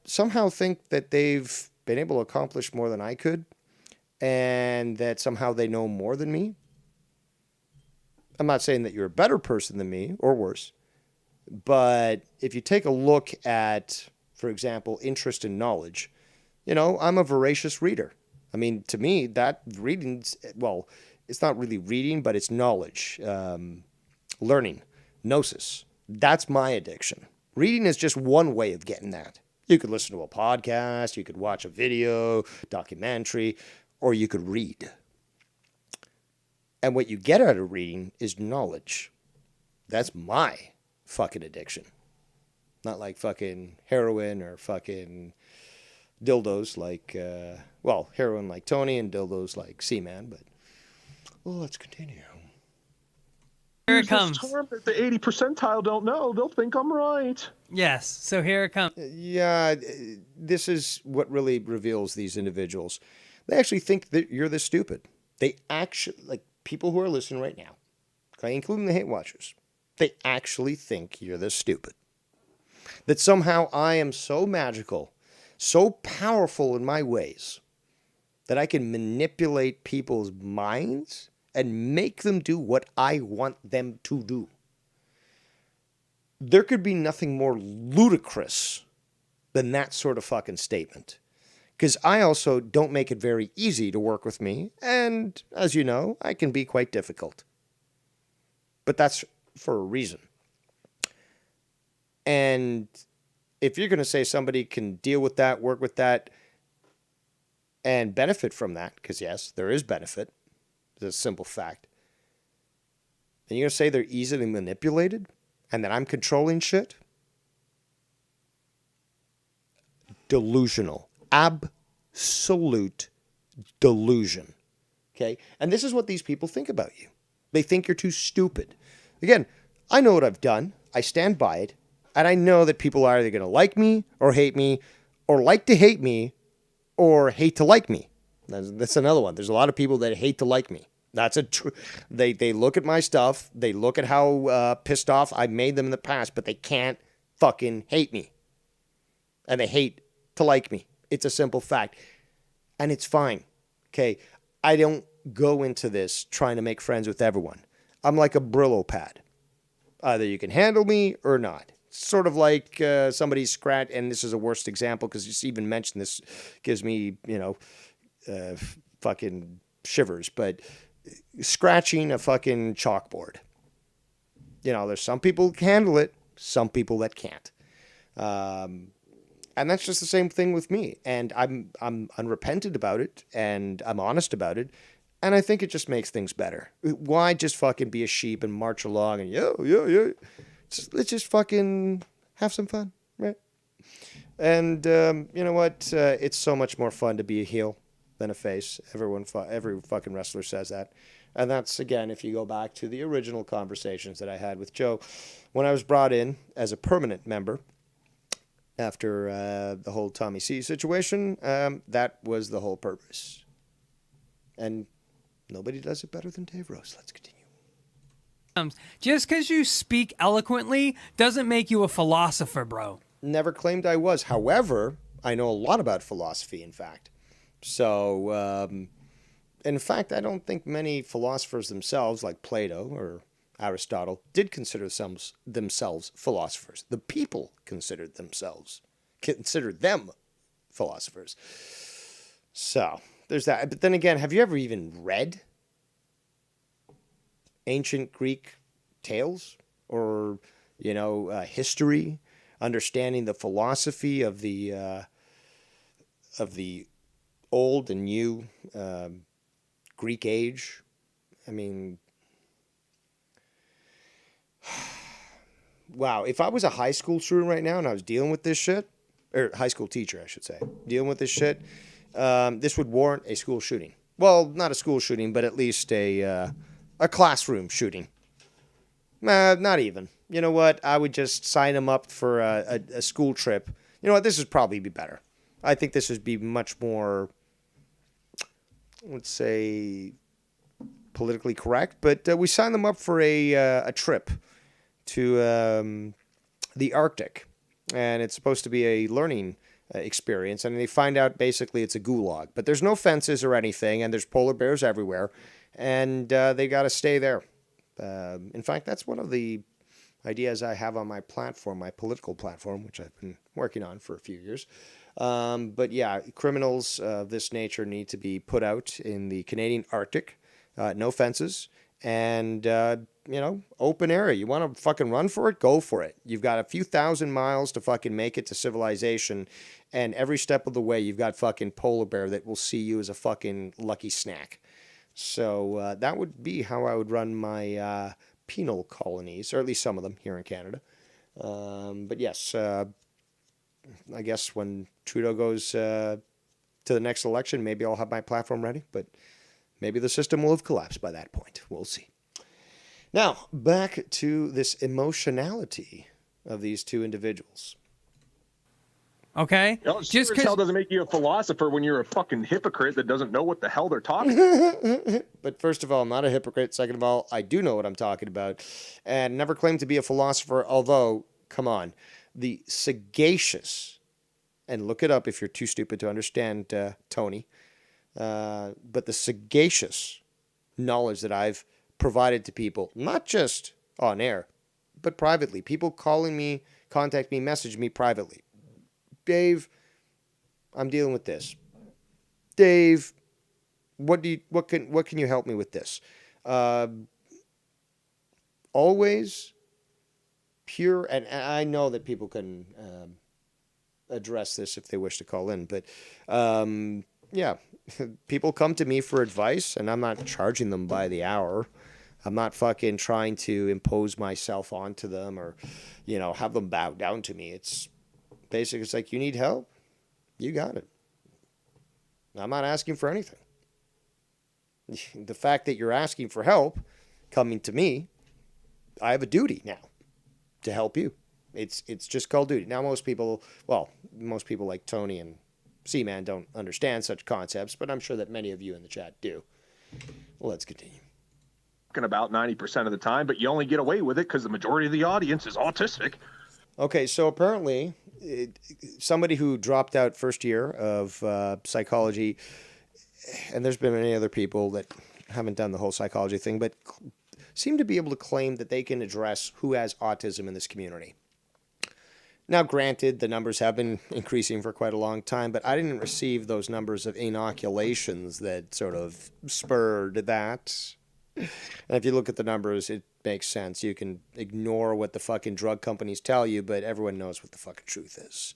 somehow think that they've been able to accomplish more than I could, and that somehow they know more than me. I'm not saying that you're a better person than me, or worse, but if you take a look at, for example, interest in knowledge, I'm a voracious reader. I mean, to me, that reading's, well, it's not really reading, but it's knowledge, learning, gnosis. That's my addiction. Reading is just one way of getting that. You could listen to a podcast, you could watch a video, documentary, or you could read. And what you get out of reading is knowledge. That's my fucking addiction. Not like fucking heroin or fucking dildos like, heroin like Tony and dildos like Seaman, but let's continue. Here it comes. Term that the 80 percentile don't know. They'll think I'm right. Yes, so here it comes. Yeah, this is what really reveals these individuals. They actually think that you're this stupid. They actually, like people who are listening right now, okay, including the hate watchers, they actually think you're this stupid. That somehow I am so magical, so powerful in my ways, that I can manipulate people's minds and make them do what I want them to do. There could be nothing more ludicrous than that sort of fucking statement. Because I also don't make it very easy to work with me, and as you know, I can be quite difficult. But that's for a reason. And if you're going to say somebody can deal with that, work with that, and benefit from that, because yes, there is benefit, it's a simple fact, and you're going to say they're easily manipulated, and that I'm controlling shit? Delusional. Absolute delusion. Okay? And this is what these people think about you. They think you're too stupid. Again, I know what I've done. I stand by it. And I know that people are either going to like me or hate me, or like to hate me or hate to like me. That's another one. There's a lot of people that hate to like me. That's a true. They look at my stuff. They look at how pissed off I made them in the past, but they can't fucking hate me. And they hate to like me. It's a simple fact. And it's fine. Okay? I don't go into this trying to make friends with everyone. I'm like a Brillo pad. Either you can handle me or not. Sort of like somebody's scratch, and this is a worst example because just even mention this gives me, fucking shivers, but scratching a fucking chalkboard. There's some people who can handle it, some people that can't. And that's just the same thing with me. And I'm unrepentant about it, and I'm honest about it, and I think it just makes things better. Why just fucking be a sheep and march along and yeah. Let's just fucking have some fun, right? And you know what? It's so much more fun to be a heel than a face. Every fucking wrestler says that. And that's, again, if you go back to the original conversations that I had with Joe when I was brought in as a permanent member after the whole Tommy C situation. That was the whole purpose. And nobody does it better than Dave Rose. Let's continue. Just because you speak eloquently doesn't make you a philosopher, bro. Never claimed I was. However, I know a lot about philosophy, in fact. So, in fact, I don't think many philosophers themselves, like Plato or Aristotle, did consider themselves philosophers. The people considered themselves consider them philosophers. So there's that. But then again, have you ever even read ancient Greek tales or, history, understanding the philosophy of the old and new Greek age? I mean, wow, if I was a high school student right now and I was dealing with this shit, or high school teacher, I should say, dealing with this shit, this would warrant a school shooting. Well, not a school shooting, but at least a classroom shooting. Not even. You know what? I would just sign them up for a school trip. You know what? This would probably be better. I think this would be much more, let's say, politically correct. But we sign them up for a trip to the Arctic. And it's supposed to be a learning experience. And they find out basically it's a gulag. But there's no fences or anything. And there's polar bears everywhere. And they got to stay there. In fact, that's one of the ideas I have on my platform, my political platform, which I've been working on for a few years. But yeah, criminals of this nature need to be put out in the Canadian Arctic, no fences, and, open area. You want to fucking run for it? Go for it. You've got a few thousand miles to fucking make it to civilization, and every step of the way, you've got fucking polar bear that will see you as a fucking lucky snack. So that would be how I would run my penal colonies, or at least some of them here in Canada. But yes, I guess when Trudeau goes to the next election, maybe I'll have my platform ready, but maybe the system will have collapsed by that point. We'll see. Now, back to this emotionality of these two individuals. Okay? Just because hell doesn't make you a philosopher when you're a fucking hypocrite that doesn't know what the hell they're talking about. But first of all, I'm not a hypocrite. Second of all, I do know what I'm talking about. And never claimed to be a philosopher, although, come on, the sagacious, and look it up if you're too stupid to understand, Tony, but the sagacious knowledge that I've provided to people, not just on air, but privately. People calling me, contact me, message me privately. Dave, I'm dealing with this. Dave, what can you help me with this? Always pure, and I know that people can address this if they wish to call in, but yeah, people come to me for advice, and I'm not charging them by the hour. I'm not fucking trying to impose myself onto them or, have them bow down to me. It's basically, it's like, you need help? You got it. I'm not asking for anything. The fact that you're asking for help, coming to me, I have a duty now to help you. It's just called duty. Now, most people like Tony and Seaman don't understand such concepts, but I'm sure that many of you in the chat do. Well, let's continue. About 90% of the time, but you only get away with it because the majority of the audience is autistic. Okay, so apparently, somebody who dropped out first year of psychology, and there's been many other people that haven't done the whole psychology thing, but seem to be able to claim that they can address who has autism in this community. Now, granted, the numbers have been increasing for quite a long time, but I didn't receive those numbers of inoculations that sort of spurred that. And if you look at the numbers, it makes sense. You can ignore what the fucking drug companies tell you, but everyone knows what the fucking truth is.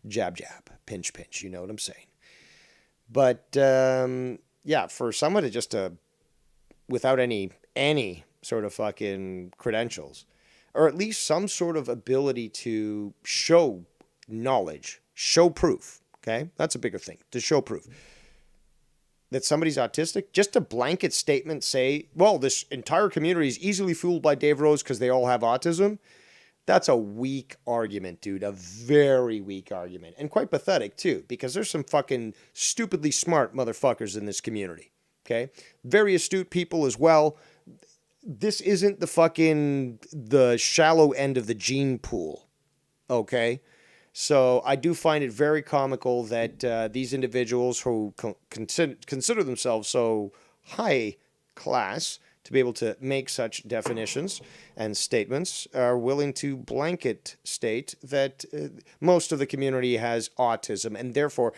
Jab, jab, pinch, pinch. You know what I'm saying? But, yeah, for someone to just, without any sort of fucking credentials, or at least some sort of ability to show knowledge, show proof, okay? That's a bigger thing, to show proof that somebody's autistic. Just a blanket statement say, well, this entire community is easily fooled by Dave Rose because they all have autism. That's a weak argument, dude. A very weak argument. And quite pathetic, too, because there's some fucking stupidly smart motherfuckers in this community, okay? Very astute people as well. This isn't the shallow end of the gene pool, okay? So I do find it very comical that these individuals who consider themselves so high class to be able to make such definitions and statements are willing to blanket state that most of the community has autism, and therefore,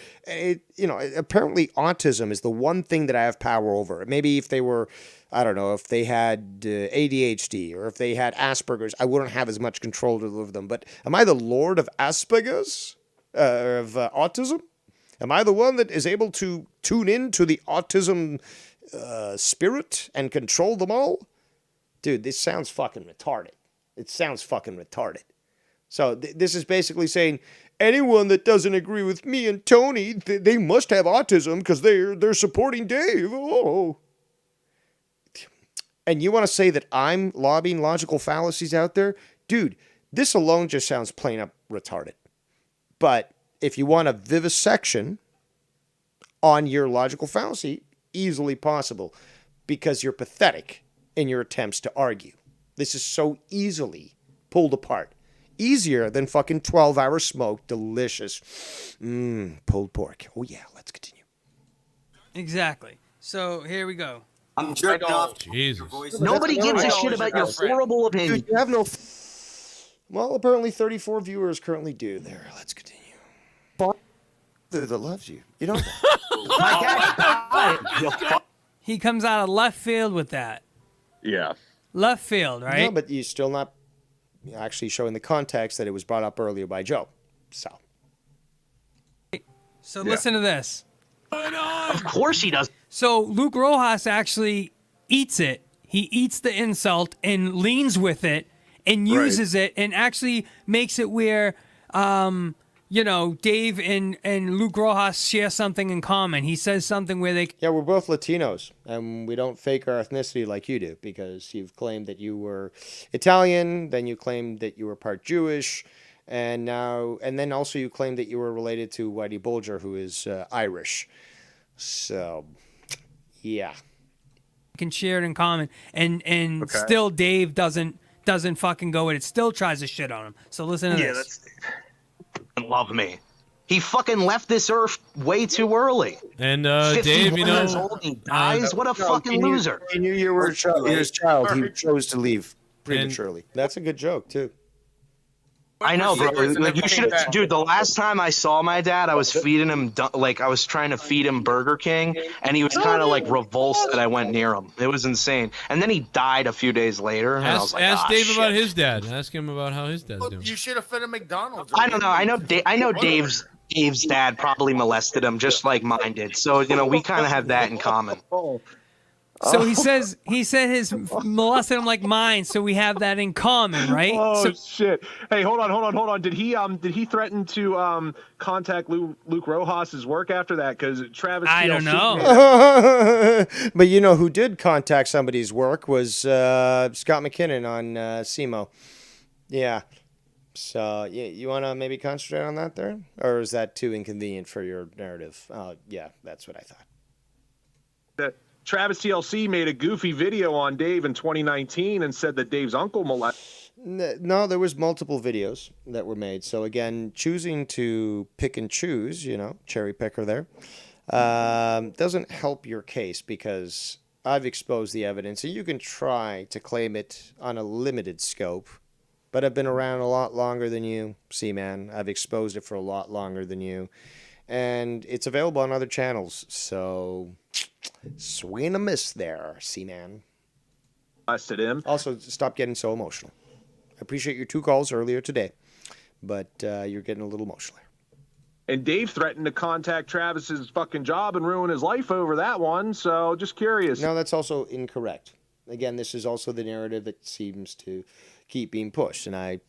apparently autism is the one thing that I have power over. Maybe if they were, I don't know, if they had ADHD or if they had Asperger's, I wouldn't have as much control over them. But am I the Lord of Asperger's, of autism? Am I the one that is able to tune in to the autism spirit and control them all? Dude, this sounds fucking retarded. It sounds fucking retarded. So this is basically saying anyone that doesn't agree with me and Tony, they must have autism because they're supporting Dave. Oh. And you want to say that I'm lobbying logical fallacies out there? Dude, this alone just sounds plain up retarded. But if you want a vivisection on your logical fallacy, easily possible, because you're pathetic in your attempts to argue. This is so easily pulled apart. Easier than fucking 12-hour smoke, delicious pulled pork. Oh yeah, let's continue. Exactly. So here we go. I'm jerking off. Jesus. Nobody gives a shit about your horrible opinion. Dude, you have no... Well, apparently 34 viewers currently do. There, let's continue. That loves you. You know that. He comes out of left field with that. Yeah. Left field, right? No, but you're still not actually showing the context that it was brought up earlier by Joe. So listen to this. Of course he does. So Luke Rojas actually eats it. He eats the insult and leans with it and uses it and actually makes it where Dave and Luke Rojas share something in common. He says something where they... Yeah, we're both Latinos, and we don't fake our ethnicity like you do, because you've claimed that you were Italian, then you claimed that you were part Jewish, and then also you claimed that you were related to Whitey Bulger, who is Irish. So, yeah. Can share it in common, and still Dave doesn't fucking go with it. Still tries to shit on him. So listen to this. That's Dave. Love me. He fucking left this earth way too early. And Dave, years old, he dies. What a fucking loser. He knew you were his child. He chose to leave prematurely. That's a good joke, too. I know, bro. Like, you should have, dude. The last time I saw my dad, I was feeding him, I was trying to feed him Burger King, and he was kind of like revulsed that I went near him. It was insane. And then he died a few days later. And I was like, ask Dave about his dad. Ask him about how his dad's doing. You should have fed him McDonald's. I don't know. I know Dave's dad probably molested him just like mine did. So we kind of have that in common. So he said his molested him like mine, so we have that in common, right? Oh shit! Hey, hold on. Did he threaten to contact Luke Rojas's work after that? Because Travis, I don't know. But you know who did contact somebody's work was Scott McKinnon on SEMO. Yeah. So you want to maybe concentrate on that there, or is that too inconvenient for your narrative? Yeah, that's what I thought. Travis TLC made a goofy video on Dave in 2019 and said that Dave's uncle molested. No, there was multiple videos that were made. So again, choosing to pick and choose, cherry picker there, doesn't help your case, because I've exposed the evidence, and you can try to claim it on a limited scope, but I've been around a lot longer than you, C-Man. I've exposed it for a lot longer than you, and it's available on other channels. So swing and a miss there, C-Man. Molested him. Also, stop getting so emotional. I appreciate your 2 calls earlier today, but you're getting a little emotional here. And Dave threatened to contact Travis's fucking job and ruin his life over that one. So just curious. No, that's also incorrect. Again, this is also the narrative that seems to keep being pushed, and I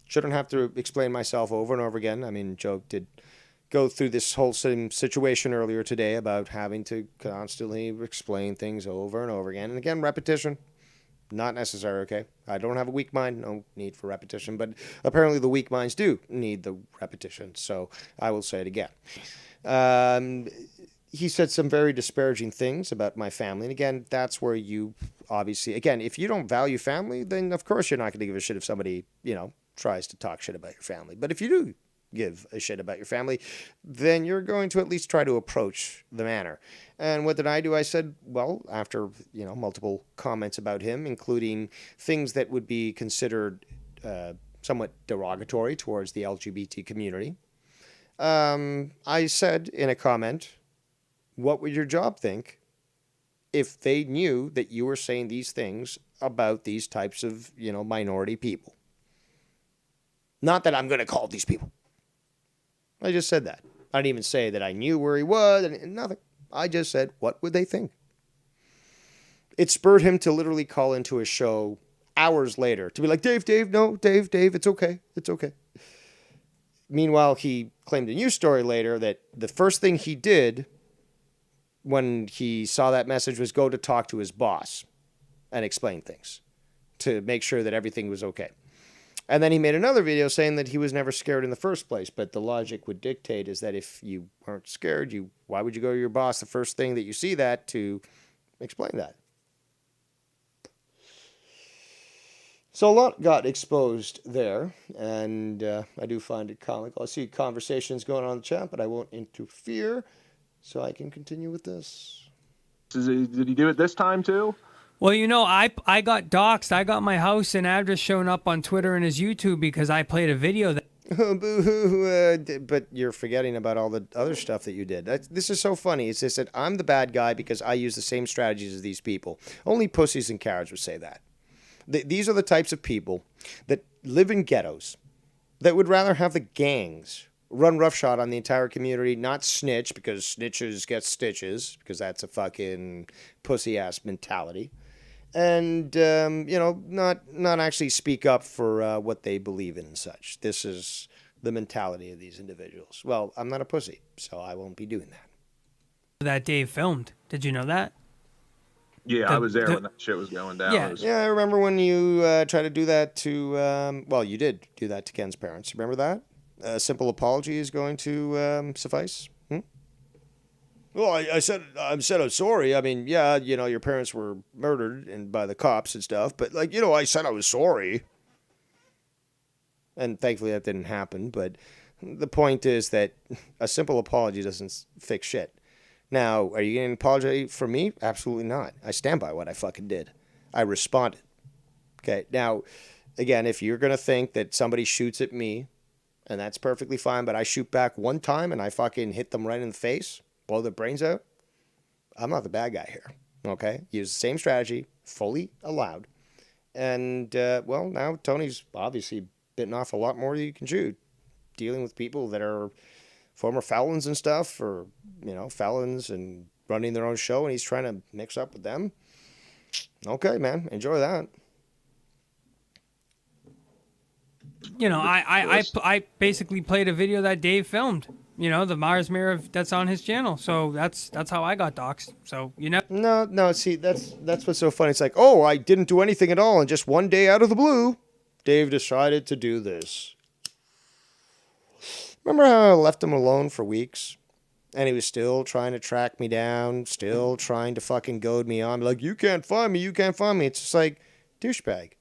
shouldn't have to explain myself over and over again. I mean, Joe did go through this whole same situation earlier today about having to constantly explain things over and over again. And again, repetition, not necessary, okay? I don't have a weak mind, no need for repetition, but apparently the weak minds do need the repetition, so I will say it again. He said some very disparaging things about my family, and again, that's where you obviously, again, if you don't value family, then of course you're not going to give a shit if somebody, tries to talk shit about your family. But if you do give a shit about your family, then you're going to at least try to approach the matter. And what did I do? I said, well, after, multiple comments about him, including things that would be considered somewhat derogatory towards the LGBT community, I said in a comment, what would your job think if they knew that you were saying these things about these types of, minority people? Not that I'm going to call these people. I just said that. I didn't even say that I knew where he was and nothing. I just said, what would they think? It spurred him to literally call into a show hours later to be like, Dave, it's okay. It's okay. Meanwhile, he claimed a news story later that the first thing he did when he saw that message was go to talk to his boss and explain things to make sure that everything was okay. And then he made another video saying that he was never scared in the first place. But the logic would dictate is that if you weren't scared, why would you go to your boss the first thing that you see that to explain that? So a lot got exposed there, and I do find it comical. I see conversations going on in the chat, but I won't interfere, so I can continue with this. Did he do it this time too? Well, I got doxxed. I got my house and address shown up on Twitter and his YouTube because I played a video that. But you're forgetting about all the other stuff that you did. This is so funny. It's just that I'm the bad guy because I use the same strategies as these people. Only pussies and cowards would say that. These are the types of people that live in ghettos that would rather have the gangs run roughshod on the entire community, not snitch because snitches get stitches, because that's a fucking pussy-ass mentality. And, not actually speak up for what they believe in and such. This is the mentality of these individuals. Well, I'm not a pussy, so I won't be doing that. That Dave filmed. Did you know that? Yeah, I was there when that shit was going down. Yeah, I remember when you tried to do that to, you did do that to Ken's parents. Remember that? A simple apology is going to suffice? Well, I said I'm sorry. I mean, yeah, your parents were murdered and by the cops and stuff, but I said I was sorry. And thankfully that didn't happen, but the point is that a simple apology doesn't fix shit. Now, are you getting an apology from me? Absolutely not. I stand by what I fucking did. I responded. Okay, now, again, if you're going to think that somebody shoots at me, and that's perfectly fine, but I shoot back one time and I fucking hit them right in the face, blow their brains out, I'm not the bad guy here. Okay? Use the same strategy, fully allowed. And, now Tony's obviously bitten off a lot more than you can chew, dealing with people that are former felons and stuff, or, felons and running their own show, and he's trying to mix up with them. Okay, man, enjoy that. I basically played a video that Dave filmed. The Mars mirror that's on his channel. So that's how I got doxxed. So No. See, that's what's so funny. It's like, oh, I didn't do anything at all, and just one day out of the blue, Dave decided to do this. Remember how I left him alone for weeks? And he was still trying to track me down, still trying to fucking goad me on. Like, you can't find me. It's just like, douchebag.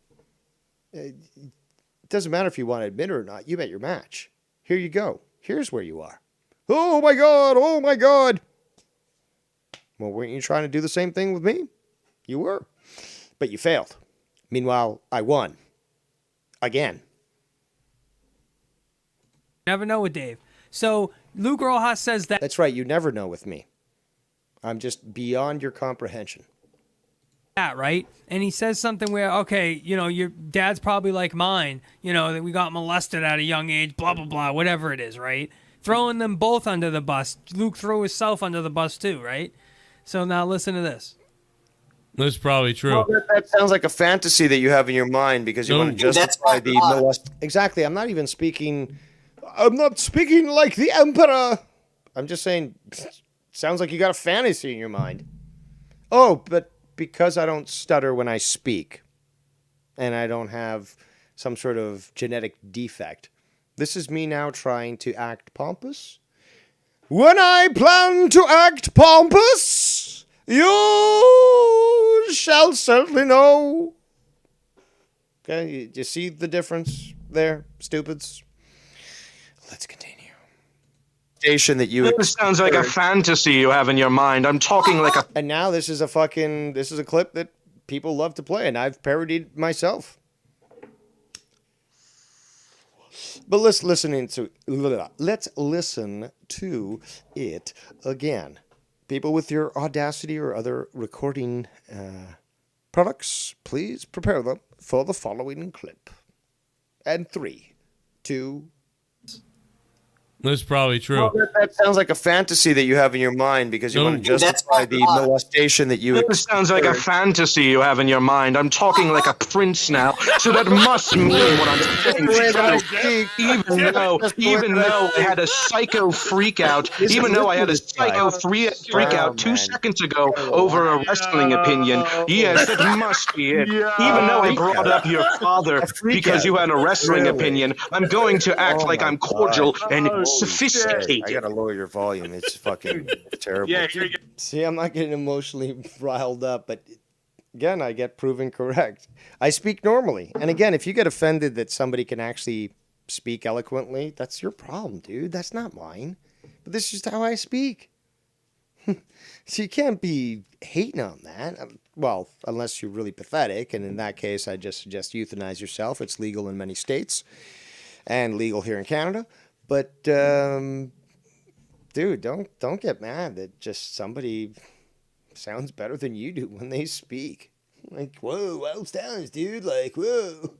It doesn't matter if you want to admit it or not. You met your match. Here you go. Here's where you are. Oh, my God. Well, weren't you trying to do the same thing with me? You were. But you failed. Meanwhile, I won. Again. Never know with Dave. So Luke Rojas says that. That's right. You never know with me. I'm just beyond your comprehension. That right? And he says something where, okay, your dad's probably like mine, that we got molested at a young age, blah, blah, blah, whatever it is, right? Throwing them both under the bus. Luke threw himself under the bus too, right? So now listen to this. That's probably true. Well, that sounds like a fantasy that you have in your mind because you want to justify the molest. Exactly. I'm not speaking like the emperor. I'm just saying, sounds like you got a fantasy in your mind. Oh, but because I don't stutter when I speak, and I don't have some sort of genetic defect, this is me now trying to act pompous. When I plan to act pompous, you shall certainly know. Okay, you see the difference there, stupids? Let's continue. molestation that you. This sounds like a fantasy you have in your mind. I'm talking like a. And now this is a clip that people love to play, and I've parodied myself. But let's listen to it again. People with your Audacity or other recording products, please prepare them for the following clip. And 3, 2. That's probably true. Well, that sounds like a fantasy that you have in your mind because you want to justify the molestation that you. This sounds like a fantasy you have in your mind. I'm talking like a prince now, so that must mean what I'm saying. Even though I had a psycho freak out, even though I had a psycho freak out 2 seconds ago over a wrestling opinion, yes, that must be it. Even though I brought up your father because you had a wrestling opinion, I'm going to act like I'm cordial and sophisticated. I gotta lower your volume. It's fucking terrible. Yeah, here you go. See, I'm not getting emotionally riled up, but again, I get proven correct. I speak normally. And again, if you get offended that somebody can actually speak eloquently, that's your problem, dude. That's not mine. But this is just how I speak. So you can't be hating on that. Well, unless you're really pathetic. And in that case, I just suggest euthanize yourself. It's legal in many states and legal here in Canada. But, dude, don't get mad that just somebody sounds better than you do when they speak. Like, whoa, wild sounds, dude. Like, whoa.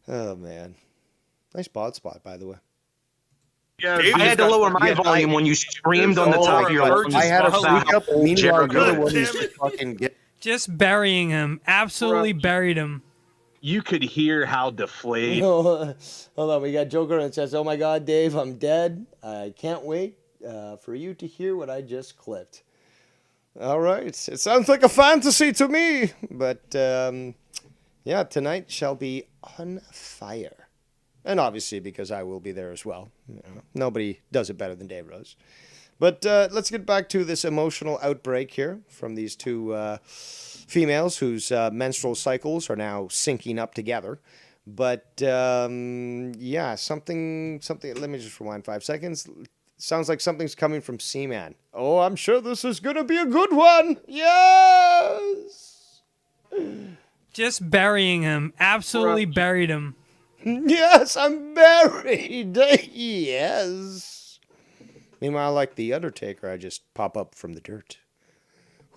Oh, man. Nice bod spot, by the way. Yeah, I had to lower my volume when you screamed on the top of your lungs. I had a freak up. Meanwhile, you're the one who's fucking Just burying him. Absolutely buried him. You could hear how deflated. Hold on, we got Joker and it says, "Oh my God, Dave, I'm dead. I can't wait for you to hear what I just clipped." All right, it sounds like a fantasy to me, but yeah, tonight shall be on fire, and obviously because I will be there as well. You know, nobody does it better than Dave Rose. But let's get back to this emotional outbreak here from these two females whose menstrual cycles are now syncing up together. But yeah, something. Let me just rewind 5 seconds. Sounds like something's coming from Seaman. Oh, I'm sure this is gonna be a good one. Yes. Just burying him. Absolutely buried him. Yes, I'm buried. Yes. Meanwhile, like the Undertaker, I just pop up from the dirt.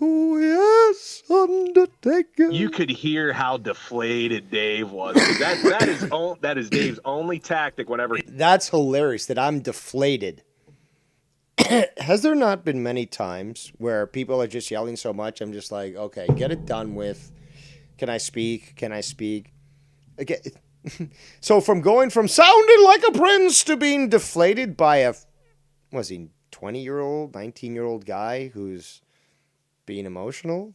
Oh, yes, Undertaker. You could hear how deflated Dave was. That is Dave's only tactic whenever. That's hilarious that I'm deflated. Has there not been many times where people are just yelling so much, I'm just like, okay, get it done with. Can I speak? Can I speak? Okay. So from going from sounding like a prince to being deflated by a, was he 20-year-old, 19-year-old guy who's being emotional?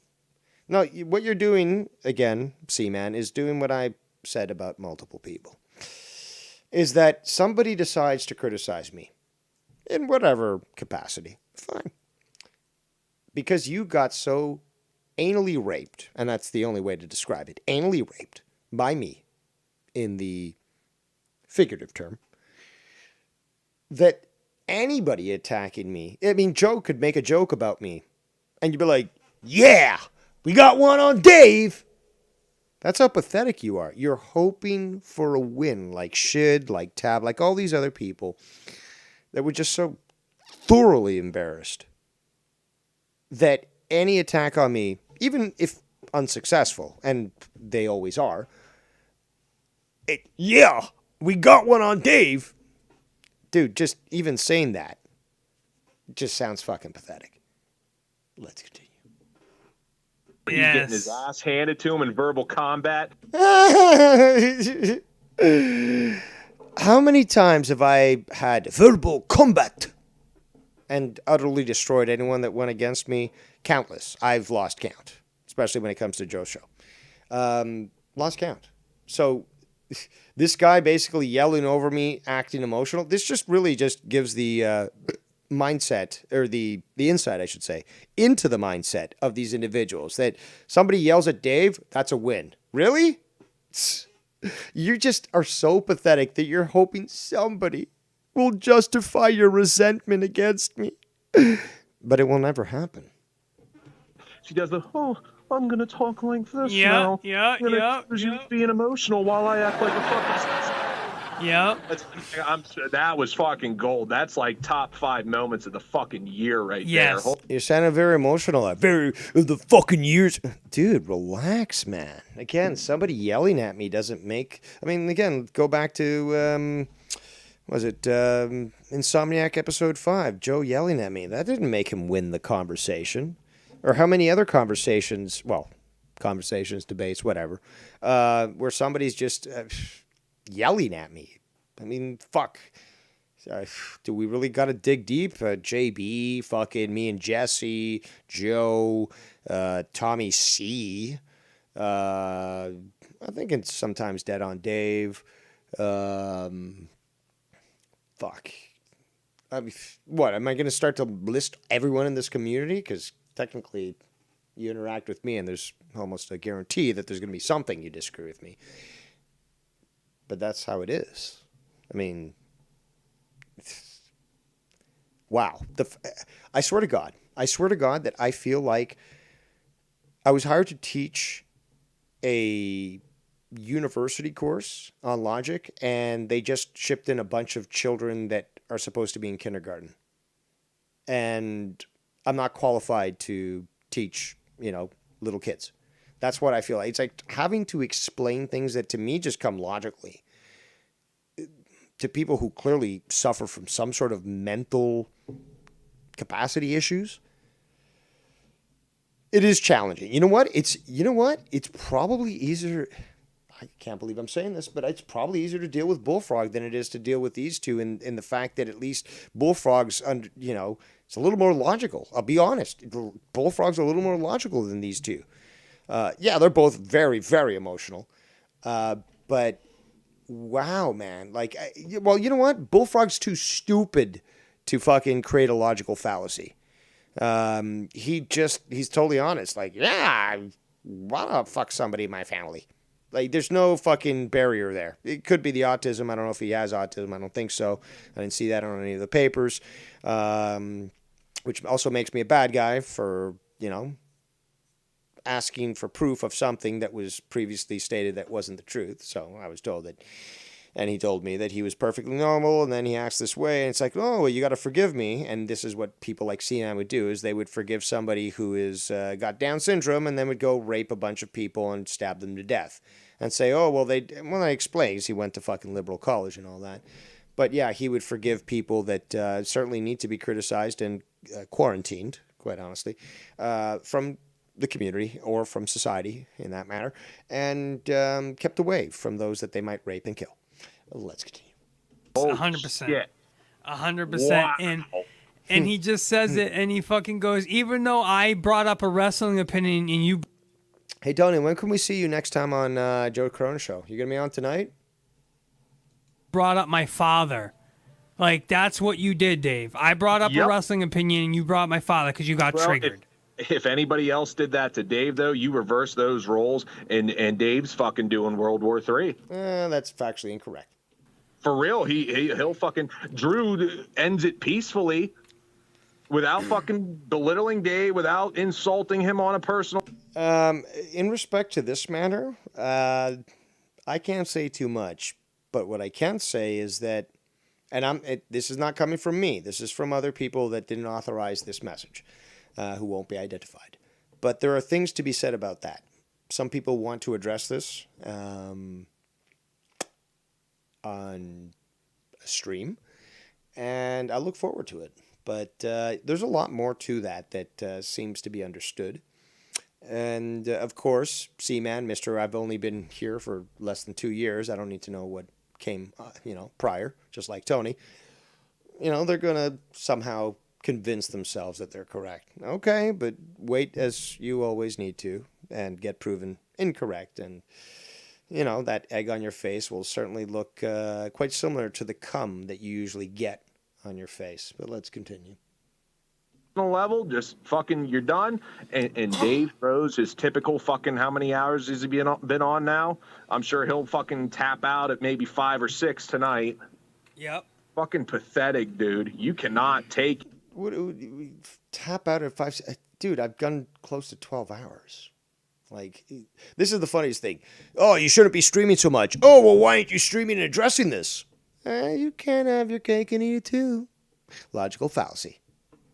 No, what you're doing, again, Seaman, is doing what I said about multiple people. Is that somebody decides to criticize me in whatever capacity. Fine. Because you got so anally raped, and that's the only way to describe it, anally raped by me in the figurative term, that anybody attacking me, I mean, Joe could make a joke about me, and you'd be like, yeah, we got one on Dave. That's how pathetic you are. You're hoping for a win, like Shid, like Tab, like all these other people that were just so thoroughly embarrassed that any attack on me, even if unsuccessful, and they always are, yeah, we got one on Dave. Dude, just even saying that just sounds fucking pathetic. Let's continue. He's getting his ass handed to him in verbal combat. How many times have I had verbal combat and utterly destroyed anyone that went against me? Countless. I've lost count, especially when it comes to Joe's show. Lost count. So this guy basically yelling over me, acting emotional, this just really just gives the mindset, or the insight, I should say, into the mindset of these individuals. That somebody yells at Dave, that's a win. Really? You just are so pathetic that you're hoping somebody will justify your resentment against me. But it will never happen. She does the, oh, I'm going to talk like this Yeah, now. yeah, I'm gonna yeah, accuse you of being emotional while I act like a fucking... Yeah. That was fucking gold. That's like top 5 moments of the fucking year right there. You sounded very emotional. The fucking years. Dude, relax, man. Again, somebody yelling at me doesn't make... I mean, again, go back to... was it Insomniac episode 5? Joe yelling at me. That didn't make him win the conversation. Or how many other conversations... Well, conversations, debates, whatever. Where somebody's just... yelling at me. I mean, fuck. Do we really got to dig deep? JB, fucking me and Jesse, Joe, Tommy C. I think it's sometimes Dead on Dave. Fuck. I mean, what? Am I going to start to list everyone in this community? Because technically you interact with me and there's almost a guarantee that there's going to be something you disagree with me. But that's how it is. I mean, wow. I swear to God that I feel like I was hired to teach a university course on logic, and they just shipped in a bunch of children that are supposed to be in kindergarten. And I'm not qualified to teach, little kids. That's what I feel like. It's like having to explain things that to me just come logically to people who clearly suffer from some sort of mental capacity issues. It is challenging. You know what? It's probably easier. I can't believe I'm saying this, but it's probably easier to deal with Bullfrog than it is to deal with these two in the fact that at least Bullfrog's, it's a little more logical. I'll be honest. Bullfrog's a little more logical than these two. Yeah, they're both very, very emotional. But wow, man. Well, you know what? Bullfrog's too stupid to fucking create a logical fallacy. He's totally honest. Yeah, I want to fuck somebody in my family. There's no fucking barrier there. It could be the autism. I don't know if he has autism. I don't think so. I didn't see that on any of the papers. Which also makes me a bad guy for, asking for proof of something that was previously stated that wasn't the truth. So I was told that, and he told me that he was perfectly normal, and then he acts this way, and it's like, oh, well, you got to forgive me. And this is what people like C9 would do, is they would forgive somebody who is got Down syndrome, and then would go rape a bunch of people and stab them to death, and say, oh, well, I explained he went to fucking liberal college and all that. But yeah, he would forgive people that certainly need to be criticized and quarantined, quite honestly, from the community or from society in that matter, and kept away from those that they might rape and kill. Let's continue. 100%. 100%. And he just says it, and he fucking goes, even though I brought up a wrestling opinion and you... Hey, Tony, when can we see you next time on Joe Corona Show? You going to be on tonight? Brought up my father. That's what you did, Dave. I brought up a wrestling opinion, and you brought up my father because you got triggered. If anybody else did that to Dave, though, you reverse those roles, and Dave's fucking doing World War III. That's factually incorrect. For real, he'll fucking... Drew ends it peacefully without fucking belittling Dave, without insulting him on a personal... In respect to this matter, I can't say too much, but what I can say is that, and this is not coming from me, this is from other people that didn't authorize this message. Who won't be identified. But there are things to be said about that. Some people want to address this on a stream, and I look forward to it. But there's a lot more to that seems to be understood. And, of course, C-Man, Mr. I've only been here for less than 2 years. I don't need to know what came, prior, just like Tony. They're going to somehow convince themselves that they're correct. Okay, but wait as you always need to and get proven incorrect. And, that egg on your face will certainly look quite similar to the cum that you usually get on your face. But let's continue. Level, just fucking, you're done. And Dave throws his typical fucking, how many hours has he been on now? I'm sure he'll fucking tap out at maybe 5 or 6 tonight. Yep. Fucking pathetic, dude. You cannot take. What, tap out at 5. Dude, I've gone close to 12 hours. Like, this is the funniest thing. Oh, you shouldn't be streaming so much. Oh, well, why aren't you streaming and addressing this? You can't have your cake and eat it too. Logical fallacy.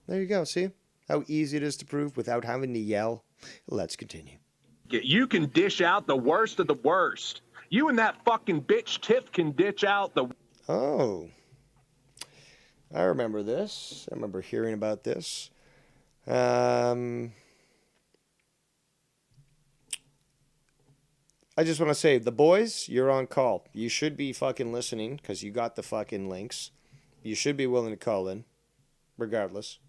There you go. See how easy it is to prove without having to yell? Let's continue. You can dish out the worst of the worst. You and that fucking bitch Tiff can dish out the. Oh. I remember this. I remember hearing about this. I just want to say, the boys, you're on call. You should be fucking listening because you got the fucking links. You should be willing to call in, regardless.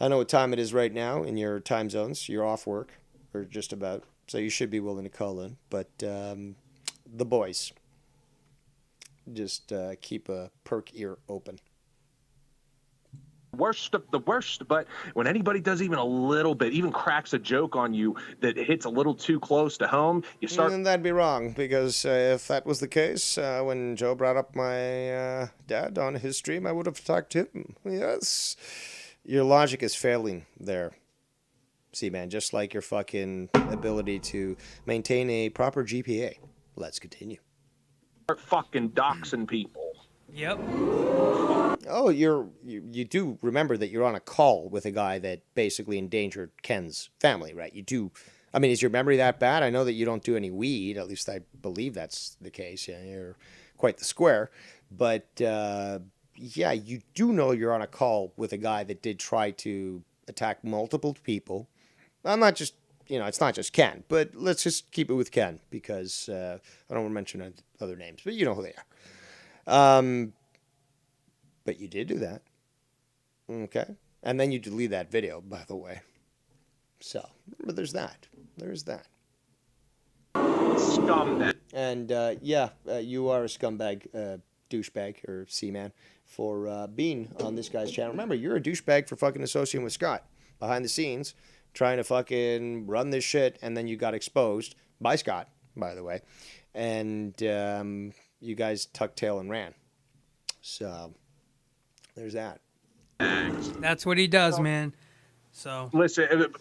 I know what time it is right now in your time zones. You're off work, or just about. So you should be willing to call in. But the boys, just keep a perk ear open. Worst of the worst, but when anybody does even a little bit, even cracks a joke on you that hits a little too close to home, you start. And that'd be wrong, because if that was the case, when Joe brought up my dad on his stream, I would have attacked him. Yes. Your logic is failing there. See, man, just like your fucking ability to maintain a proper GPA. Let's continue. Start fucking doxing people. Yep. Oh, you do remember that you're on a call with a guy that basically endangered Ken's family, right? You do. I mean, is your memory that bad? I know that you don't do any weed. At least I believe that's the case. Yeah, you're quite the square. But yeah, you do know you're on a call with a guy that did try to attack multiple people. I'm not just, it's not just Ken, but let's just keep it with Ken because I don't want to mention other names, but you know who they are. But you did do that. Okay. And then you delete that video, by the way. So, remember, there's that. There's that. Scumbag. And, yeah, you are a scumbag, douchebag, or C-man, for being on this guy's channel. Remember, you're a douchebag for fucking associating with Scott behind the scenes, trying to fucking run this shit, and then you got exposed by Scott, by the way. And you guys tucked tail and ran. So, there's that. That's what he does, man. So listen,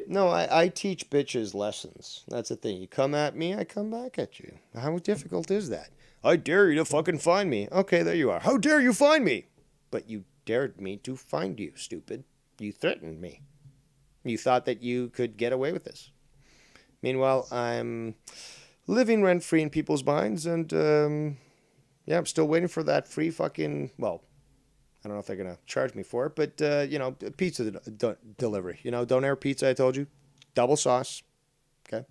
no, I teach bitches lessons. That's the thing. You come at me, I come back at you. How difficult is that? I dare you to fucking find me. Okay, there you are. How dare you find me? But you dared me to find you, stupid. You threatened me. You thought that you could get away with this. Meanwhile, I'm living rent-free in people's minds, and yeah, I'm still waiting for that free fucking, well, I don't know if they're going to charge me for it, but, pizza delivery. Donair pizza, I told you. Double sauce. Okay.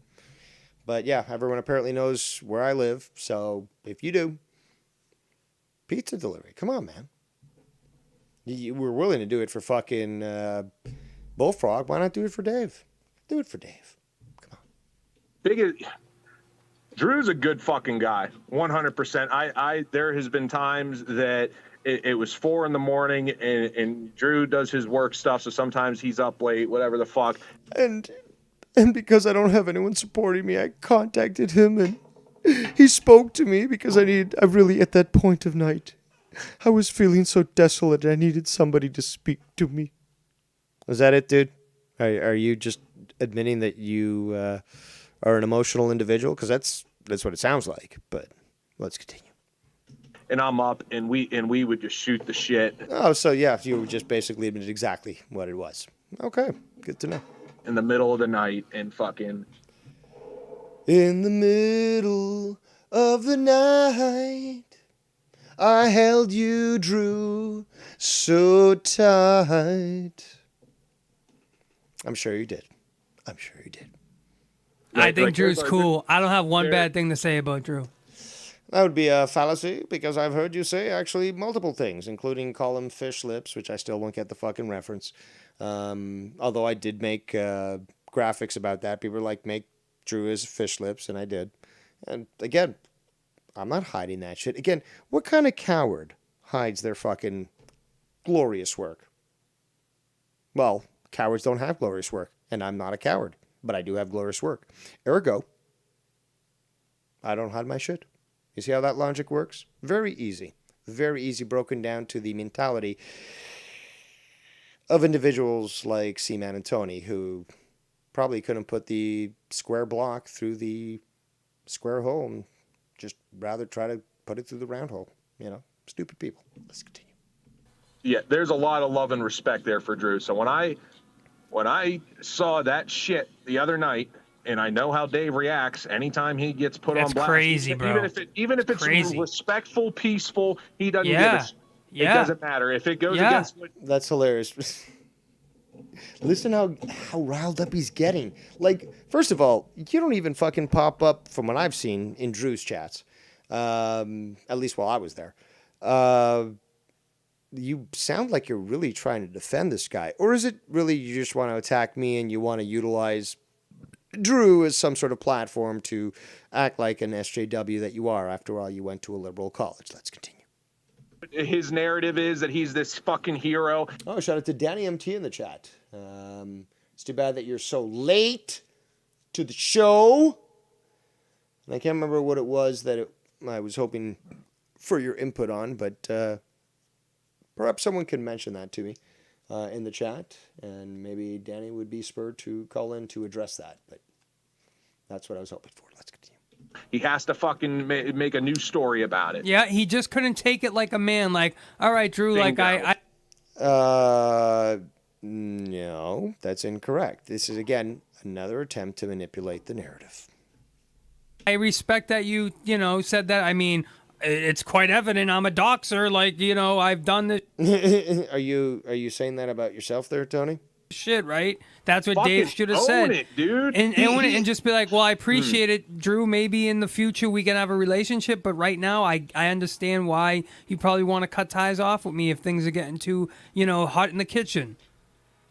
But, yeah, everyone apparently knows where I live. So, if you do, pizza delivery. Come on, man. You were willing to do it for fucking Bullfrog. Why not do it for Dave? Do it for Dave. Come on. Drew's a good fucking guy. 100%. There has been times that it was 4 a.m. and Drew does his work stuff, so sometimes he's up late, whatever the fuck. And because I don't have anyone supporting me, I contacted him and he spoke to me because I really, at that point of night, I was feeling so desolate and I needed somebody to speak to me. Was that it, dude? Are you just admitting that you are an emotional individual? Because that's what it sounds like, but let's continue. And I'm up, and we would just shoot the shit. Oh, so yeah, you were just basically admitted exactly what it was. Okay, good to know. In the middle of the night, and fucking. In the middle of the night, I held you, Drew, so tight. I'm sure you did. I'm sure you did. I think Drew's cool. I don't have one bad thing to say about Drew. That would be a fallacy, because I've heard you say actually multiple things, including call him fish lips, which I still won't get the fucking reference. Although I did make graphics about that. People were like, make Drew his fish lips, and I did. And again, I'm not hiding that shit. Again, what kind of coward hides their fucking glorious work? Well, cowards don't have glorious work, and I'm not a coward, but I do have glorious work. Ergo, I don't hide my shit. You see how that logic works? Very easy. Very easy, broken down to the mentality of individuals like Seaman and Tony, who probably couldn't put the square block through the square hole and just rather try to put it through the round hole. You know, stupid people. Let's continue. Yeah, there's a lot of love and respect there for Drew. So when I saw that shit the other night, and I know how Dave reacts anytime he gets put on blast. Crazy, bro. Even if it's crazy. Respectful, peaceful, he doesn't give a shit. It doesn't matter if it goes against. That's hilarious. Listen how riled up he's getting. Like, first of all, you don't even fucking pop up, from what I've seen in Drew's chats, at least while I was there. You sound like you're really trying to defend this guy. Or is it really you just want to attack me and you want to utilize Drew as some sort of platform to act like an SJW that you are? After all, you went to a liberal college. Let's continue. His narrative is that he's this fucking hero. Oh, shout out to Danny MT in the chat. It's too bad that you're so late to the show. And I can't remember what it was that I was hoping for your input on, but perhaps someone can mention that to me in the chat, and maybe Danny would be spurred to call in to address that. But that's what I was hoping for. Let's continue. He has to fucking make a new story about it. Yeah, he just couldn't take it like a man. Like, all right, Drew, Bingo. like No, that's incorrect. This is, again, another attempt to manipulate the narrative. I respect that you said that. I mean, it's quite evident I'm a doxer. Like, I've done this. Are you saying that about yourself there, Tony? Shit, right? That's what Fucking Dave should have own said. it, dude. And own it and just be like, well, I appreciate it, Drew. Maybe in the future we can have a relationship, but right now I understand why you probably want to cut ties off with me if things are getting too, hot in the kitchen.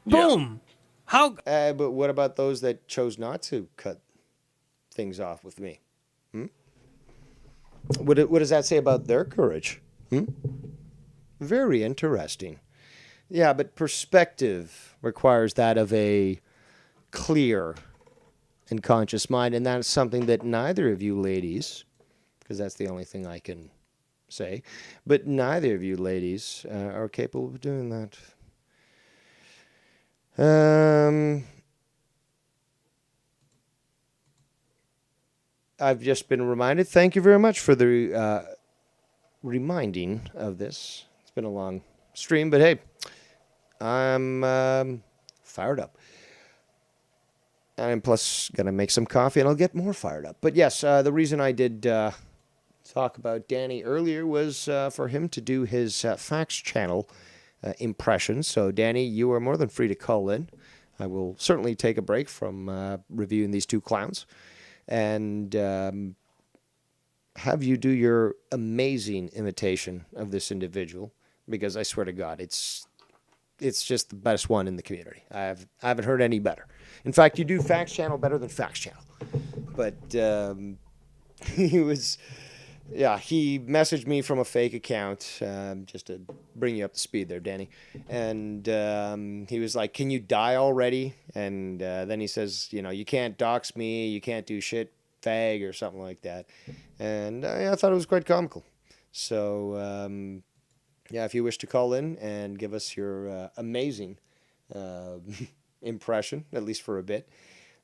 Boom. How? But what about those that chose not to cut things off with me? What does that say about their courage? Very interesting. Yeah, but perspective requires that of a clear and conscious mind, and that's something that neither of you ladies, because that's the only thing I can say, but neither of you ladies are capable of doing that. I've just been reminded. Thank you very much for the reminding of this. It's been a long stream, but hey, I'm fired up. And plus, going to make some coffee, and I'll get more fired up. But yes, the reason I did talk about Danny earlier was for him to do his Facts channel impressions. So, Danny, you are more than free to call in. I will certainly take a break from reviewing these two clowns and have you do your amazing imitation of this individual, because I swear to God, it's just the best one in the community. I haven't heard any better. In fact, you do Facts Channel better than Facts Channel. But he messaged me from a fake account, just to bring you up to speed there, Danny. And he was like, "Can you die already?" And then he says, "You can't dox me, you can't do shit, fag," or something like that. And I thought it was quite comical. So, yeah, if you wish to call in and give us your amazing impression, at least for a bit,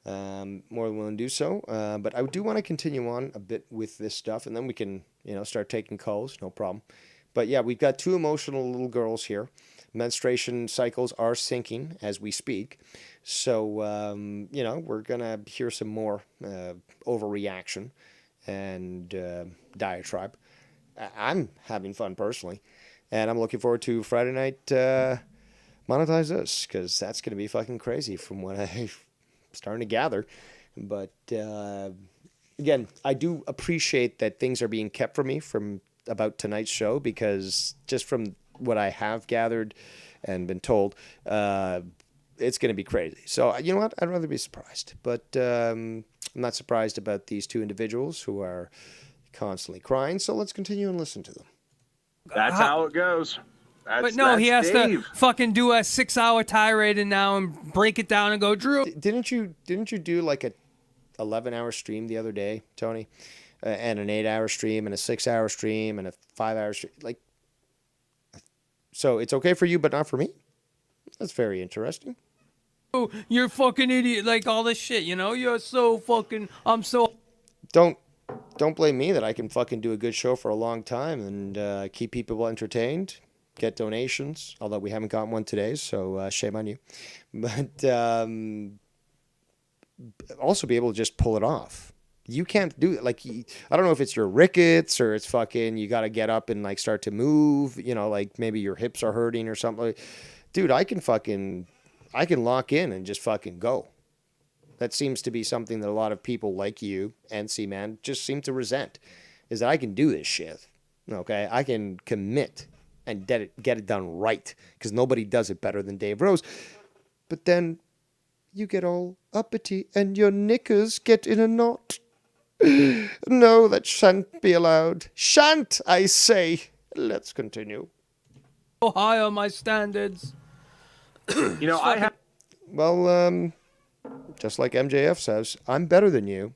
more than willing to do so. But I do want to continue on a bit with this stuff, and then we can, start taking calls, no problem. But yeah, we've got two emotional little girls here. Menstruation cycles are sinking as we speak. So, we're going to hear some more overreaction and diatribe. I'm having fun personally. And I'm looking forward to Friday night Monetize This, because that's going to be fucking crazy from what I'm starting to gather. But again, I do appreciate that things are being kept from me from about tonight's show, because just from what I have gathered and been told, it's going to be crazy. So, you know what? I'd rather be surprised. But I'm not surprised about these two individuals who are constantly crying. So let's continue and listen to them. That's how it goes. But no, he has to fucking do a 6-hour tirade and now and break it down and go, Drew. Didn't you do like a 11-hour stream the other day, Tony? and an 8-hour stream and a 6-hour stream and a 5-hour stream. Like, so it's okay for you, but not for me? That's very interesting. Oh, you're a fucking idiot. Like all this shit, you know? You're so fucking, I'm so. Don't blame me that I can fucking do a good show for a long time and keep people entertained, get donations, although we haven't gotten one today, so shame on you. But also be able to just pull it off. You can't do it. Like, I don't know if it's your rickets or it's fucking, you got to get up and like start to move, you know, like maybe your hips are hurting or something. Dude, I can lock in and just fucking go. That seems to be something that a lot of people like you and C-Man just seem to resent, is that I can do this shit. Okay, I can commit and get it done right, because nobody does it better than Dave Rose. But then you get all uppity and your knickers get in a knot. No, that shan't be allowed. Shan't, I say. Let's continue. So high on my standards. You know, I have. Well, just like MJF says, I'm better than you,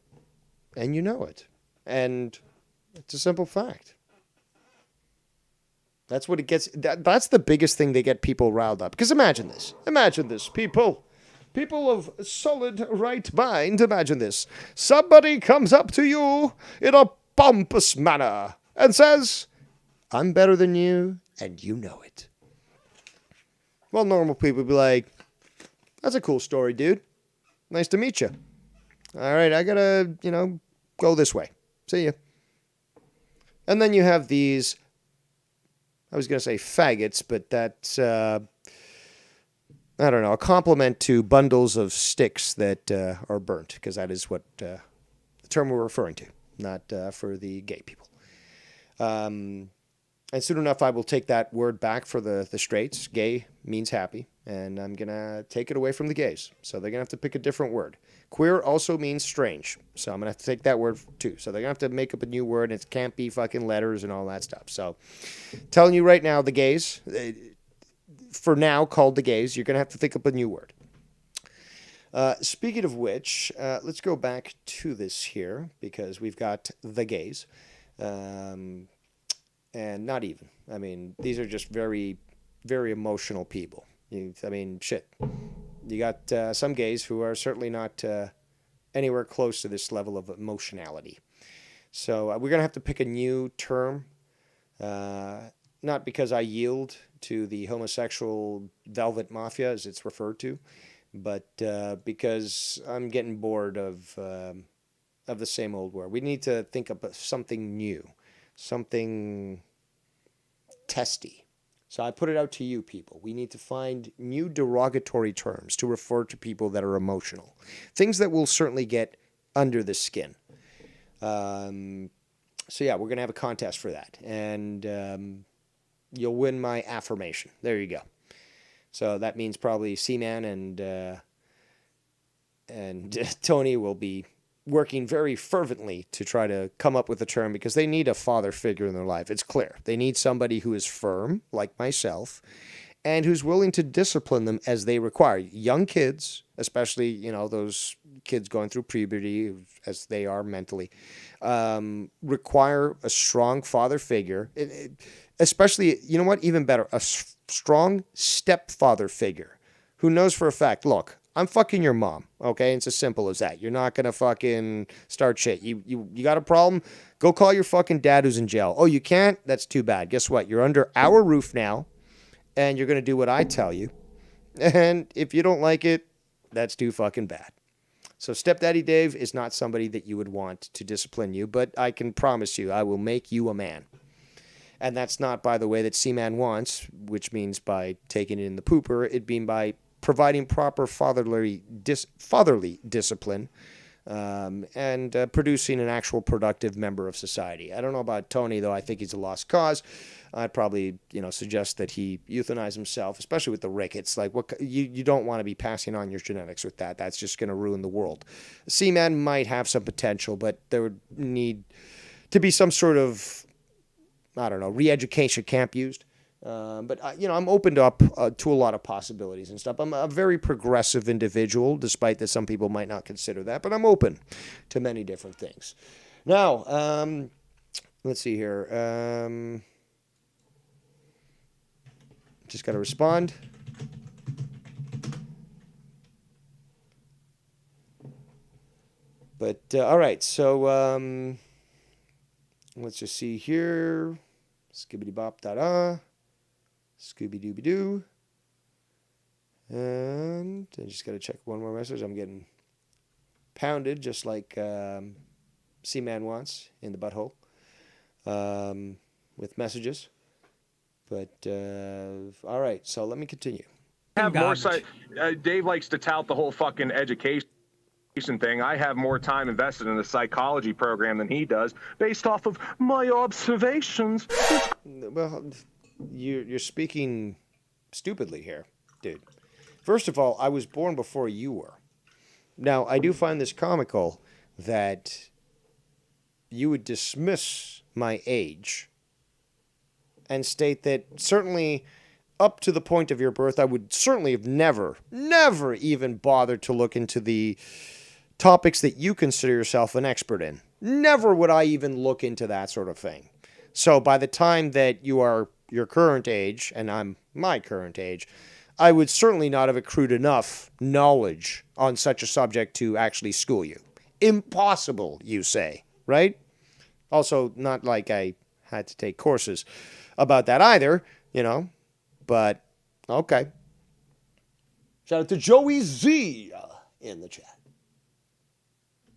and you know it. And it's a simple fact. That's what it gets. That's the biggest thing they get people riled up. Because imagine this. Imagine this, people. People of solid right mind, imagine this. Somebody comes up to you in a pompous manner and says, I'm better than you, and you know it. Well, normal people would be like, that's a cool story, dude. Nice to meet you. All right, I gotta, go this way. See ya. And then you have these, I was gonna say faggots, but that's, I don't know, a compliment to bundles of sticks that are burnt, because that is what the term we're referring to, not for the gay people. And soon enough, I will take that word back for the straights. Gay means happy, and I'm going to take it away from the gays. So they're going to have to pick a different word. Queer also means strange, so I'm going to have to take that word too. So they're going to have to make up a new word, and it can't be fucking letters and all that stuff. So telling you right now, the gays, for now called the gays, you're going to have to think up a new word. Speaking of which, let's go back to this here, because we've got the gays. And not even. I mean, these are just very, very emotional people. Shit. You got some gays who are certainly not anywhere close to this level of emotionality. So we're going to have to pick a new term. Not because I yield to the homosexual velvet mafia, as it's referred to, but because I'm getting bored of the same old word. We need to think of something new. Something testy. So I put it out to you people. We need to find new derogatory terms to refer to people that are emotional. Things that will certainly get under the skin. So yeah, we're going to have a contest for that. And you'll win my affirmation. There you go. So that means probably C-Man and Tony will be working very fervently to try to come up with a term, because they need a father figure in their life. It's clear. They need somebody who is firm, like myself, and who's willing to discipline them as they require. Young kids, especially, those kids going through puberty, as they are mentally, require a strong father figure. Especially, you know what, even better, a strong stepfather figure who knows for a fact, look, I'm fucking your mom, okay? It's as simple as that. You're not going to fucking start shit. You got a problem? Go call your fucking dad who's in jail. Oh, you can't? That's too bad. Guess what? You're under our roof now, and you're going to do what I tell you. And if you don't like it, that's too fucking bad. So Stepdaddy Dave is not somebody that you would want to discipline you, but I can promise you I will make you a man. And that's not by the way that C-Man wants, which means by taking it in the pooper. It'd mean by providing proper fatherly discipline, and producing an actual productive member of society. I don't know about Tony, though. I think he's a lost cause. I'd probably, suggest that he euthanize himself, especially with the rickets. Like, what you don't want to be passing on your genetics with that. That's just going to ruin the world. C-Man might have some potential, but there would need to be some sort of, I don't know, re-education camp used. But I'm opened up to a lot of possibilities and stuff. I'm a very progressive individual, despite that some people might not consider that. But I'm open to many different things. Now, let's see here. Just got to respond. But, all right, so let's just see here. Skibbity-bop-da-da. Scooby-Dooby-Doo. And I just got to check one more message. I'm getting pounded just like C-Man wants in the butthole with messages. But, all right, so let me continue. Have more Dave likes to tout the whole fucking education thing. I have more time invested in the psychology program than he does, based off of my observations. Well, you're speaking stupidly here, dude. First of all, I was born before you were. Now, I do find this comical that you would dismiss my age and state that certainly up to the point of your birth, I would certainly have never even bothered to look into the topics that you consider yourself an expert in. Never would I even look into that sort of thing. So by the time that you are your current age, and I'm my current age, I would certainly not have accrued enough knowledge on such a subject to actually school you. Impossible, you say, right? Also, not like I had to take courses about that either, you know, but okay. Shout out to Joey Z in the chat.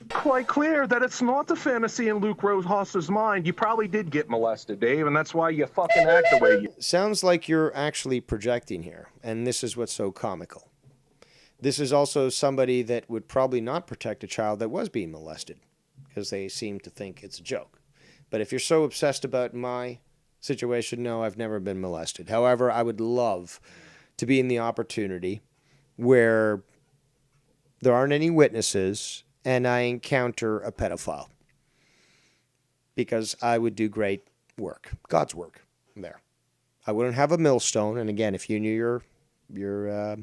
Quite clear that it's not the fantasy in Luke Rosehaus's mind. You probably did get molested, Dave, and that's why you fucking act the way you... Sounds like you're actually projecting here, and this is what's so comical. This is also somebody that would probably not protect a child that was being molested, because they seem to think it's a joke. But if you're so obsessed about my situation, no, I've never been molested. However, I would love to be in the opportunity where there aren't any witnesses and I encounter a pedophile, because I would do great work, God's work there. I wouldn't have a millstone, and again, if you knew your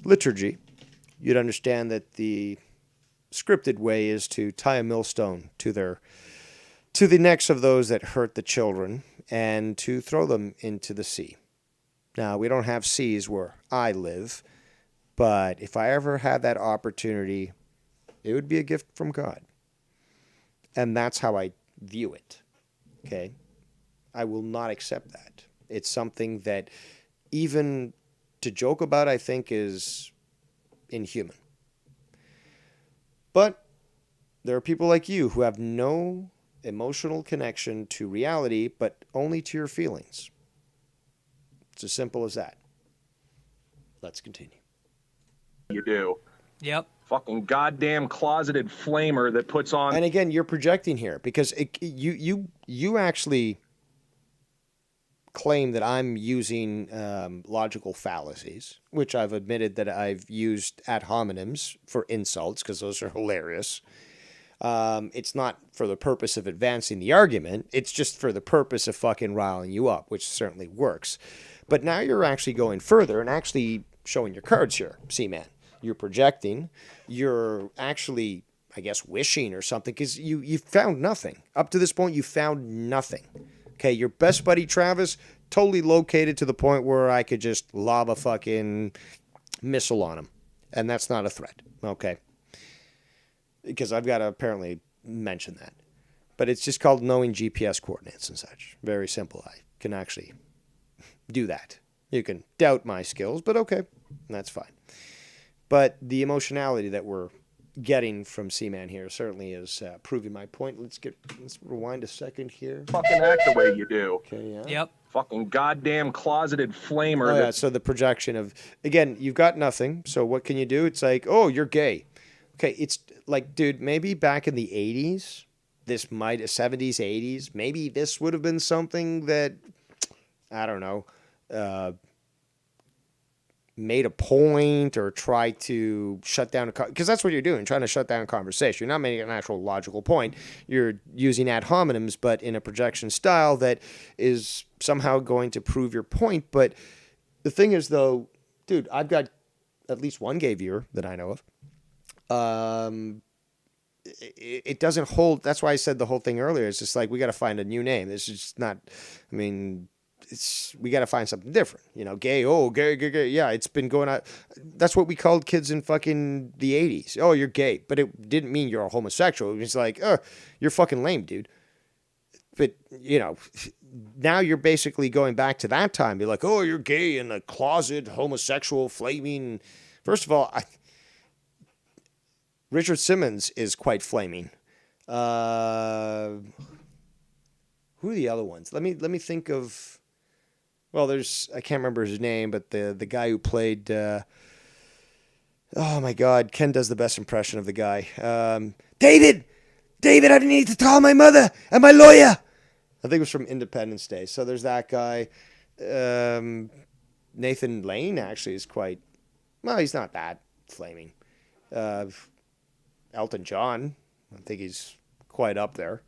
liturgy, you'd understand that the scripted way is to tie a millstone to the necks of those that hurt the children and to throw them into the sea. Now, we don't have seas where I live, but if I ever had that opportunity, it would be a gift from God. And that's how I view it. Okay? I will not accept that. It's something that even to joke about, I think, is inhuman. But there are people like you who have no emotional connection to reality, but only to your feelings. It's as simple as that. Let's continue. You do. Yep. Fucking goddamn closeted flamer that puts on... And again, you're projecting here, because you actually claim that I'm using logical fallacies, which I've admitted that I've used ad hominems for insults, because those are hilarious. It's not for the purpose of advancing the argument. It's just for the purpose of fucking riling you up, which certainly works. But now you're actually going further and actually showing your cards here, C-Man. You're projecting. You're actually, I guess, wishing or something, because you found nothing. Up to this point, you found nothing. Okay, your best buddy Travis, totally located to the point where I could just lob a fucking missile on him. And that's not a threat, okay? Because I've got to apparently mention that. But it's just called knowing GPS coordinates and such. Very simple. I can actually do that. You can doubt my skills, but okay, that's fine. But the emotionality that we're getting from C-Man here certainly is proving my point. Let's rewind a second here. Fucking act the way you do. Okay, yeah. Yep. Fucking goddamn closeted flamer. Oh, yeah, so the projection of, again, you've got nothing, so what can you do? It's like, oh, you're gay. Okay, it's like, dude, maybe back in the 80s, 70s, 80s, maybe this would have been something that, I don't know, made a point or tried to shut down because that's what you're doing, trying to shut down a conversation. You're not making an actual logical point. You're using ad hominems, but in a projection style that is somehow going to prove your point. But the thing is, though, dude, I've got at least one gay viewer that I know of. it doesn't hold. That's why I said the whole thing earlier. It's just like we got to find a new name. This is just not. I mean, we got to find something different. You know, gay. Oh, gay, gay, gay. Yeah, it's been going on. That's what we called kids in fucking the 80s. Oh, you're gay, but it didn't mean you're a homosexual. It was like, oh, you're fucking lame, dude. But you know, now you're basically going back to that time. You're like, oh, you're gay and a closet homosexual, flaming. First of all, Richard Simmons is quite flaming. Who are the other ones? Let me think of. Well, I can't remember his name, but the guy who played. Oh my God, Ken does the best impression of the guy. David, I need to call my mother and my lawyer. I think it was from Independence Day. So there's that guy. Nathan Lane actually is quite. Well, he's not that flaming. Elton John, I think he's quite up there.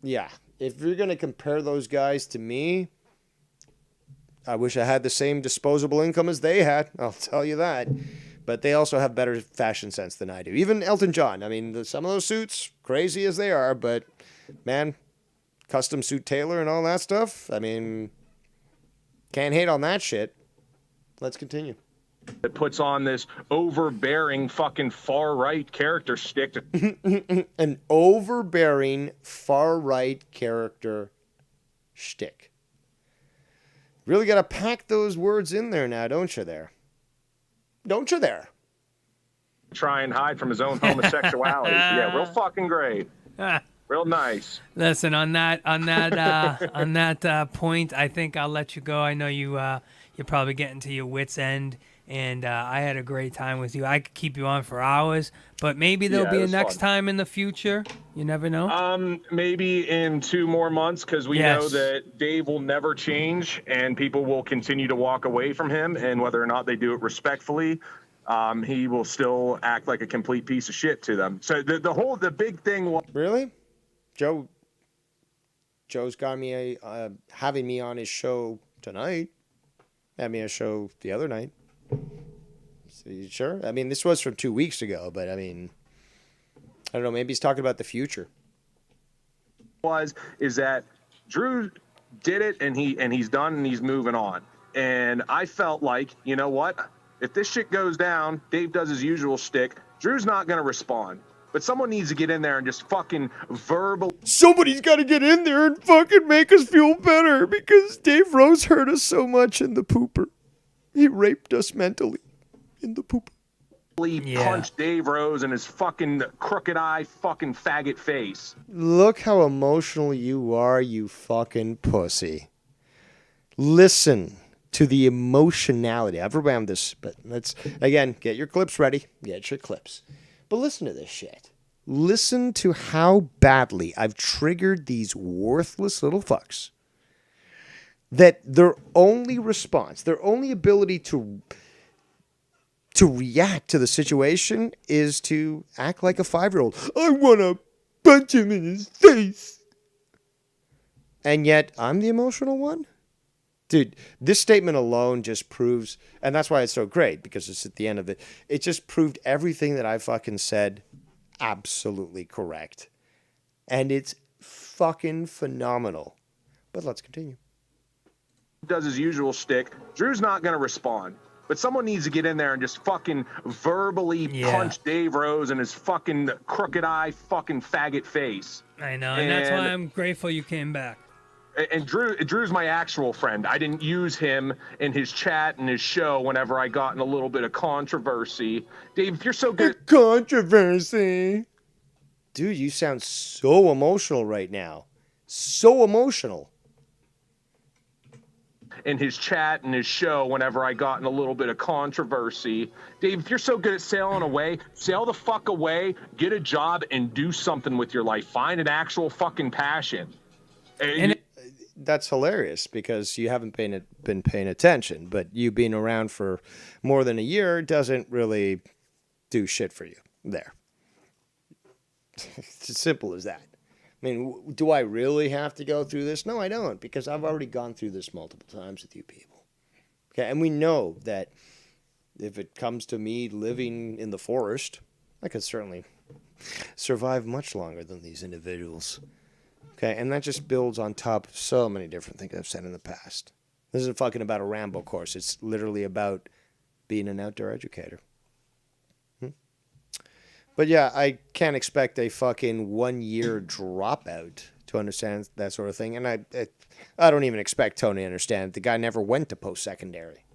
Yeah, if you're going to compare those guys to me, I wish I had the same disposable income as they had. I'll tell you that. But they also have better fashion sense than I do. Even Elton John. I mean, some of those suits, crazy as they are, but man, custom suit tailor and all that stuff. I mean, can't hate on that shit. Let's continue. That puts on this overbearing fucking far right character shtick. An overbearing far right character shtick. Really got to pack those words in there now, don't you there? Don't you there? Try and hide from his own homosexuality. Yeah, real fucking great. Real nice. Listen, on that point, I think I'll let you go. I know you're probably getting to your wits' end, and I had a great time with you. I could keep you on for hours, but maybe there'll be a next time in the future. You never know. Maybe in 2 more months, because we know that Dave will never change, and people will continue to walk away from him, and whether or not they do it respectfully, he will still act like a complete piece of shit to them. So the big thing. Really? Joe's got me having me on his show tonight. Had me on a show the other night. So you sure? I mean, this was from 2 weeks ago, but I mean, I don't know. Maybe he's talking about the future. Is that Drew did it and he's done and he's moving on. And I felt like, you know what? If this shit goes down, Dave does his usual shtick. Drew's not going to respond. But someone needs to get in there and just fucking verbal. Somebody's got to get in there and fucking make us feel better because Dave Rose hurt us so much in the pooper. He raped us mentally in the pooper. Punch Dave Rose in his fucking crooked eye fucking faggot face. Look how emotional you are, you fucking pussy. Listen to the emotionality. I've rewound this, but let's, again, get your clips ready. Get your clips. But listen to this shit. Listen to how badly I've triggered these worthless little fucks. That their only response, their only ability to react to the situation is to act like a 5-year-old. I want to punch him in his face. And yet, I'm the emotional one? Dude, this statement alone just proves, and that's why it's so great, because it's at the end of it, it just proved everything that I fucking said absolutely correct. And it's fucking phenomenal. But let's continue. Does his usual shtick. Drew's not going to respond. But someone needs to get in there and just fucking verbally punch Dave Rose in his fucking crooked eye fucking faggot face. I know, and that's why I'm grateful you came back. And Drew's my actual friend. I didn't use him in his chat and his show whenever I got in a little bit of controversy. Dave, if you're so good. Controversy. Dude, you sound so emotional right now. So emotional. In his chat and his show whenever I got in a little bit of controversy. Dave, if you're so good at sailing away, sail the fuck away, get a job, and do something with your life. Find an actual fucking passion. And that's hilarious because you haven't been paying attention, but you being around for more than a year doesn't really do shit for you there. It's as simple as that. I mean, do I really have to go through this? No, I don't, because I've already gone through this multiple times with you people. Okay, and we know that if it comes to me living in the forest, I could certainly survive much longer than these individuals. Okay, and that just builds on top of so many different things I've said in the past. This isn't fucking about a Rambo course. It's literally about being an outdoor educator. But yeah, I can't expect a fucking 1-year dropout to understand that sort of thing. And I don't even expect Tony to understand. The guy never went to post-secondary.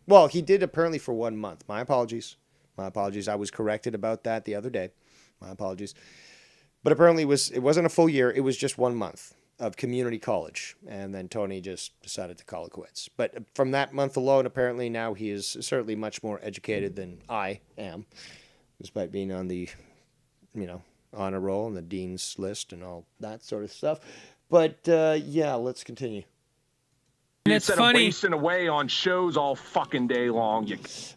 Well, he did apparently for 1 month. My apologies. My apologies. I was corrected about that the other day. My apologies. But apparently it wasn't a full year. It was just 1 month of community college. And then Tony just decided to call it quits. But from that month alone, apparently now he is certainly much more educated than I am, despite being on the, honor roll and the dean's list and all that sort of stuff. But yeah, let's continue. Instead of wasting away on shows all fucking day long.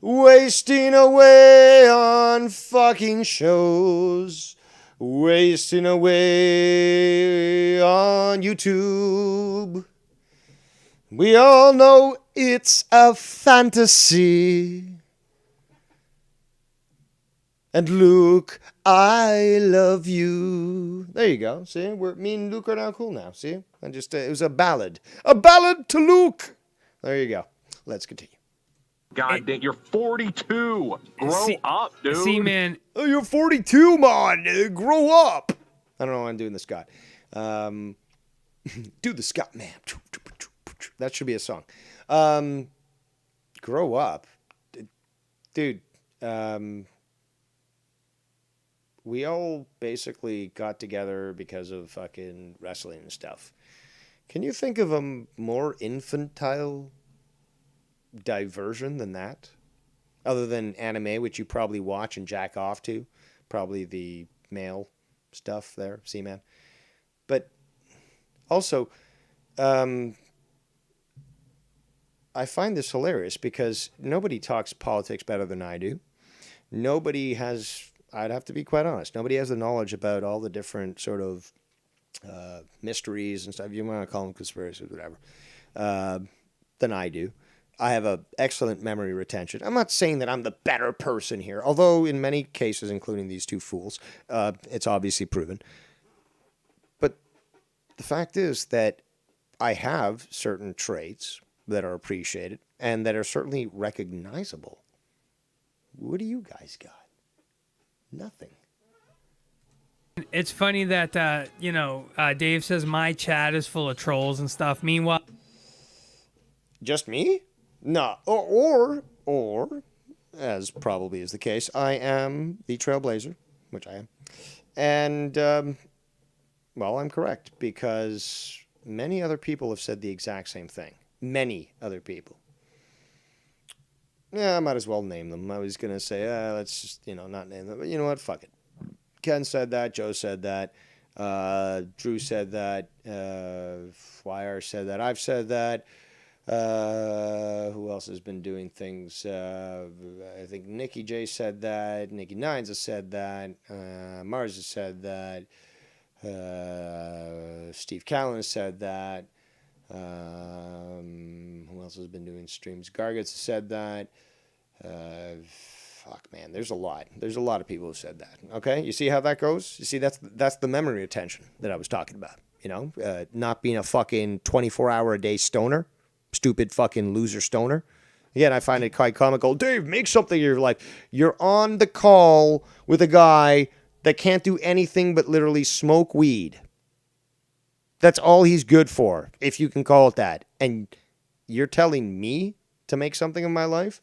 Wasting away on fucking shows. Wasting away on YouTube. We all know it's a fantasy. And Luke, I love you. There you go. See, me and Luke are now cool now. See, it was a ballad to Luke. There you go. Let's continue. God damn, you're 42. Grow up, dude. See, man. Oh, you're 42, man. Grow up. I don't know why I'm doing the Scott. Do the Scott, man. That should be a song. Grow up, dude. We all basically got together because of fucking wrestling and stuff. Can you think of a more infantile diversion than that? Other than anime, which you probably watch and jack off to. Probably the male stuff there, C-Man. But also, I find this hilarious because nobody talks politics better than I do. Nobody has... I'd have to be quite honest. Nobody has the knowledge about all the different sort of mysteries and stuff. You want to call them conspiracies, whatever, than I do. I have an excellent memory retention. I'm not saying that I'm the better person here, although in many cases, including these two fools, it's obviously proven. But the fact is that I have certain traits that are appreciated and that are certainly recognizable. What do you guys got? Nothing. It's funny that Dave says my chat is full of trolls and stuff. Meanwhile, just me? No. Or as probably is the case, I am the trailblazer, which I am. And well, I'm correct because many other people have said the exact same thing. Many other people. Yeah, I might as well name them. I was going to say, let's just, not name them. But you know what? Fuck it. Ken said that. Joe said that. Drew said that. Wire said that. I've said that. Who else has been doing things? I think Nikki J said that. Nikki Nines has said that. Mars has said that. Steve Callan has said that. Who else has been doing streams? Gargets has said that. Fuck, man, there's a lot. There's a lot of people who said that. Okay, you see how that goes? You see, that's the memory retention that I was talking about. Not being a fucking 24-hour-a-day stoner, stupid fucking loser stoner. Again, I find it quite comical. Dave, make something of your life. You're on the call with a guy that can't do anything but literally smoke weed. That's all he's good for, if you can call it that. And you're telling me to make something of my life?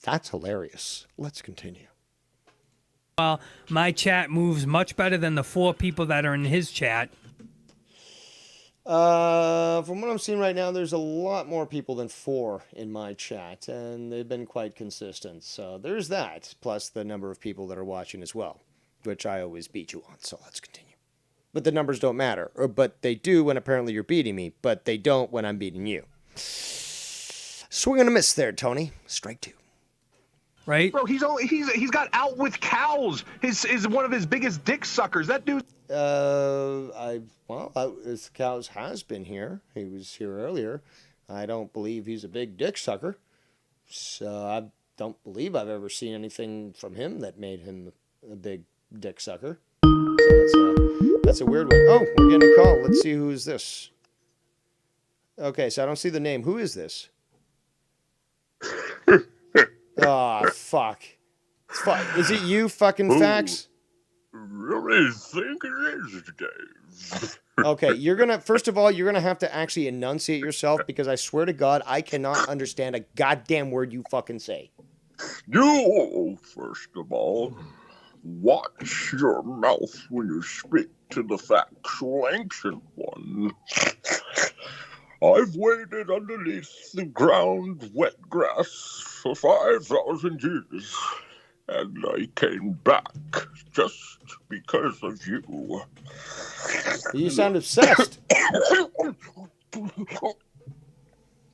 That's hilarious. Let's continue. Well, my chat moves much better than the 4 people that are in his chat. From what I'm seeing right now, there's a lot more people than 4 in my chat, and they've been quite consistent. So there's that, plus the number of people that are watching as well, which I always beat you on. So let's continue. But the numbers don't matter. But they do when apparently you're beating me, but they don't when I'm beating you. Swing and a miss there, Tony. Strike 2. Right? Bro, he's got out with cows. Is one of his biggest dick suckers. That dude. His cows has been here. He was here earlier. I don't believe he's a big dick sucker. So I don't believe I've ever seen anything from him that made him a big dick sucker. So that's a weird one. Oh, we're getting a call. Let's see who's this. Okay, so I don't see the name. Who is this? Oh, fuck. Is it you, fucking Fax? Really think it is, Dave. Okay, first of all, you're gonna have to actually enunciate yourself because I swear to God, I cannot understand a goddamn word you fucking say. You, first of all, watch your mouth when you speak to the factual ancient one. I've waited underneath the ground wet grass for 5,000 years, and I came back just because of you. You sound obsessed.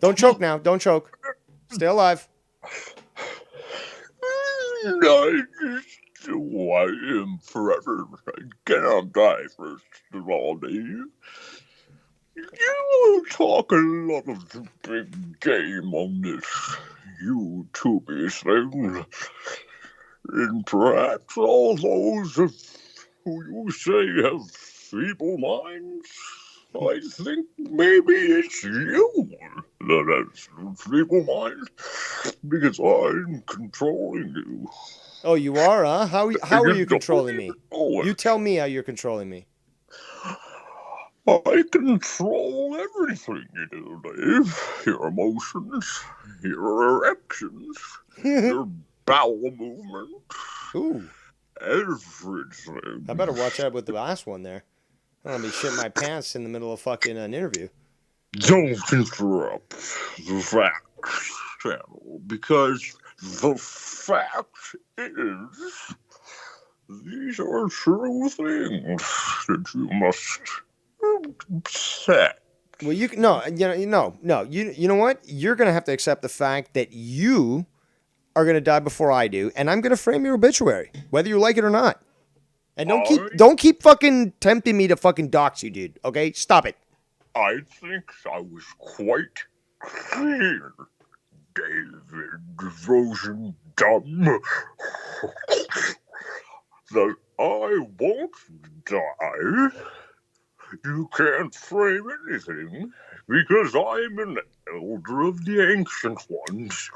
Don't choke now. Don't choke. Stay alive. I just who I am forever. I cannot die first of all, Dave. You talk a lot of big game on this YouTube thing. And perhaps all those who you say have feeble minds, I think maybe it's you that has feeble mind, because I'm controlling you. Oh, you are, huh? How are you controlling me? You tell me how you're controlling me. I control everything you do, Dave. Your emotions, your erections, your bowel movement. Ooh. Everything. I better watch out with the last one there. I don't want to be shitting my pants in the middle of fucking an interview. Don't interrupt the facts channel, because the fact is, these are true things that you must accept. Well, you know what? You're gonna have to accept the fact that you are gonna die before I do, and I'm gonna frame your obituary, whether you like it or not. And don't keep fucking tempting me to fucking dox you, dude. Okay, stop it. I think I was quite clear, David Rosendum, that I won't die. You can't frame anything, because I'm an elder of the ancient ones.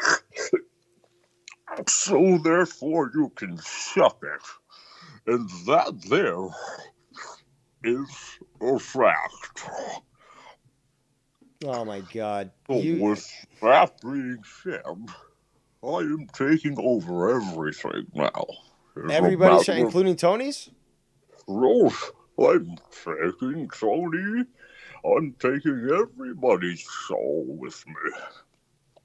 So therefore you can suck it. And that there is a fact. Oh my God. With that being said, I am taking over everything now. Everybody, including Tony's? Rose, I'm taking Tony. I'm taking everybody's soul with me.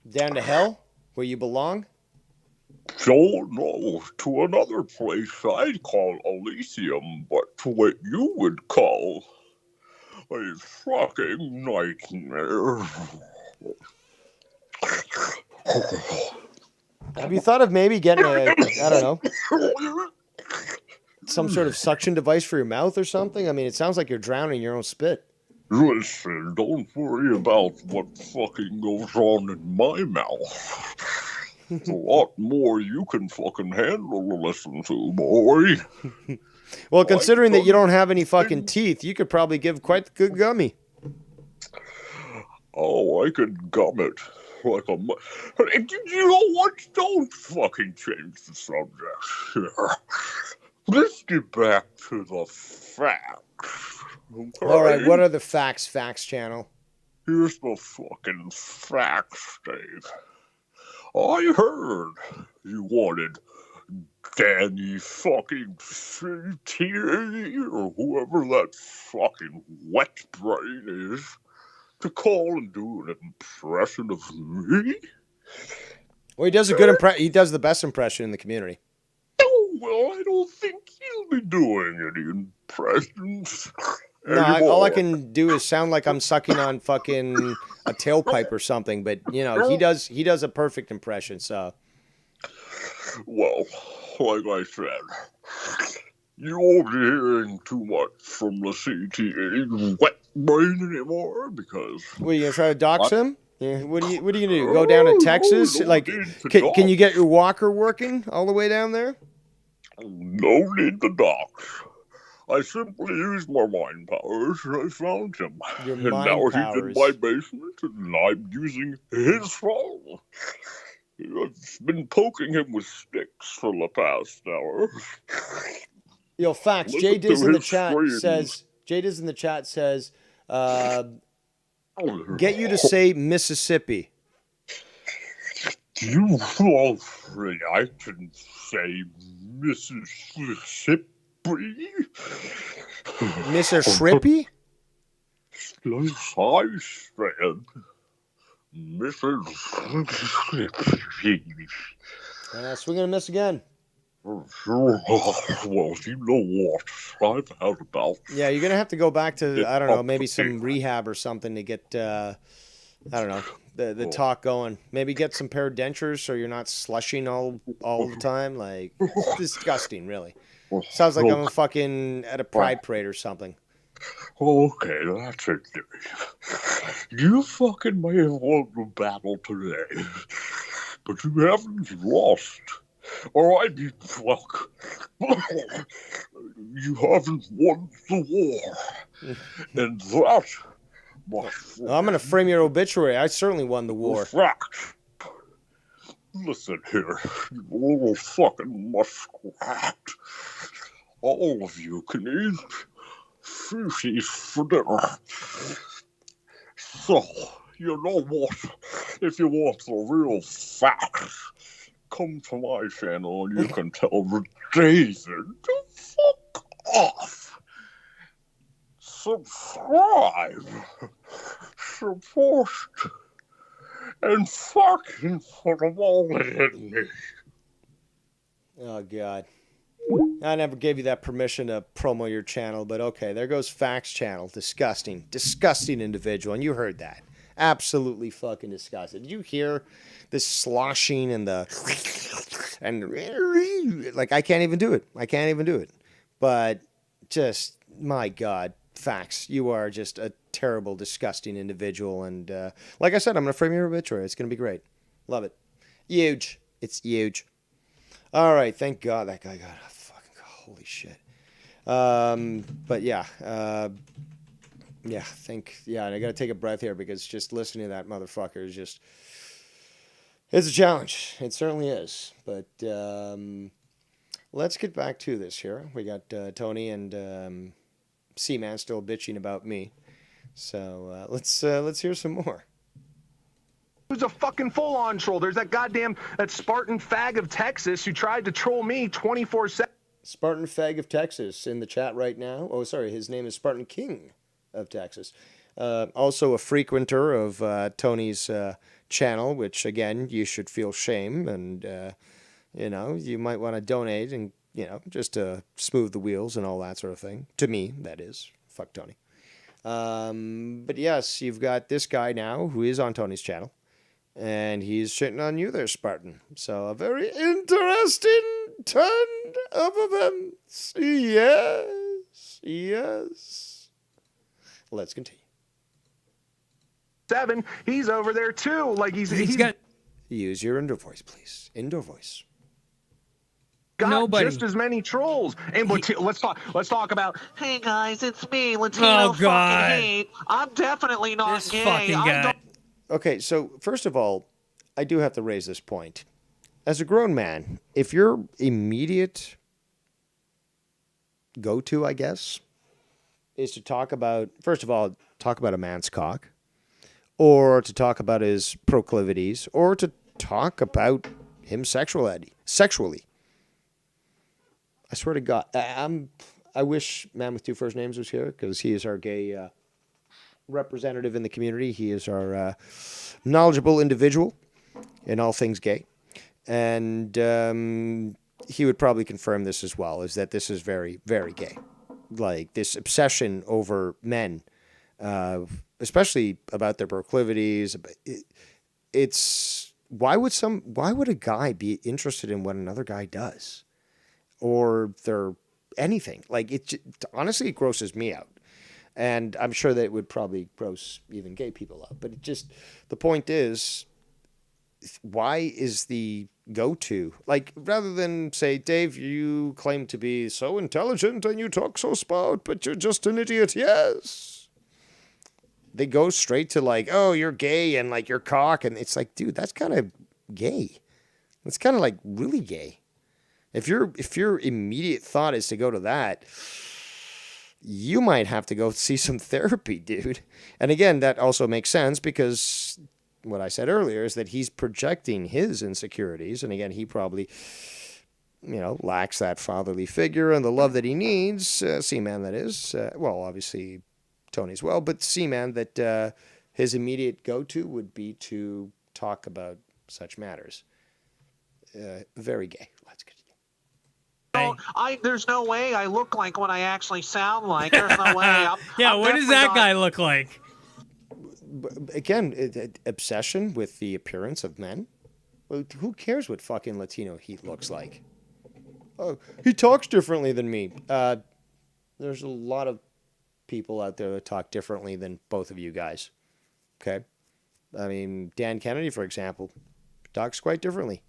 Down to hell, where you belong? Don't know, to another place I'd call Elysium, but to what you would call a fucking nightmare. Have you thought of maybe getting I don't know, some sort of suction device for your mouth or something? I mean, it sounds like you're drowning your own spit. Listen, don't worry about what fucking goes on in my mouth. A lot more you can fucking handle to listen to, boy. Well, considering that you don't have any fucking teeth, you could probably give quite the good gummy. Oh, I could gum it like a... You know what? Don't fucking change the subject. Let's get back to the facts. Okay? All right, what are the facts, channel? Here's the fucking facts, Dave. I heard you wanted Danny fucking CT or whoever that fucking wet brain is to call and do an impression of me. Well, he does a good impression. He does the best impression in the community. Oh, well, I don't think he'll be doing any impressions. No, all I can do is sound like I'm sucking on fucking a tailpipe or something. But you know, he does a perfect impression. So, well, like I said, you won't be hearing too much from the CTA wet brain anymore because. What, are you gonna try to dox him? Yeah, what are you gonna do? Go down to Texas? Like, can you get your walker working all the way down there? No need the docs. I simply used my mind powers and I found him. Your and mind now he's in my powers. basement and I'm using his phone. I've been poking him with sticks for the past hour. Yo, facts. Listen Jay Diz to in the his chat screams. says. Jay Diz in the chat says, "Get you to say Mississippi." You all free? I can say Mississippi. Mississippi? Yes, I said Mississippi. Swing and a miss again. Well, you know what? I've had about. Yeah, you're gonna have to go back to I don't know, maybe some rehab or something to get I don't know the talk going. Maybe get some pair of dentures so you're not slushing all the time. Like it's disgusting, really. Sounds like I'm fucking at a pride parade or something. Okay, that's it. You fucking may have won the battle today, but you haven't lost. Or I mean, fuck. You haven't won the war. And that, my friend, I'm gonna frame your obituary. I certainly won the war. fact. Listen here, you little fucking muskrat. All of you can eat sushi for dinner. So, you know what? If you want the real facts, come to my channel and you can tell the Jason to fuck off. Subscribe, support, and fucking put them all in me. Oh God. I never gave you that permission to promo your channel, but okay, there goes Facts Channel. Disgusting. Disgusting individual. And you heard that. Absolutely fucking disgusting. Did you hear this sloshing and like I can't even do it. I can't even do it. But just, my God, Facts, you are just a terrible, disgusting individual. And like I said, I'm going to frame your obituary. It's going to be great. Love it. Huge. It's huge. All right, thank God that guy got a fucking holy shit. But yeah, and I gotta take a breath here because just listening to that motherfucker is just, it's a challenge. It certainly is. But let's get back to this here. We got Tony and C-Man still bitching about me. So let's hear some more. Who's a fucking full-on troll? There's that Spartan fag of Texas who tried to troll me 24/7. Spartan fag of Texas in the chat right now. Oh, sorry, his name is Spartan King of Texas. Also a frequenter of Tony's channel, which again you should feel shame, and you might want to donate and just to smooth the wheels and all that sort of thing. To me, that is. Fuck Tony. But yes, you've got this guy now who is on Tony's channel. And he's shitting on you there, Spartan. So a very interesting turn of events. Yes. Let's continue. 7, he's over there too. Like he's got. Use your indoor voice, please. Indoor voice. got just as many trolls. And let's talk about. Hey guys, it's me, Latino fucking hate. I'm definitely not gay. I don't. Okay, so first of all, I do have to raise this point. As a grown man, if your immediate go-to, I guess, is to talk about, first of all, talk about a man's cock, or to talk about his proclivities, or to talk about him sexually. I swear to God, I wish Man with Two First Names was here, because he is our gay representative in the community. He is our knowledgeable individual in all things gay. And he would probably confirm this as well, is that this is very, very gay. Like this obsession over men, especially about their proclivities. It's why would a guy be interested in what another guy does? Or their anything? Like honestly, it grosses me out. And I'm sure that it would probably gross even gay people out. But the point is, why is the go-to. Like, rather than say, Dave, you claim to be so intelligent and you talk so smart, but you're just an idiot. Yes. They go straight to like, oh, you're gay and like you're cock. And it's like, dude, that's kind of gay. That's kind of like really gay. If your immediate thought is to go to that, you might have to go see some therapy, dude. And again, that also makes sense because what I said earlier is that he's projecting his insecurities. And again, he probably, lacks that fatherly figure and the love that he needs. C-Man, that is. Well, obviously, Tony's well, but C-Man, that his immediate go-to would be to talk about such matters. Very gay. Let's continue. There's no way I look like what I actually sound like. There's no way. What does that guy look like? Again, obsession with the appearance of men. Well, who cares what fucking Latino he looks like? Oh, he talks differently than me. There's a lot of people out there that talk differently than both of you guys. Okay? I mean, Dan Kennedy, for example, talks quite differently.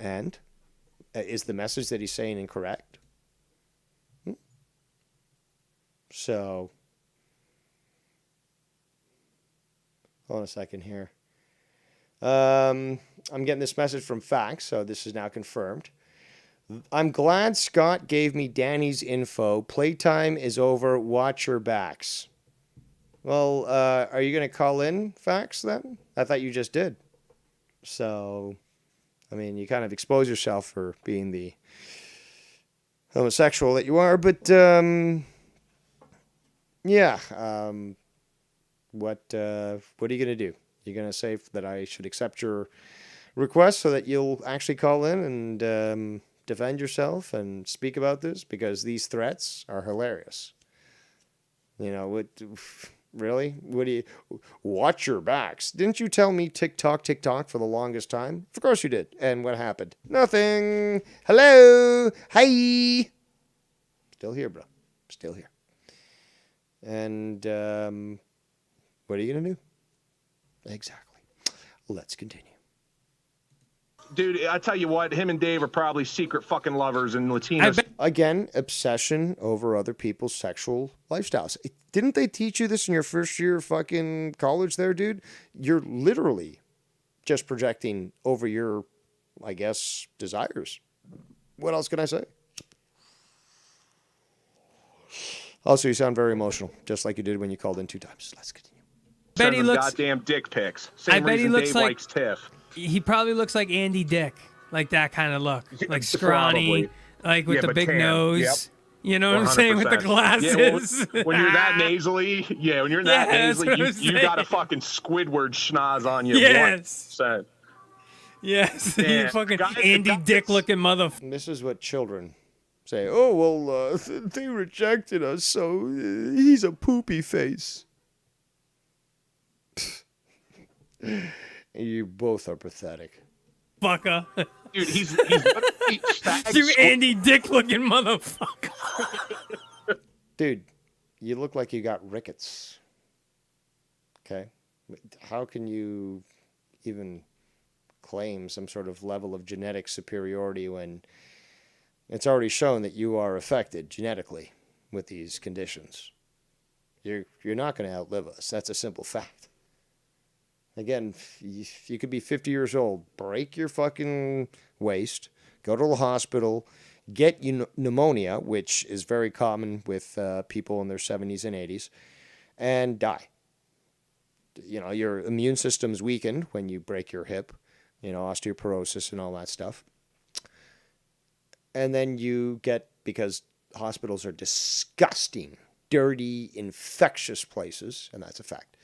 And is the message that he's saying incorrect? So, hold on a second here. I'm getting this message from Fax, so this is now confirmed. I'm glad Scott gave me Danny's info. Playtime is over. Watch your backs. Well, are you going to call in, Fax, then? I thought you just did. So, I mean, you kind of expose yourself for being the homosexual that you are, but, yeah. What are you going to do? You're going to say that I should accept your request so that you'll actually call in and defend yourself and speak about this? Because these threats are hilarious. Really? What do you... Watch your backs. Didn't you tell me tick-tock for the longest time? Of course you did. And what happened? Nothing. Hello. Hi. Still here, bro. Still here. And what are you going to do? Exactly. Let's continue. Dude, I tell you what, him and Dave are probably secret fucking lovers and Latinos. Again, obsession over other people's sexual lifestyles. Didn't they teach you this in your first year of fucking college there, dude? You're literally just projecting over your, I guess, desires. What else can I say? Also, you sound very emotional, just like you did when you called in 2 times. Let's continue. Send them goddamn dick pics. Same reason Dave likes Tiff. He probably looks like Andy Dick, like that kind of look, like scrawny, Probably. like with the big tan. nose. Yep. You know what I'm saying, with the 100%. glasses. Yeah, when you're that nasally, when you're that that's nasally, what I'm you got a saying. fucking Squidward schnoz on you. Yes. 100%. Yes, Yeah. you fucking Andy Dick looking motherfucker. This is what children say. Oh, well, they rejected us, so he's a poopy face. You both are pathetic. Fucker. Dude, he's you Andy Dick looking motherfucker. Dude, you look like you got rickets. Okay? How can you even claim some sort of level of genetic superiority when it's already shown that you are affected genetically with these conditions? You're not going to outlive us. That's a simple fact. Again, you could be 50 years old, break your fucking waist, go to the hospital, get pneumonia, which is very common with people in their 70s and 80s, and die. Your immune system's weakened when you break your hip, osteoporosis and all that stuff. And then you get, because hospitals are disgusting, dirty, infectious places, and that's a fact,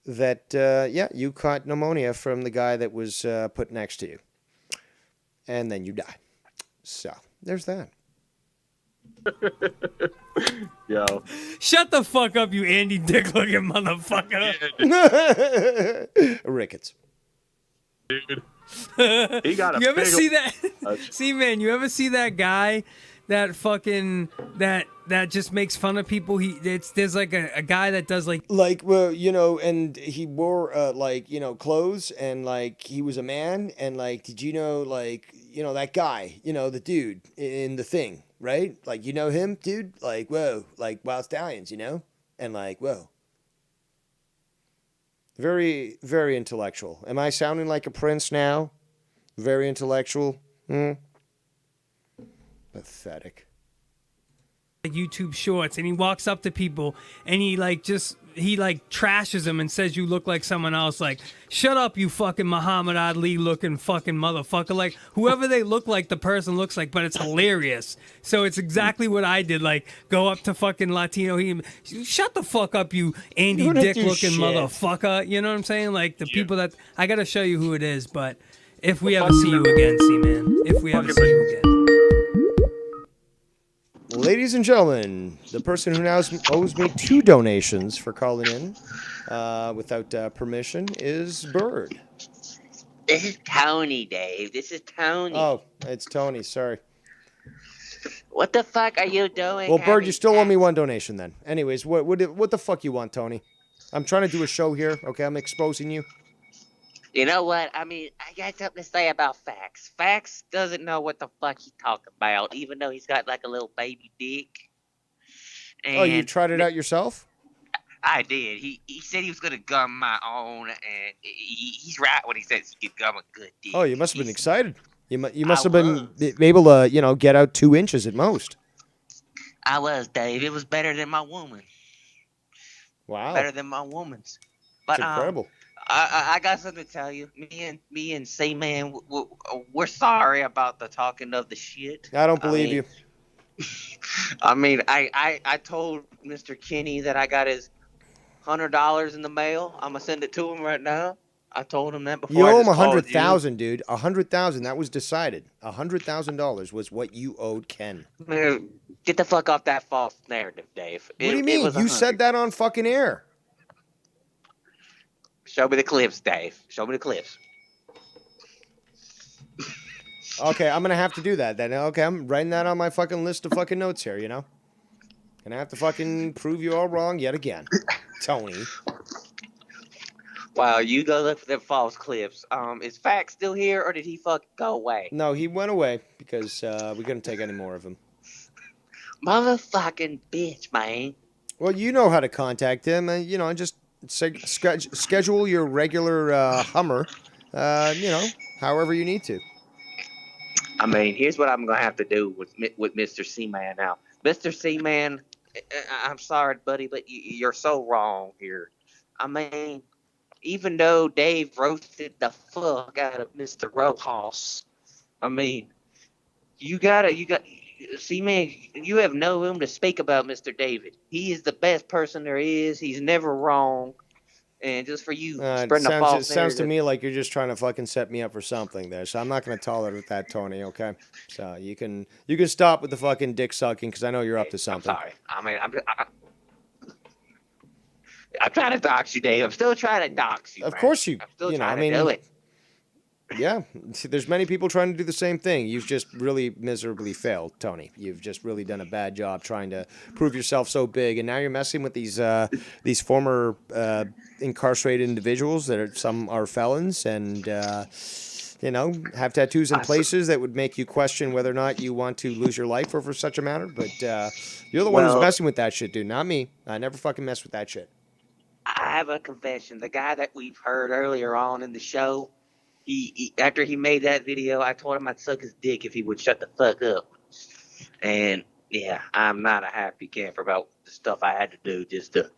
that, you caught pneumonia from the guy that was put next to you. And then you die. So, there's that. Yo. Shut the fuck up, you Andy Dick looking motherfucker. Rickets. Dude. He got a You ever big see that? See, man, you ever see that guy fucking that just makes fun of people. There's like a guy that does like well, and he wore like clothes, and like he was a man, and like did you know like that guy, the dude in the thing, right? Like him, dude? Like whoa, like Wild Stallions, and like whoa. Very, very intellectual. Am I sounding like a prince now? Very intellectual? Pathetic. YouTube shorts, and he walks up to people and he trashes them and says you look like someone else. Like, shut up, you fucking Muhammad Ali looking fucking motherfucker. Like, whoever they look like, the person looks like, but it's hilarious. So it's exactly what I did. Like, go up to fucking Latino, shut the fuck up, you Andy Dick looking motherfucker. You know what I'm saying? Like, the people that I gotta show you who it is, but if we ever see you again, C-Man, if we ever see you again. Ladies and gentlemen, the person who now owes me 2 donations for calling in without permission is Bird. This is Tony, Dave. This is Tony. Oh, it's Tony. Sorry. What the fuck are you doing? Well, Bird, you still owe me 1 donation then. Anyways, what the fuck you want, Tony? I'm trying to do a show here. Okay, I'm exposing you. You know what? I mean, I got something to say about Fax. Fax doesn't know what the fuck he's talking about, even though he's got like a little baby dick. And oh, you tried it out yourself? I did. He said he was gonna gum my own, and he's right when he says he could gum a good dick. Oh, you must have been excited. You must have been able to, get out 2 inches at most. I was, Dave. It was better than my woman. Wow. Better than my woman's. But That's incredible. I got something to tell you. Me and C-Man, we're sorry about the talking of the shit. I don't believe you. I mean, I told Mr. Kenny that I got his $100 in the mail. I'm gonna send it to him right now. I told him that before. You owe him $100,000, dude. $100,000. That was decided. $100,000 was what you owed Ken. Man, get the fuck off that false narrative, Dave. What do you mean? You said that on fucking air. Show me the clips, Dave. Show me the clips. Okay, I'm gonna have to do that then. Okay, I'm writing that on my fucking list of fucking notes here, Gonna have to fucking prove you all wrong yet again. Tony. Wow, you go look for them false clips. Is Fax still here, or did he fucking go away? No, he went away because we couldn't take any more of him. Motherfucking bitch, man. Well, you know how to contact him. Just schedule your regular Hummer, however you need to. I mean, here's what I'm going to have to do with Mr. C-Man now. Mr. C-Man, I'm sorry, buddy, but you're so wrong here. I mean, even though Dave roasted the fuck out of Mr. Rojas, I mean, C-Man, you have no room to speak about Mr. David. He is the best person there is. He's never wrong. And just for you spreading the false it sounds to me like you're just trying to fucking set me up for something there. So I'm not going to tolerate that, Tony, okay? So you can stop with the fucking dick sucking because I know you're up to something. I'm sorry. I mean, I'm trying to dox you, Dave. I'm still trying to dox you. Of course you. I'm still trying to do it. Yeah, there's many people trying to do the same thing. You've just really miserably failed, Tony. You've just really done a bad job trying to prove yourself so big, and now you're messing with these former incarcerated individuals some are felons and have tattoos in places that would make you question whether or not you want to lose your life over such a matter. But you're the one who's messing with that shit, dude, not me. I never fucking mess with that shit. I have a confession. The guy that we've heard earlier on in the show. He after he made that video, I told him I'd suck his dick if he would shut the fuck up. And yeah, I'm not a happy camper about the stuff I had to do just to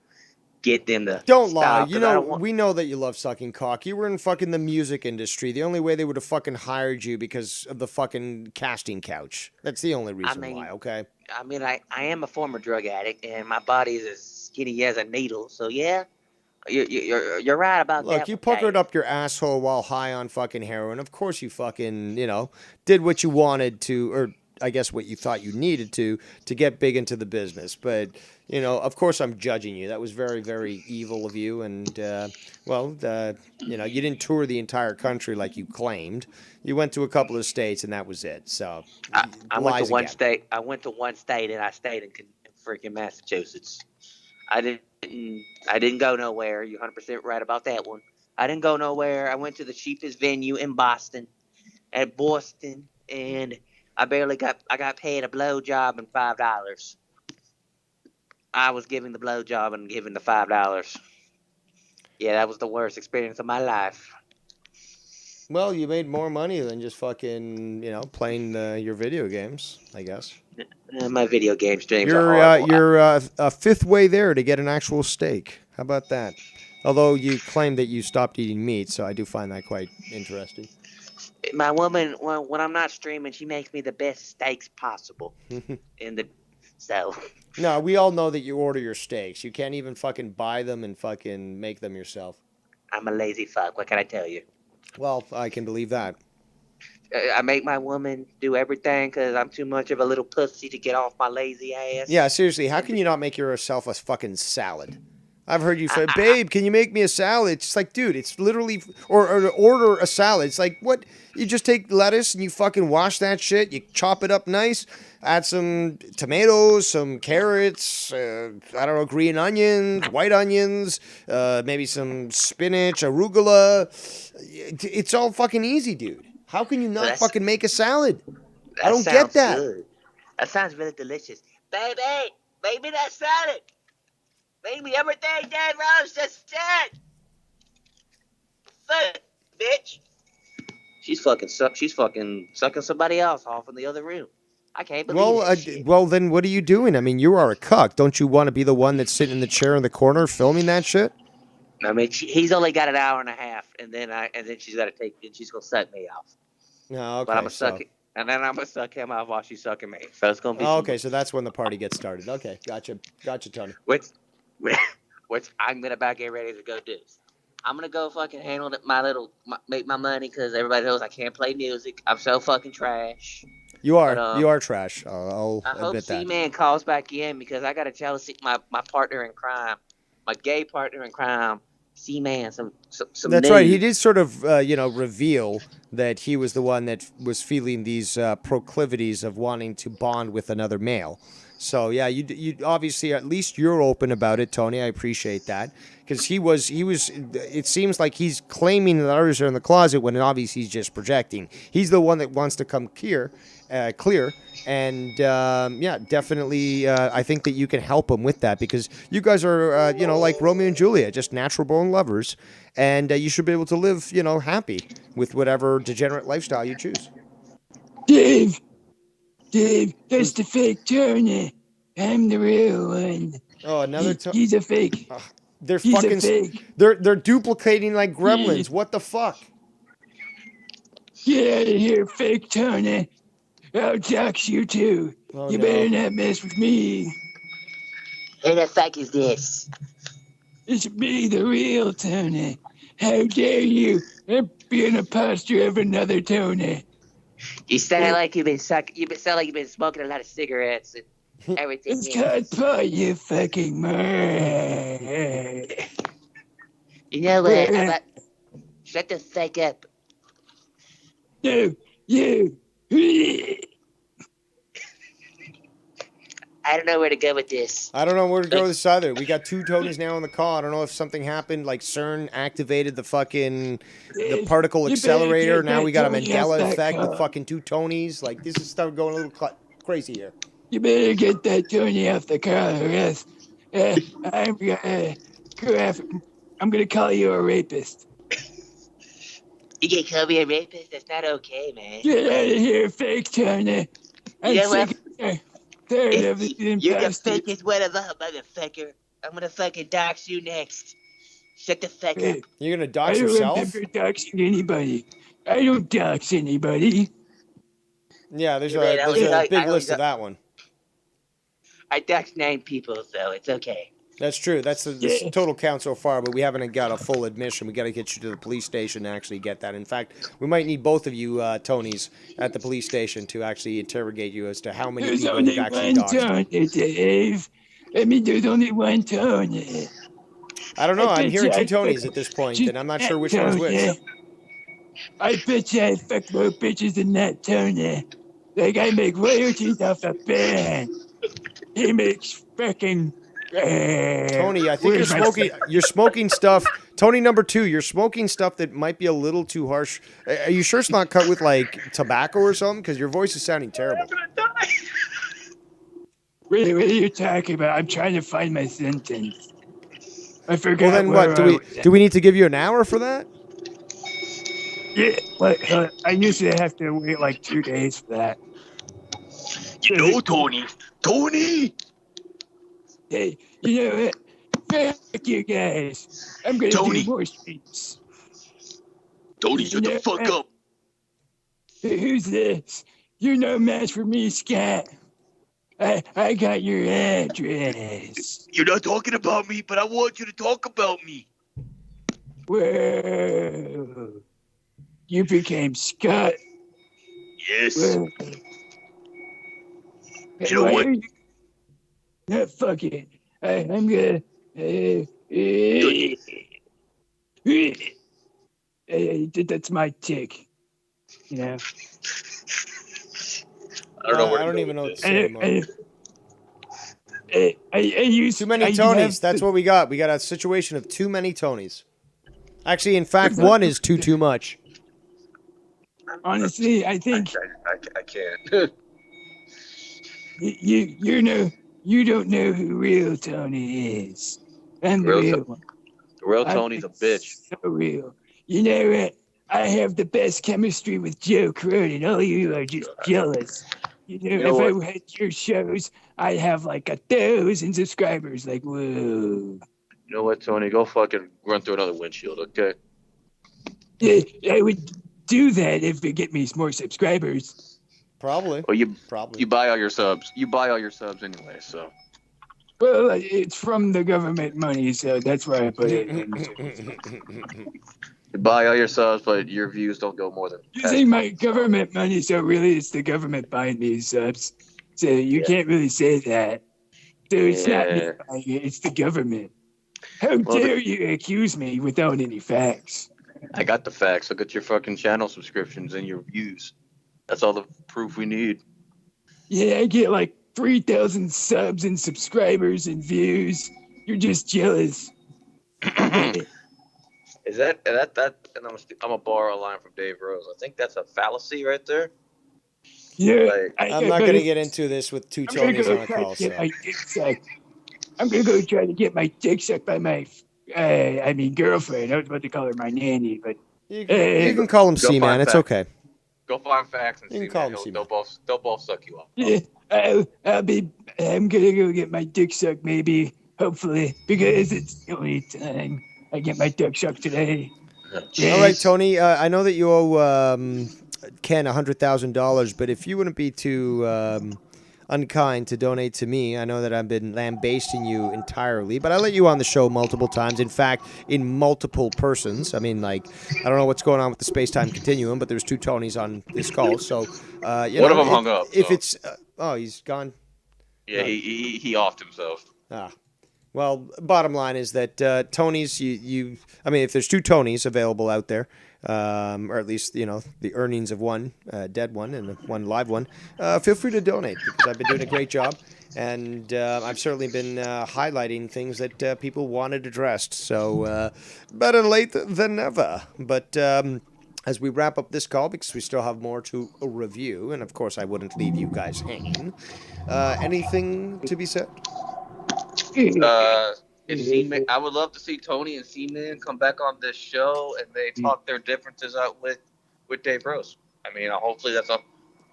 get them to Don't stop, lie. We know that you love sucking cock. You were in fucking the music industry. The only way they would have fucking hired you because of the fucking casting couch. That's the only reason why, okay? I mean, I am a former drug addict, and my body is as skinny as a needle. So yeah. You're right about that. Look, you puckered up your asshole while high on fucking heroin. Of course you fucking, did what you wanted to, or I guess, what you thought you needed to get big into the business. But, you know, of course I'm judging you. That was very, very evil of you. And, you know, you didn't tour the entire country like you claimed. You went to a couple of states, and that was it. So, I went to lies one again. state. I went to one state, and I stayed in freaking Massachusetts. I didn't go nowhere. You're 100% right about that one. I didn't go nowhere. I went to the cheapest venue in Boston, at Boston, and I got paid a blowjob and $5. I was giving the blowjob and giving the $5. Yeah, that was the worst experience of my life. Well, you made more money than just fucking, you know, playing your video games, I guess. My video game streams are horrible. You're a fifth way there to get an actual steak. How about that? Although you claim that you stopped eating meat, so I do find that quite interesting. My woman, when I'm not streaming, she makes me the best steaks possible. No, we all know that you order your steaks. You can't even fucking buy them and fucking make them yourself. I'm a lazy fuck. What can I tell you? Well, I can believe that. I make my woman do everything because I'm too much of a little pussy to get off my lazy ass. Yeah, seriously, how can you not make yourself a fucking salad? I've heard you say, babe, can you make me a salad? It's like, dude, it's literally, or order a salad. It's like, what? You just take lettuce and you fucking wash that shit. You chop it up nice, add some tomatoes, some carrots, I don't know, green onions, white onions, maybe some spinach, arugula. It's all fucking easy, dude. How can you not fucking make a salad? I don't get that. Good. That sounds really delicious. Baby, make me that salad. Make me everything Dad Rose just said. Fuck, bitch. She's fucking sucking somebody else off in the other room. I can't believe this shit. Well, then what are you doing? I mean, you are a cuck. Don't you want to be the one that's sitting in the chair in the corner filming that shit? I mean, he's only got an hour and a half, and then she's got to she's gonna suck me off. No, okay. But I'm gonna suck it, and then I'm gonna suck him off while she's sucking me. So it's gonna be. Oh, okay, so that's when the party gets started. Okay, gotcha, Tony. Which I'm about to get ready to go do. I'm gonna go fucking handle make my money because everybody knows I can't play music. I'm so fucking trash. You are trash. I'll I hope admit that. C-Man calls back in because I got a jealousy. My partner in crime, my gay partner in crime, C-Man. Some. That's right. He did sort of, reveal that he was the one that was feeling these proclivities of wanting to bond with another male. So yeah, you obviously, at least you're open about it, Tony. I appreciate that because he was. It seems like he's claiming that others are in the closet when obviously he's just projecting. He's the one that wants to come clear, and definitely. I think that you can help him with that because you guys are, like Romeo and Juliet, just natural born lovers, and you should be able to live, happy with whatever degenerate lifestyle you choose. Dave, that's the fake Tony. I'm the real one. Oh, another He's a fake. They're He's fucking. a fake. They're duplicating like gremlins. What the fuck? Get out of here, fake Tony. I'll dox you too. Oh, you no. better not mess with me. Who the fuck is this? It's me, the real Tony. How dare you be an imposter of another Tony? You sound like you've been smoking a lot of cigarettes and everything. It's called pot, you fucking man. You know what? Shut the fuck up. No, you. I don't know where to go with this. I don't know where to go with this either. We got two Tonys now on the call. I don't know if something happened, like CERN activated the particle accelerator. Now we got a Mandela effect with fucking two Tonys. Like, this is stuff going a little crazy here. You better get that Tony off the car, or else I'm gonna call you a rapist. You can call me a rapist? That's not okay, man. Get out of here, fake Tony. You know what? Tired of it, you're the fakest one of all, motherfucker. I'm gonna fucking dox you next. Shut the fuck up. You're gonna dox yourself? I don't remember doxing anybody. I don't dox anybody. Yeah, there's a big list of that one. I doxed 9 people, so it's okay. That's true. That's the total count so far, but we haven't got a full admission. We got to get you to the police station to actually get that. In fact, we might need both of you, Tonys, at the police station to actually interrogate you as to how many There's people only have actually one doxed. Tony, Dave. I mean, there's only one Tony. I don't know. I'm hearing two I Tonys at this point, and I'm not sure which one's which. I bet you I fuck more bitches than that Tony. Like, I make royalties off a band. He makes fucking... Tony, I think you're smoking stuff. Tony number 2, you're smoking stuff that might be a little too harsh. Are you sure it's not cut with, like, tobacco or something? Because your voice is sounding terrible. What are you talking about? I'm trying to find my sentence. I forgot. Well, then what? Do we need to give you an hour for that? Yeah, I usually have to wait like 2 days for that. You know, Tony. Hey, you know what? Fuck you guys. I'm gonna do more streets. Tony, shut the fuck up. Who's this? You're no match for me, Scat. I got your address. You're not talking about me, but I want you to talk about me. Whoa. You became Scott. Yes. Whoa. You know what? No, fuck it. I'm gonna. That's my tick. You know. I don't know where I don't even know what to say anymore. I use too many Tonys. That's what we got. We got a situation of too many Tonys. Actually, in fact, one is too much. Honestly, I think I can't. you don't know who real Tony is. I'm the real one. The real Tony's a bitch. So real. You know what? I have the best chemistry with Joe Cronin. All you are just jealous. You know if I had your shows, I'd have like 1,000 subscribers. Like, whoa. You know what, Tony? Go fucking run through another windshield, okay? Yeah, I would do that if it get me more subscribers. Probably. Well, you buy all your subs. You buy all your subs anyway, so. Well, it's from the government money, so that's why I put it in. You buy all your subs, but your views don't go more than. You say my government money, so really it's the government buying these subs. So you can't really say that. So it's not me buying it, it's the government. How dare you accuse me without any facts? I got the facts. Look at your fucking channel subscriptions and your views. That's all the proof we need. Yeah, I get like 3,000 subs and subscribers and views. You're just jealous. Is that and I'm gonna borrow a line from Dave Rose. I think that's a fallacy right there. Yeah, I'm not gonna get into this with two Tonys on a call. So. I'm gonna go try to get my dick sucked by my, girlfriend. I was about to call her my nanny, but you can call him C-Man. It's okay. Go find facts and you can call him C-Man. They'll both suck you off. Yeah, I'm gonna go get my dick sucked, maybe, hopefully, because it's the only time I get my dick sucked today. All right, Tony. I know that you owe Ken $100,000, but if you wouldn't be too unkind to donate to me, I know that I've been lambasting you entirely, but I let you on the show multiple times. In fact, in multiple persons. I mean, like, I don't know what's going on with the space-time continuum, but there's two Tonys on this call. So, one of them hung up. If it's he's gone. Yeah, he offed himself. Well, bottom line is that Tonys, I mean, if there's two Tonys available out there, or at least, the earnings of one dead one and one live one, feel free to donate because I've been doing a great job. And I've certainly been highlighting things that people wanted addressed. So better late than never. But as we wrap up this call, because we still have more to review, and of course I wouldn't leave you guys hanging, anything to be said? I would love to see Tony and C-Man come back on this show and they talk their differences out with Dave Rose. I mean, hopefully that's a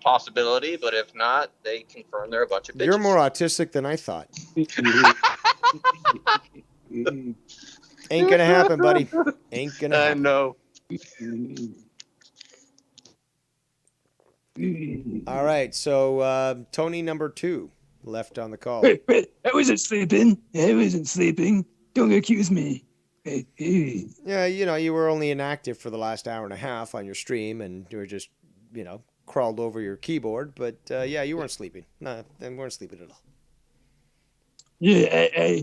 possibility, but if not, they confirm they're a bunch of bitches. You're more autistic than I thought. Ain't gonna happen, buddy. Ain't gonna happen. I know. All right, so Tony number 2. left on the call. Wait, I wasn't sleeping. I wasn't sleeping. Don't accuse me. Hey. Yeah, you were only inactive for the last hour and a half on your stream, and you were just, crawled over your keyboard. But yeah, you weren't sleeping. No, you weren't sleeping at all. Yeah,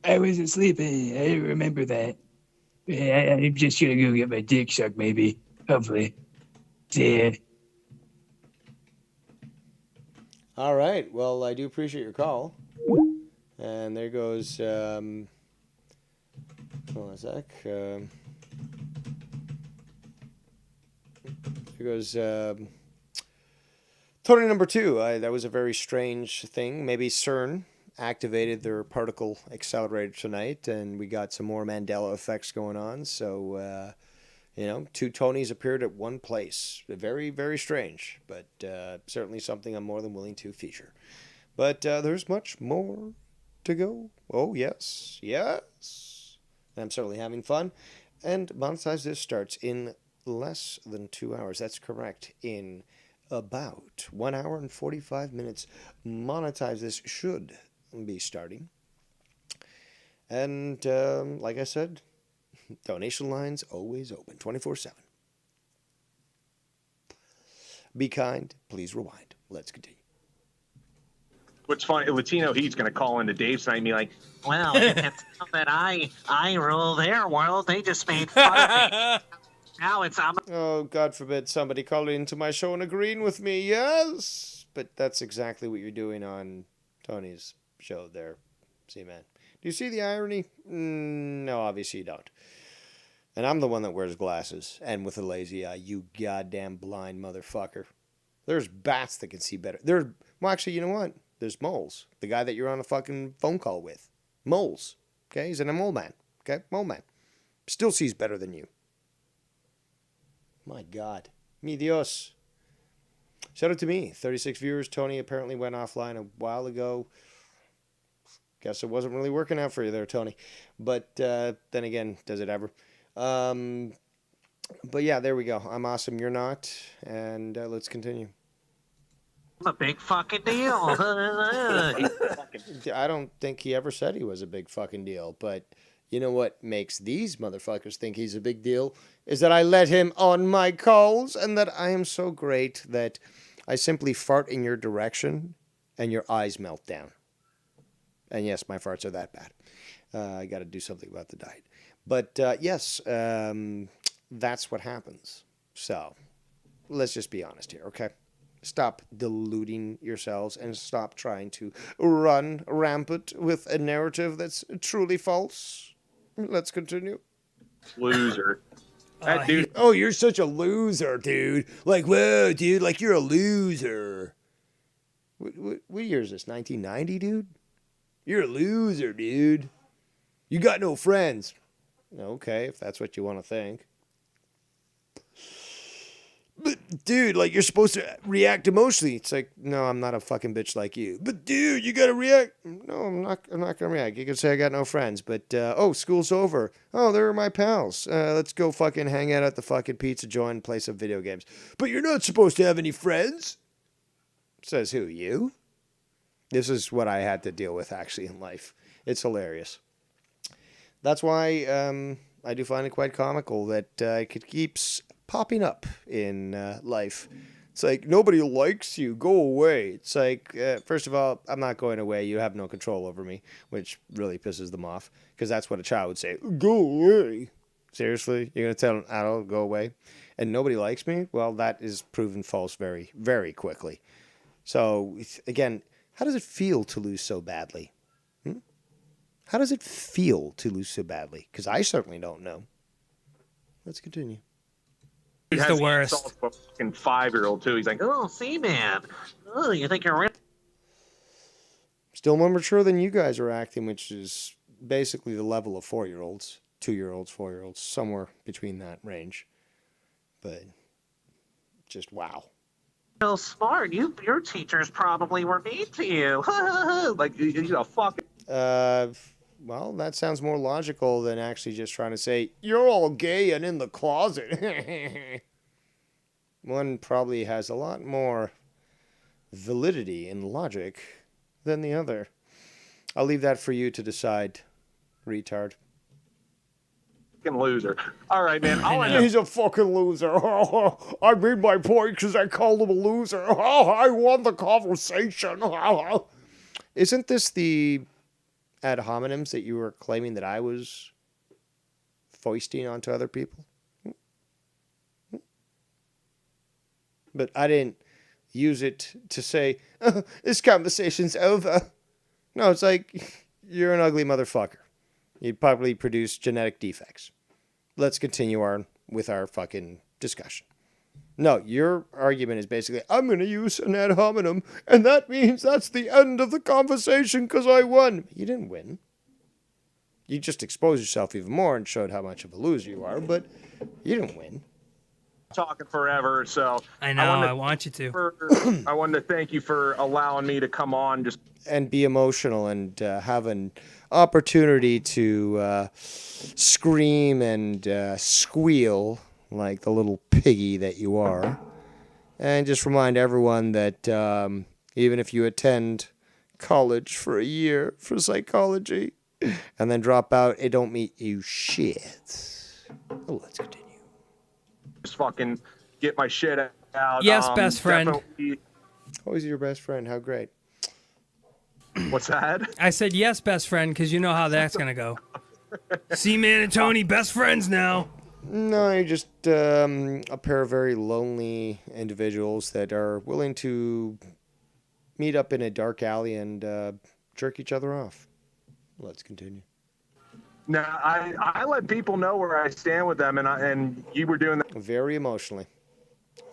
I wasn't sleeping. I remember that. I'm just gonna go get my dick sucked, maybe. Hopefully. Yeah. All right. Well, I do appreciate your call. And there goes. Hold on a sec. There goes Tony number 2. That was a very strange thing. Maybe CERN activated their particle accelerator tonight, and we got some more Mandela effects going on. So, 2 Tonys appeared at one place. Very, very strange, but certainly something I'm more than willing to feature. But there's much more to go. Oh, yes. Yes. I'm certainly having fun. And Monetize This starts in less than 2 hours. That's correct. In about 1 hour and 45 minutes, Monetize This should be starting. And like I said, donation lines always open 24/7. Be kind. Please rewind. Let's continue. What's funny, Latino Heat's going to call into Dave's night and be like, Well, you can tell that I rule their world. They just made fun of me. Now it's Oh, God forbid somebody call into my show and agreeing with me. Yes, but that's exactly what you're doing on Tony's show there, C-Man. Do you see the irony? No, obviously you don't. And I'm the one that wears glasses and with a lazy eye. You goddamn blind motherfucker. There's bats that can see better. Well, actually, you know what? There's moles. The guy that you're on a fucking phone call with. Moles. Okay? He's a mole man. Okay? Mole man. Still sees better than you. My God. Mi Dios. Shout out to me. 36 viewers. Tony apparently went offline a while ago. Guess it wasn't really working out for you there, Tony. But then again, does it ever? But yeah, there we go. I'm awesome. You're not. And let's continue. a big fucking deal. I don't think he ever said he was a big fucking deal. But you know what makes these motherfuckers think he's a big deal is that I let him on my calls and that I am so great that I simply fart in your direction and your eyes melt down. And yes, my farts are that bad. I got to do something about the diet. But yes, that's what happens. So let's just be honest here, okay? Stop deluding yourselves and stop trying to run rampant with a narrative that's truly false. Let's continue. Loser. That dude. Oh, you're such a loser, dude. Like, whoa, dude, like you're a loser. What year is this? 1990, dude? You're a loser, dude. You got no friends. Okay, if that's what you want to think. But, dude, like, you're supposed to react emotionally. It's like, no, I'm not a fucking bitch like you. But, dude, you got to react. No, I'm not going to react. You can say I got no friends. But, oh, school's over. Oh, they're my pals. Let's go fucking hang out at the fucking pizza joint and play some video games. But you're not supposed to have any friends. Says who, you? This is what I had to deal with, actually, in life. It's hilarious. That's why I do find it quite comical that it keeps popping up in life. It's like, nobody likes you. Go away. It's like, first of all, I'm not going away. You have no control over me, which really pisses them off because that's what a child would say. Go away. Seriously? You're going to tell an adult, go away? And nobody likes me? Well, that is proven false very, very quickly. So, again, how does it feel to lose so badly? How does it feel to lose so badly? Because I certainly don't know. Let's continue. He's the worst. A fucking 5-year-old too. He's like, Oh, C-Man. Oh, you think you're real? Still more mature than you guys are acting, which is basically the level of 4-year-olds, 2-year-olds, 4-year-olds, somewhere between that range. But just wow. Real smart. Your teachers probably were mean to you. like you a fucking. Well, that sounds more logical than actually just trying to say, you're all gay and in the closet. One probably has a lot more validity in logic than the other. I'll leave that for you to decide, retard. Fucking loser. All right, man. I'll end up. He's a fucking loser. I made my point because I called him a loser. I won the conversation. Isn't this the ad hominems that you were claiming that I was foisting onto other people? But I didn't use it to say, this conversation's over. No, it's like, you're an ugly motherfucker. You probably produce genetic defects. Let's continue with our fucking discussion. No, your argument is basically, I'm going to use an ad hominem, and that means that's the end of the conversation because I won. You didn't win. You just exposed yourself even more and showed how much of a loser you are, but you didn't win. Talking forever, so I know. I want you to. I wanted to thank you for allowing me to come on. Just and be emotional and have an opportunity to scream and squeal like the little piggy that you are, and just remind everyone that even if you attend college for a year for psychology and then drop out, it don't mean you shit. Oh, let's continue. Just fucking get my shit out. Yes, best friend. Definitely. Oh, he's your best friend. How great. What's that? I said yes, best friend, because you know how that's going to go. C-Man and Tony, best friends now. No, you're just a pair of very lonely individuals that are willing to meet up in a dark alley and jerk each other off. Let's continue. Now, I let people know where I stand with them, and you were doing that. Very emotionally.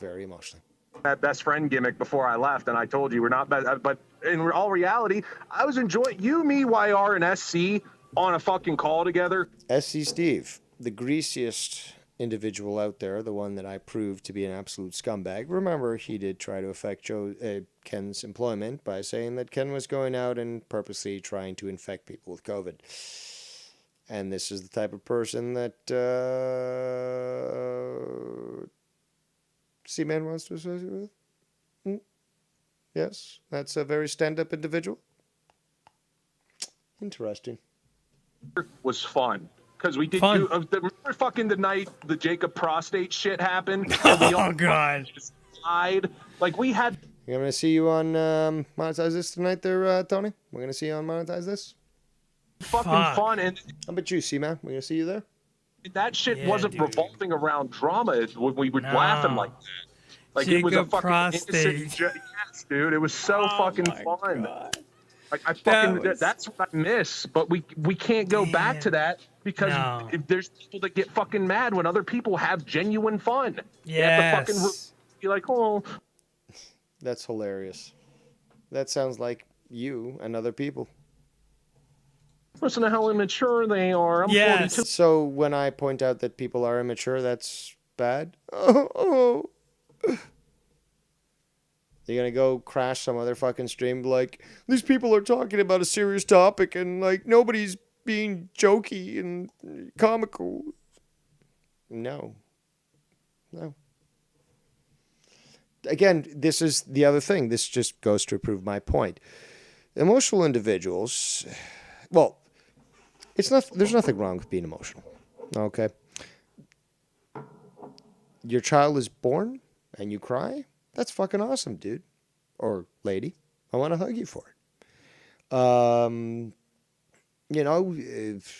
Very emotionally. That best friend gimmick before I left, and I told you we're not best. But in all reality, I was enjoying you, me, YR, and SC on a fucking call together. SC Steve, the greasiest individual out there, the one that I proved to be an absolute scumbag. Remember, he did try to affect Ken's employment by saying that Ken was going out and purposely trying to infect people with COVID. And this is the type of person that C-Man wants to associate with? Yes, that's a very stand-up individual. Interesting. Was fun. Because we did remember fucking the night the Jacob prostate shit happened? Oh, God. Died. Like, we had... You're going to see you on Monetize This tonight there, Tony? We're going to see you on Monetize This? Fucking fun. And how about you, C-Man? We're going to see you there? That shit wasn't revolving around drama. We were laughing like that. Like, Jacob it was a fucking prostate. innocent... Yes, dude. It was so fucking fun. God. Like, that's what I miss, but we can't go back to that because there's people that get fucking mad when other people have genuine fun. Yes. They have to fucking be like, oh. That's hilarious. That sounds like you and other people. Listen to how immature they are. I'm 42. So when I point out that people are immature, that's bad? Oh. You're going to go crash some other fucking stream like, these people are talking about a serious topic and, like, nobody's being jokey and comical. No. Again, this is the other thing. This just goes to prove my point. Emotional individuals, well, there's nothing wrong with being emotional, okay? Your child is born and you cry? That's fucking awesome, dude. Or lady. I want to hug you for it. If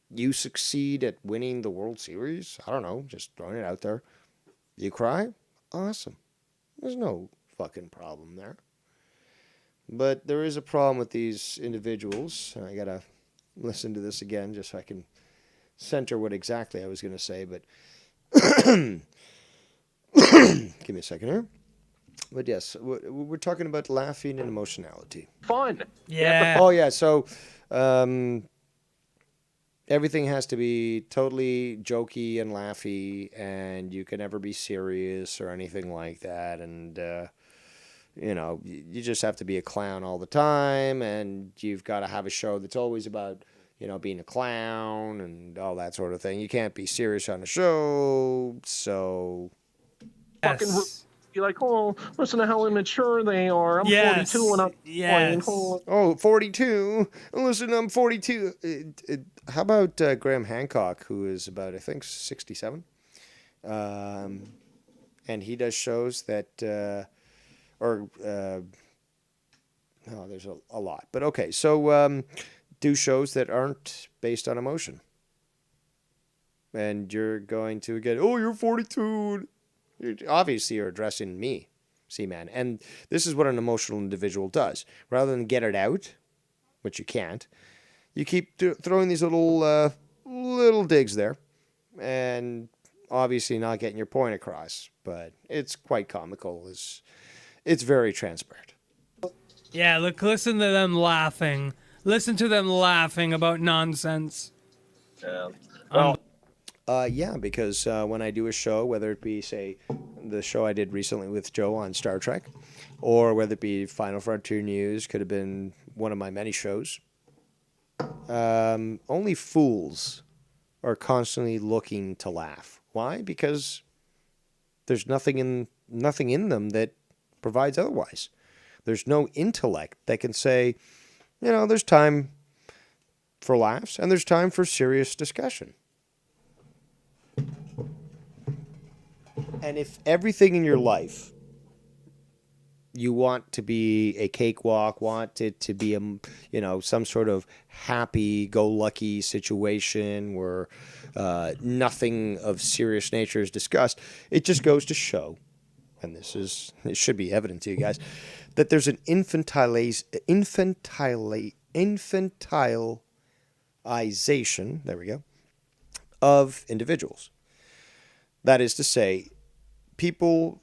you succeed at winning the World Series, I don't know, just throwing it out there. You cry? Awesome. There's no fucking problem there. But there is a problem with these individuals. And I got to listen to this again just so I can center what exactly I was going to say. But give me a second here. But yes, we're talking about laughing and emotionality. Fun. Yeah. Oh, yeah. So everything has to be totally jokey and laughy, and you can never be serious or anything like that. And, you just have to be a clown all the time, and you've got to have a show that's always about, being a clown and all that sort of thing. You can't be serious on a show, so... Fucking be like, oh, listen to how immature they are. I'm 42 and I'm playing. Oh, 42. Listen, I'm 42. How about Graham Hancock, who is about, I think, 67? And he does shows that, there's a lot. But okay, so do shows that aren't based on emotion. And you're going to get, oh, you're 42. Obviously, you're addressing me, C-Man. And this is what an emotional individual does. Rather than get it out, which you can't, you keep throwing these little digs there. And obviously not getting your point across. But it's quite comical. It's very transparent. Yeah, look, listen to them laughing. Listen to them laughing about nonsense. Yeah. Well, yeah, because when I do a show, whether it be, say, the show I did recently with Joe on Star Trek, or whether it be Final Frontier News, could have been one of my many shows, only fools are constantly looking to laugh. Why? Because there's nothing in them that provides otherwise. There's no intellect that can say, there's time for laughs and there's time for serious discussion. And if everything in your life you want to be a cakewalk, want it to be some sort of happy-go-lucky situation where nothing of serious nature is discussed, it just goes to show, and it should be evident to you guys, that there's an infantilization, there we go, of individuals. That is to say, people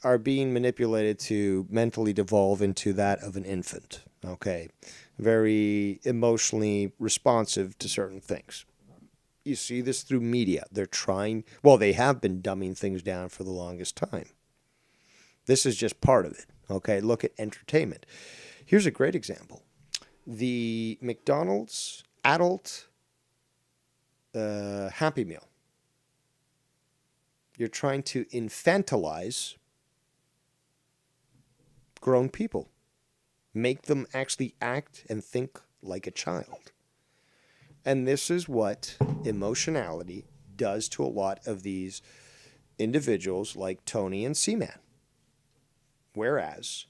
are being manipulated to mentally devolve into that of an infant. Okay. Very emotionally responsive to certain things. You see this through media. They have been dumbing things down for the longest time. This is just part of it. Okay. Look at entertainment. Here's a great example. The McDonald's adult Happy Meal. You're trying to infantilize grown people. Make them actually act and think like a child. And this is what emotionality does to a lot of these individuals like Tony and C-Man. Whereas,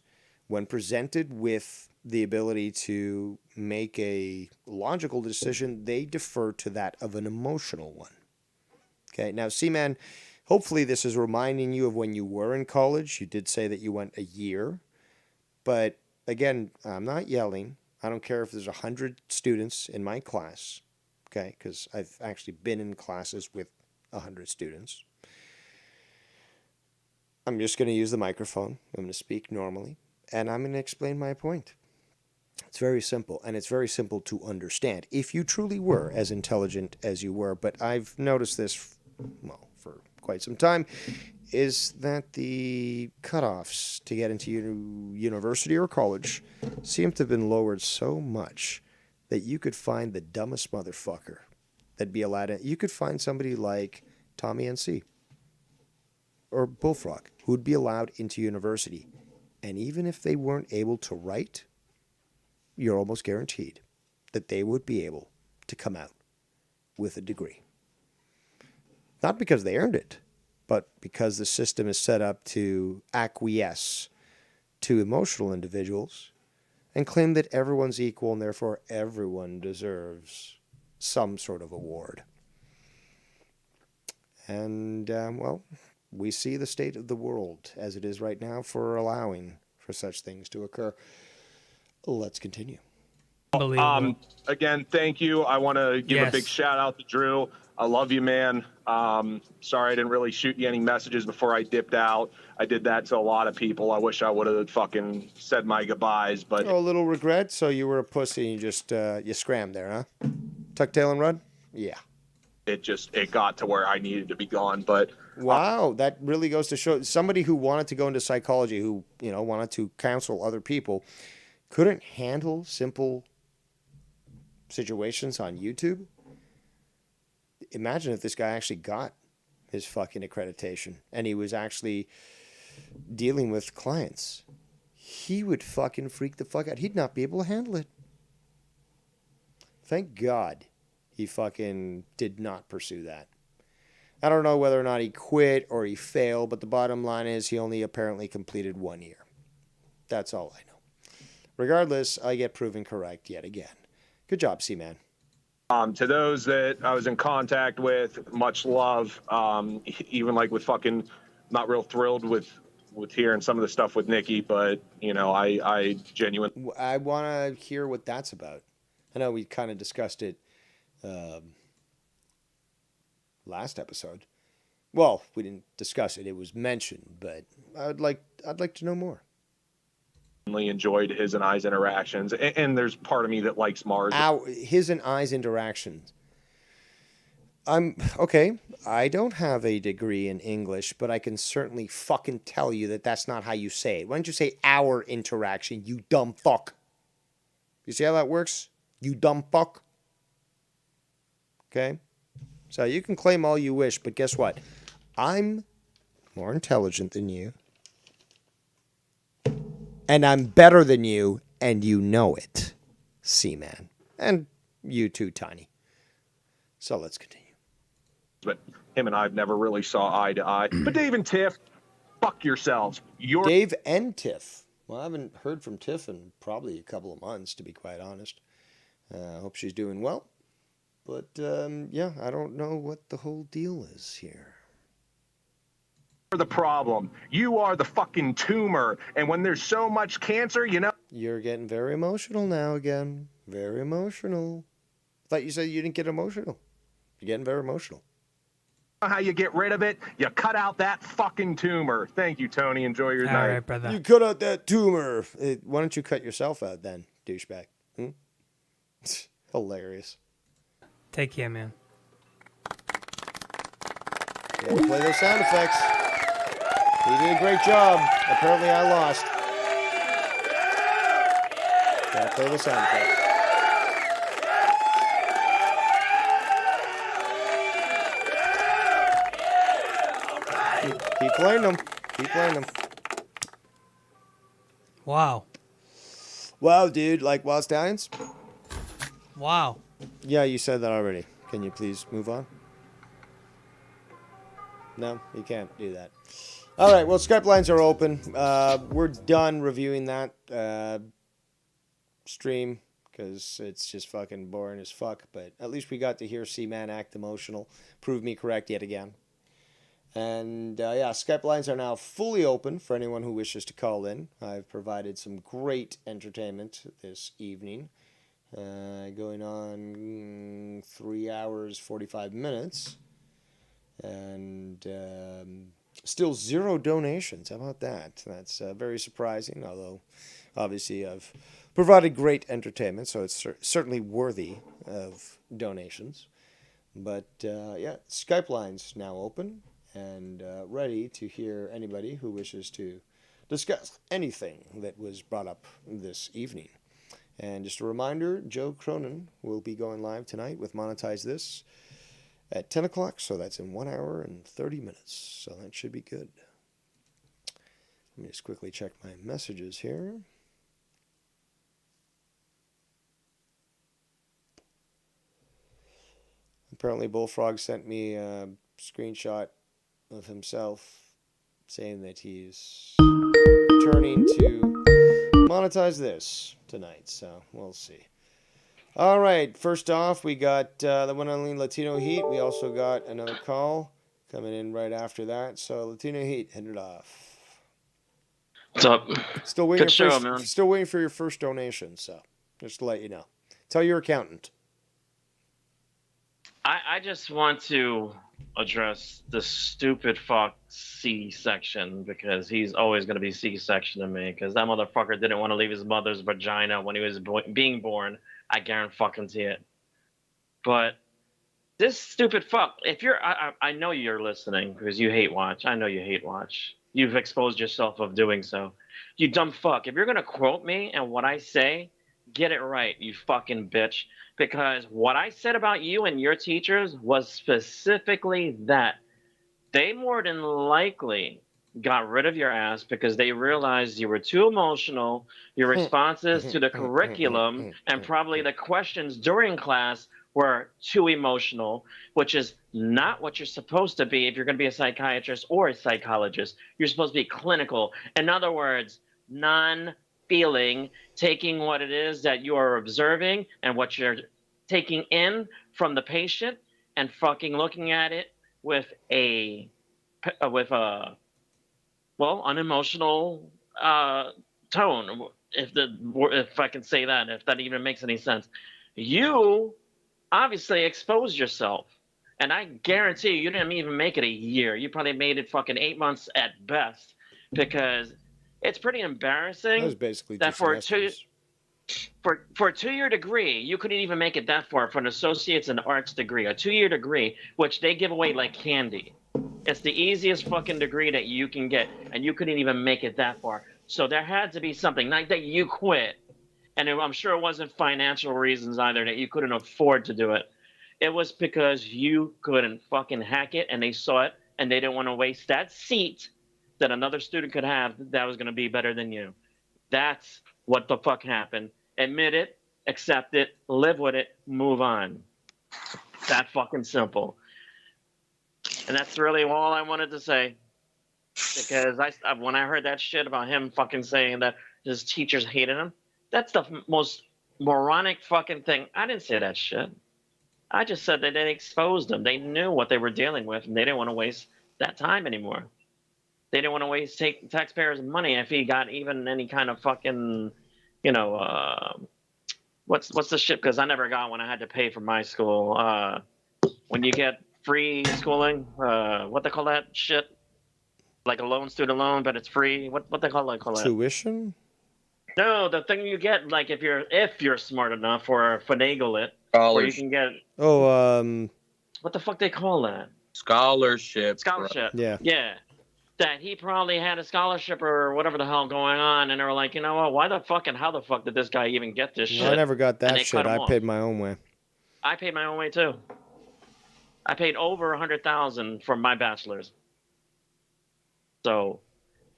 when presented with the ability to make a logical decision, they defer to that of an emotional one. Okay, now C-Man, hopefully this is reminding you of when you were in college. You did say that you went a year. But again, I'm not yelling. I don't care if there's 100 students in my class. Okay, because I've actually been in classes with 100 students. I'm just going to use the microphone. I'm going to speak normally. And I'm going to explain my point. It's very simple. And it's very simple to understand. If you truly were as intelligent as you were. But I've noticed this, for quite some time, is that the cutoffs to get into university or college seem to have been lowered so much that you could find the dumbest motherfucker that'd be allowed in. You could find somebody like Tommy NC or Bullfrog who would be allowed into university. And even if they weren't able to write, you're almost guaranteed that they would be able to come out with a degree. Not because they earned it, but because the system is set up to acquiesce to emotional individuals and claim that everyone's equal and therefore everyone deserves some sort of award. And, we see the state of the world as it is right now for allowing for such things to occur. Let's continue. Again, thank you. I want to give a big shout out to Drew. I love you, man. Sorry I didn't really shoot you any messages before I dipped out. I did that to a lot of people. I wish I would have fucking said my goodbyes, but... Oh, a little regret? So you were a pussy and you just, you scrammed there, huh? Tuck tail and run? Yeah. It got to where I needed to be gone, but... Wow, that really goes to show somebody who wanted to go into psychology, who, wanted to counsel other people, couldn't handle simple situations on YouTube. Imagine if this guy actually got his fucking accreditation and he was actually dealing with clients, he would fucking freak the fuck out. He'd not be able to handle it. Thank God he fucking did not pursue that. I don't know whether or not he quit or he failed, but the bottom line is he only apparently completed 1 year. That's all I know. Regardless, I get proven correct yet again. Good job, C-Man. To those that I was in contact with, much love. Even like with fucking, not real thrilled with hearing some of the stuff with Nikki, but you know, I genuinely. I want to hear what that's about. I know we kind of discussed it last episode. Well, we didn't discuss it; it was mentioned, but I'd like to know more. Enjoyed his and I's interactions, and there's part of me that likes Mars. His and I's interactions. Okay. I don't have a degree in English, but I can certainly fucking tell you that that's not how you say it. Why don't you say our interaction, you dumb fuck? You see how that works? You dumb fuck. Okay? So you can claim all you wish, but guess what? I'm more intelligent than you. And I'm better than you, and you know it, C-Man. And you too, Tiny. So let's continue. But him and I've never really saw eye to eye. But Dave and Tiff, fuck yourselves. Dave and Tiff. Well, I haven't heard from Tiff in probably a couple of months, to be quite honest. I hope she's doing well. But, yeah, I don't know what the whole deal is here. The problem. You are the fucking tumor. And when there's so much cancer, you know. You're getting very emotional now again. Very emotional. I thought you said you didn't get emotional. You're getting very emotional. How you get rid of it? You cut out that fucking tumor. Thank you, Tony. Enjoy your night. All right, brother. You cut out that tumor. Why don't you cut yourself out then, douchebag? Hilarious. Take care, man. Yeah, play those sound effects. He did a great job. Apparently I lost. Gotta play the sound effects. Keep playing them. Keep playing them. Wow. Wow, dude. Like Wild Stallions? Wow. Yeah, you said that already. Can you please move on? No, you can't do that. All right, well, Skype lines are open. We're done reviewing that stream because it's just fucking boring as fuck. But at least we got to hear C-Man act emotional. Prove me correct yet again. And, yeah, Skype lines are now fully open for anyone who wishes to call in. I've provided some great entertainment this evening. Going on 3 hours, 45 minutes. And still 0 donations. How about that? That's very surprising, although obviously I've provided great entertainment, so it's certainly worthy of donations. But, yeah, Skype lines now open and ready to hear anybody who wishes to discuss anything that was brought up this evening. And just a reminder, Joe Cronin will be going live tonight with Monetize This at 10 o'clock, so that's in 1 hour and 30 minutes, so that should be good. Let me just quickly check my messages here. Apparently Bullfrog sent me a screenshot of himself saying that he's returning to Monetize This tonight, so we'll see. All right, first off, we got the one and only Latino Heat. We also got another call coming in right after that. So Latino Heat, hit it off. What's up? Still waiting, Good show, man. Still waiting for your first donation, so just to let you know. Tell your accountant. I just want to address the stupid fuck C-section because he's always going to be C-section to me because that motherfucker didn't want to leave his mother's vagina when he was being born. I guarantee fucking see it. But this stupid fuck, if you're, I know you're listening because you hate watch. I know you hate watch. You've exposed yourself of doing so. You dumb fuck. If you're going to quote me and what I say, get it right, you fucking bitch. Because what I said about you and your teachers was specifically that. they more than likely got rid of your ass because they realized you were too emotional, your responses to the curriculum, and probably the questions during class were too emotional, which is not what you're supposed to be if you're going to be a psychiatrist or a psychologist. You're supposed to be clinical. In other words, non-feeling, taking what it is that you are observing and what you're taking in from the patient and fucking looking at it with a unemotional tone, if I can say that, if that even makes any sense. You obviously exposed yourself, and I guarantee you didn't even make it a year. You probably made it fucking 8 months at best, because it's pretty embarrassing That was basically that 2 for semesters. a 2-year degree, you couldn't even make it that far for an associate's in arts degree, a 2-year degree, which they give away like candy. It's the easiest fucking degree that you can get, and you couldn't even make it that far. So there had to be something, not that you quit, and I'm sure it wasn't financial reasons either, that you couldn't afford to do it. It was because you couldn't fucking hack it, and they saw it, and they didn't want to waste that seat that another student could have that was going to be better than you. That's what the fuck happened. Admit it, accept it, live with it, move on. That fucking simple. And that's really all I wanted to say. Because when I heard that shit about him fucking saying that his teachers hated him, that's the most moronic fucking thing. I didn't say that shit. I just said that they exposed him. They knew what they were dealing with, and they didn't want to waste that time anymore. They didn't want to waste taxpayers' money if he got even any kind of fucking, what's the shit? Because I never got one. I had to pay for my school. When you get free schooling, what they call that shit? Like a loan, student loan, but it's free. What they call that? Tuition? No, the thing you get, like if you're smart enough, or finagle it, where you can get. What the fuck they call that? Scholarship. Yeah. Yeah. That he probably had a scholarship or whatever the hell going on, and they were like, you know what? Why the fuck and how the fuck did this guy even get this shit? I never got And that they shit. cut him I off. paid my own way. I paid my own way too. I paid over $100,000 for my bachelor's. So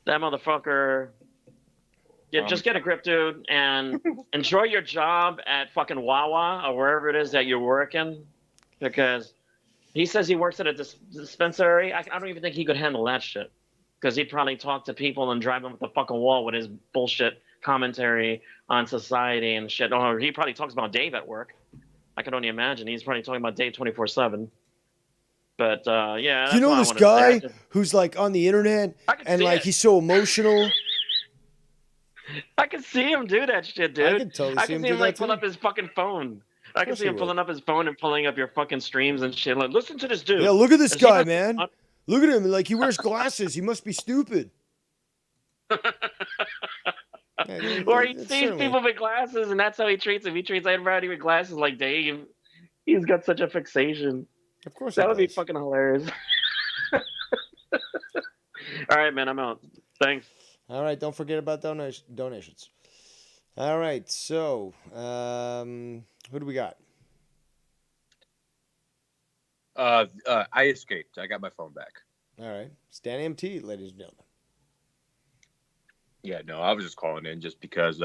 that motherfucker, just get a grip, dude, and enjoy your job at fucking Wawa or wherever it is that you're working, because he says he works at a dispensary. I don't even think he could handle that shit, because he'd probably talk to people and drive them up the fucking wall with his bullshit commentary on society and shit. Or he probably talks about Dave at work. I can only imagine. He's probably talking about Dave 24/7. But yeah, that's You know what I this wanted to say. guy who's like on the internet and see like it. he's so emotional? I can see him do that shit, dude. I can totally see him do like that, pull too. up his fucking phone. I can course see him he pulling up his phone and pulling up your fucking streams and shit. Like, listen to this dude. Yeah, look at this Is he guy, like- man. Look at him. Like he wears glasses. He must be stupid. Or he It's sees certainly- people with glasses, and that's how he treats them. He treats everybody with glasses like Dave. He's got such a fixation. Of course, that he would be does. fucking hilarious. All right, man, I'm out. Thanks. All right, don't forget about donations. All right, so who do we got? I escaped. I got my phone back. All right, Stan MT, ladies and gentlemen. Yeah, no, I was just calling in just because,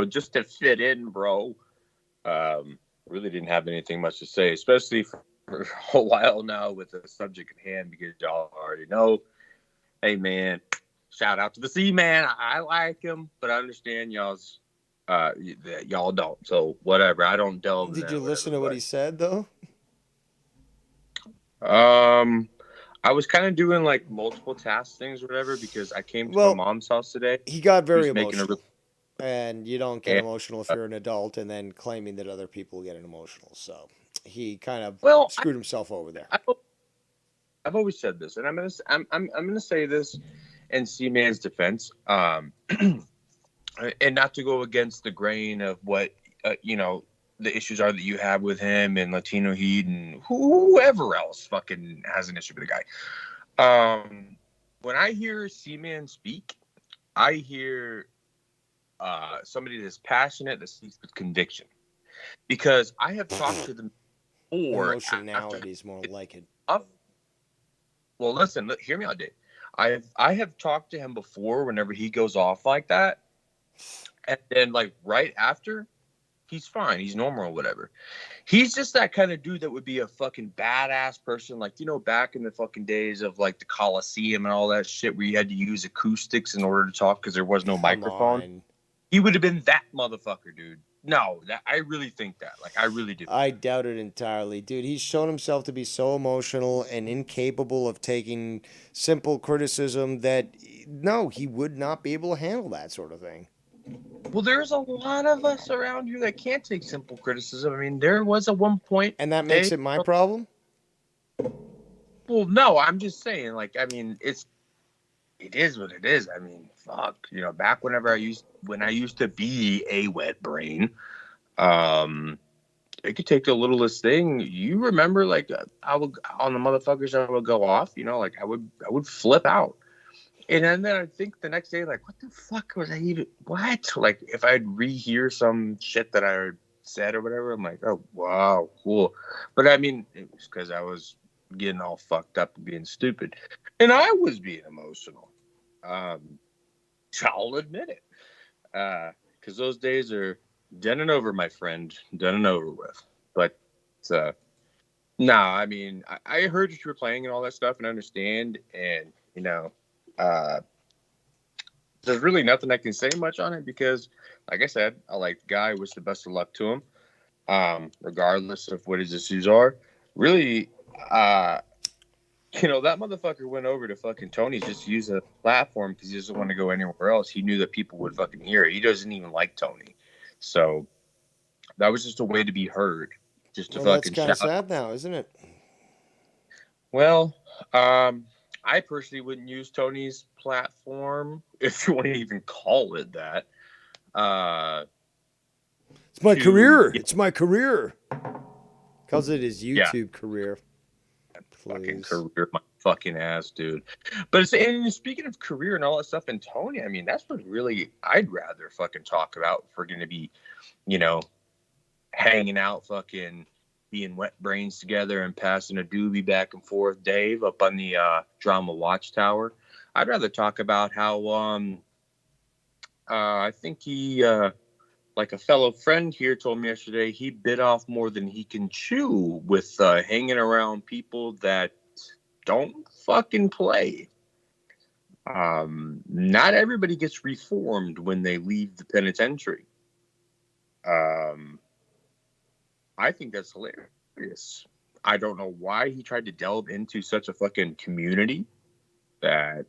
just to fit in, bro. Really didn't have anything much to say, especially for a while now with the subject at hand, because y'all already know. Hey, man, shout out to the C-Man. I like him, but I understand y'all's that y'all don't. So whatever. I don't delve. Did you listen to what he said though? I was kind of doing like multiple task things or whatever, because I came to my mom's house today. He got very Who's making emotional. And you don't get Yeah. emotional if you're an adult, and then claiming that other people get emotional. So he kind of screwed himself over there. I've always said this, and I'm gonna say this in C-Man's defense, and not to go against the grain of what the issues are that you have with him and Latino Heat and whoever else fucking has an issue with the guy. When I hear C-Man speak, I hear somebody that's passionate, that speaks with conviction, because I have talked to them before. Emotionality is more like it. Well, listen, hear me out, Dave. I have talked to him before whenever he goes off like that, and then like right after, he's fine, he's normal or whatever. He's just that kind of dude that would be a fucking badass person, like back in the fucking days of like the Coliseum and all that shit, where you had to use acoustics in order to talk because there was no microphone. On. He would have been that motherfucker, dude. No, I really think that. Like, I really do. I doubt it entirely. Dude, he's shown himself to be so emotional and incapable of taking simple criticism that, no, he would not be able to handle that sort of thing. Well, there's a lot of us around here that can't take simple criticism. I mean, there was at one point... And that makes it my problem? Well, no, I'm just saying, like, I mean, it is what it is. I mean, fuck. Back when I used to be a wet brain, it could take the littlest thing. You remember, like, I would, on the motherfuckers, I would go off, like, I would flip out. And then I think the next day, like, what the fuck was I even, what? Like, if I'd rehear some shit that I said or whatever, I'm like, oh, wow, cool. But I mean, it was because I was getting all fucked up and being stupid. And I was being emotional. I'll admit it. Because those days are done and over, my friend. Done and over with. But, I mean, I heard that you were playing and all that stuff and understand. And, there's really nothing I can say much on it because, like I said, I like the guy. Wish the best of luck to him, regardless of what his issues are. Really, that motherfucker went over to fucking Tony's just to use a platform because he doesn't want to go anywhere else. He knew that people would fucking hear it. He doesn't even like Tony. So that was just a way to be heard. Just to fucking that's kind of shout. sad now, isn't it? Well, I personally wouldn't use Tony's platform, if you want to even call it that. It's my career. It's my career. Calls it his YouTube career. Fucking career, my fucking ass, dude. But and speaking of career and all that stuff, and Tony, I mean, that's what really I'd rather fucking talk about if we're going to be, hanging out, fucking being wet brains together and passing a doobie back and forth, Dave, up on the drama Watchtower. I'd rather talk about how I think he like a fellow friend here told me yesterday, he bit off more than he can chew with hanging around people that don't fucking play. Not everybody gets reformed when they leave the penitentiary. I think that's hilarious. I don't know why he tried to delve into such a fucking community that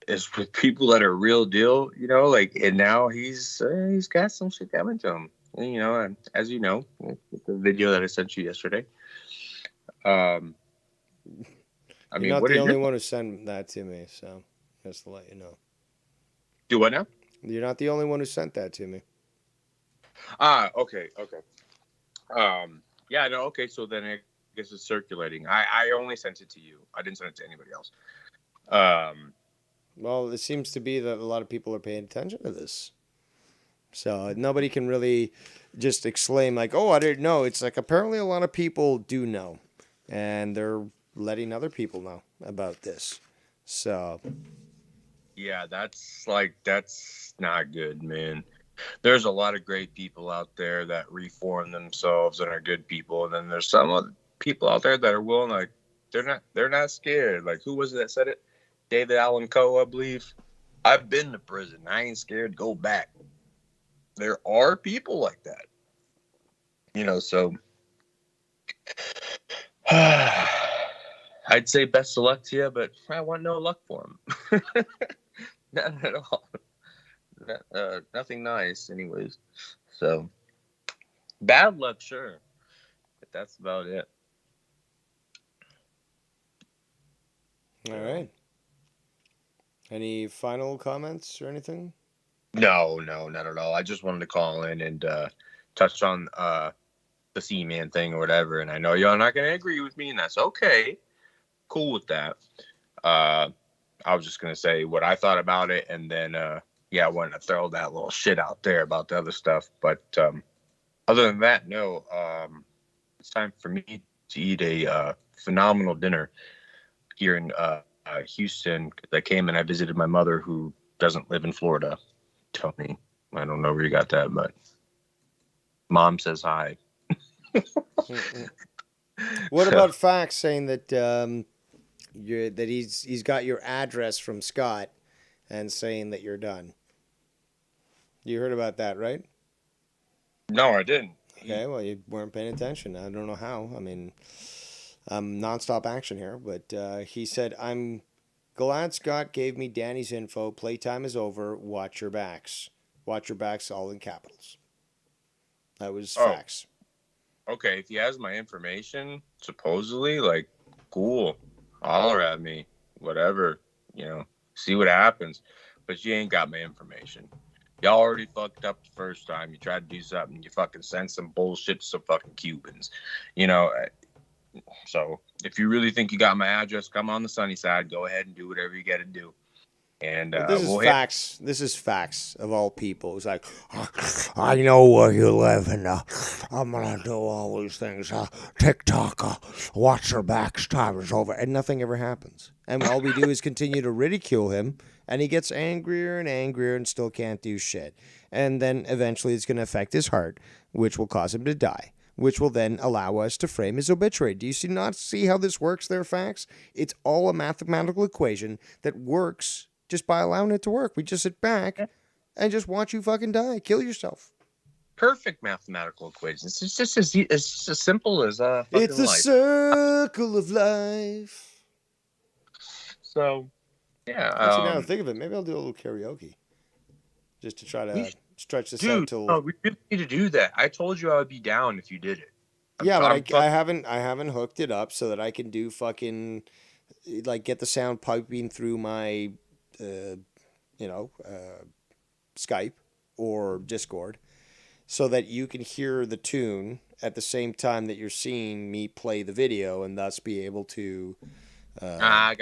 is with people that are real deal, and now he's got some shit coming to him. And, as you know, with the video that I sent you yesterday. I You're mean, not what the only one who sent that to me, so just to let you know. Do what now? You're not the only one who sent that to me. Okay. Yeah, no, okay, so then I guess it's circulating. I only sent it to you. I didn't send it to anybody else. Well, it seems to be that a lot of people are paying attention to this. So nobody can really just exclaim like, oh, I didn't know. It's like apparently a lot of people do know. And they're letting other people know about this. So. Yeah, that's not good, man. There's a lot of great people out there that reform themselves and are good people. And then there's some other people out there that are willing, like, they're not scared. Like, who was it that said it? David Allen Coe, I believe. I've been to prison. I ain't scared to go back. There are people like that. So I'd say best of luck to you, but I want no luck for him. Not at all. Nothing nice, anyways. So bad luck, sure. But that's about it. All right. Any final comments or anything? No, not at all. I just wanted to call in and touch on the C-Man thing or whatever. And I know y'all not going to agree with me, and that's okay. Cool with that. I was just going to say what I thought about it, and then, I wanted to throw that little shit out there about the other stuff. But other than that, no. It's time for me to eat a phenomenal dinner. here in Houston. I came and I visited my mother who doesn't live in Florida. Tony, I don't know where you got that, but Mom says hi. What about Fax saying that that he's got your address from Scott and saying that you're done? You heard about that, right? No, I didn't. Okay, well, you weren't paying attention. I don't know how. I mean, nonstop action here, but he said, "I'm glad Scott gave me Danny's info. Playtime is over. Watch your backs. Watch your backs, all in capitals." That was Fax. Okay, if he has my information, supposedly, like, cool, holler at me, whatever, see what happens. But you ain't got my information. Y'all already fucked up the first time. You tried to do something. You fucking sent some bullshit to some fucking Cubans. So if you really think you got my address, come on the sunny side. Go ahead and do whatever you got to do. And this is Fax. This is Fax of all people. It's like, I know where you live, and I'm gonna do all these things. TikTok, watch your backs. Time is over, and nothing ever happens. And all we do is continue to ridicule him, and he gets angrier and angrier, and still can't do shit. And then eventually, it's gonna affect his heart, which will cause him to die, which will then allow us to frame his obituary. Do you not see how this works there, Fax? It's all a mathematical equation that works just by allowing it to work. We just sit back and just watch you fucking die. Kill yourself. Perfect mathematical equations. It's just as simple as fucking it's the life. Circle of life. So, yeah. Actually, now I think of it, maybe I'll do a little karaoke. Just to try to stretch this out till... we really need to do that. I told you I would be down if you did it. Yeah, but I haven't hooked it up so that I can do fucking... Like, get the sound piping through my... Skype or Discord, so that you can hear the tune at the same time that you're seeing me play the video, and thus be able to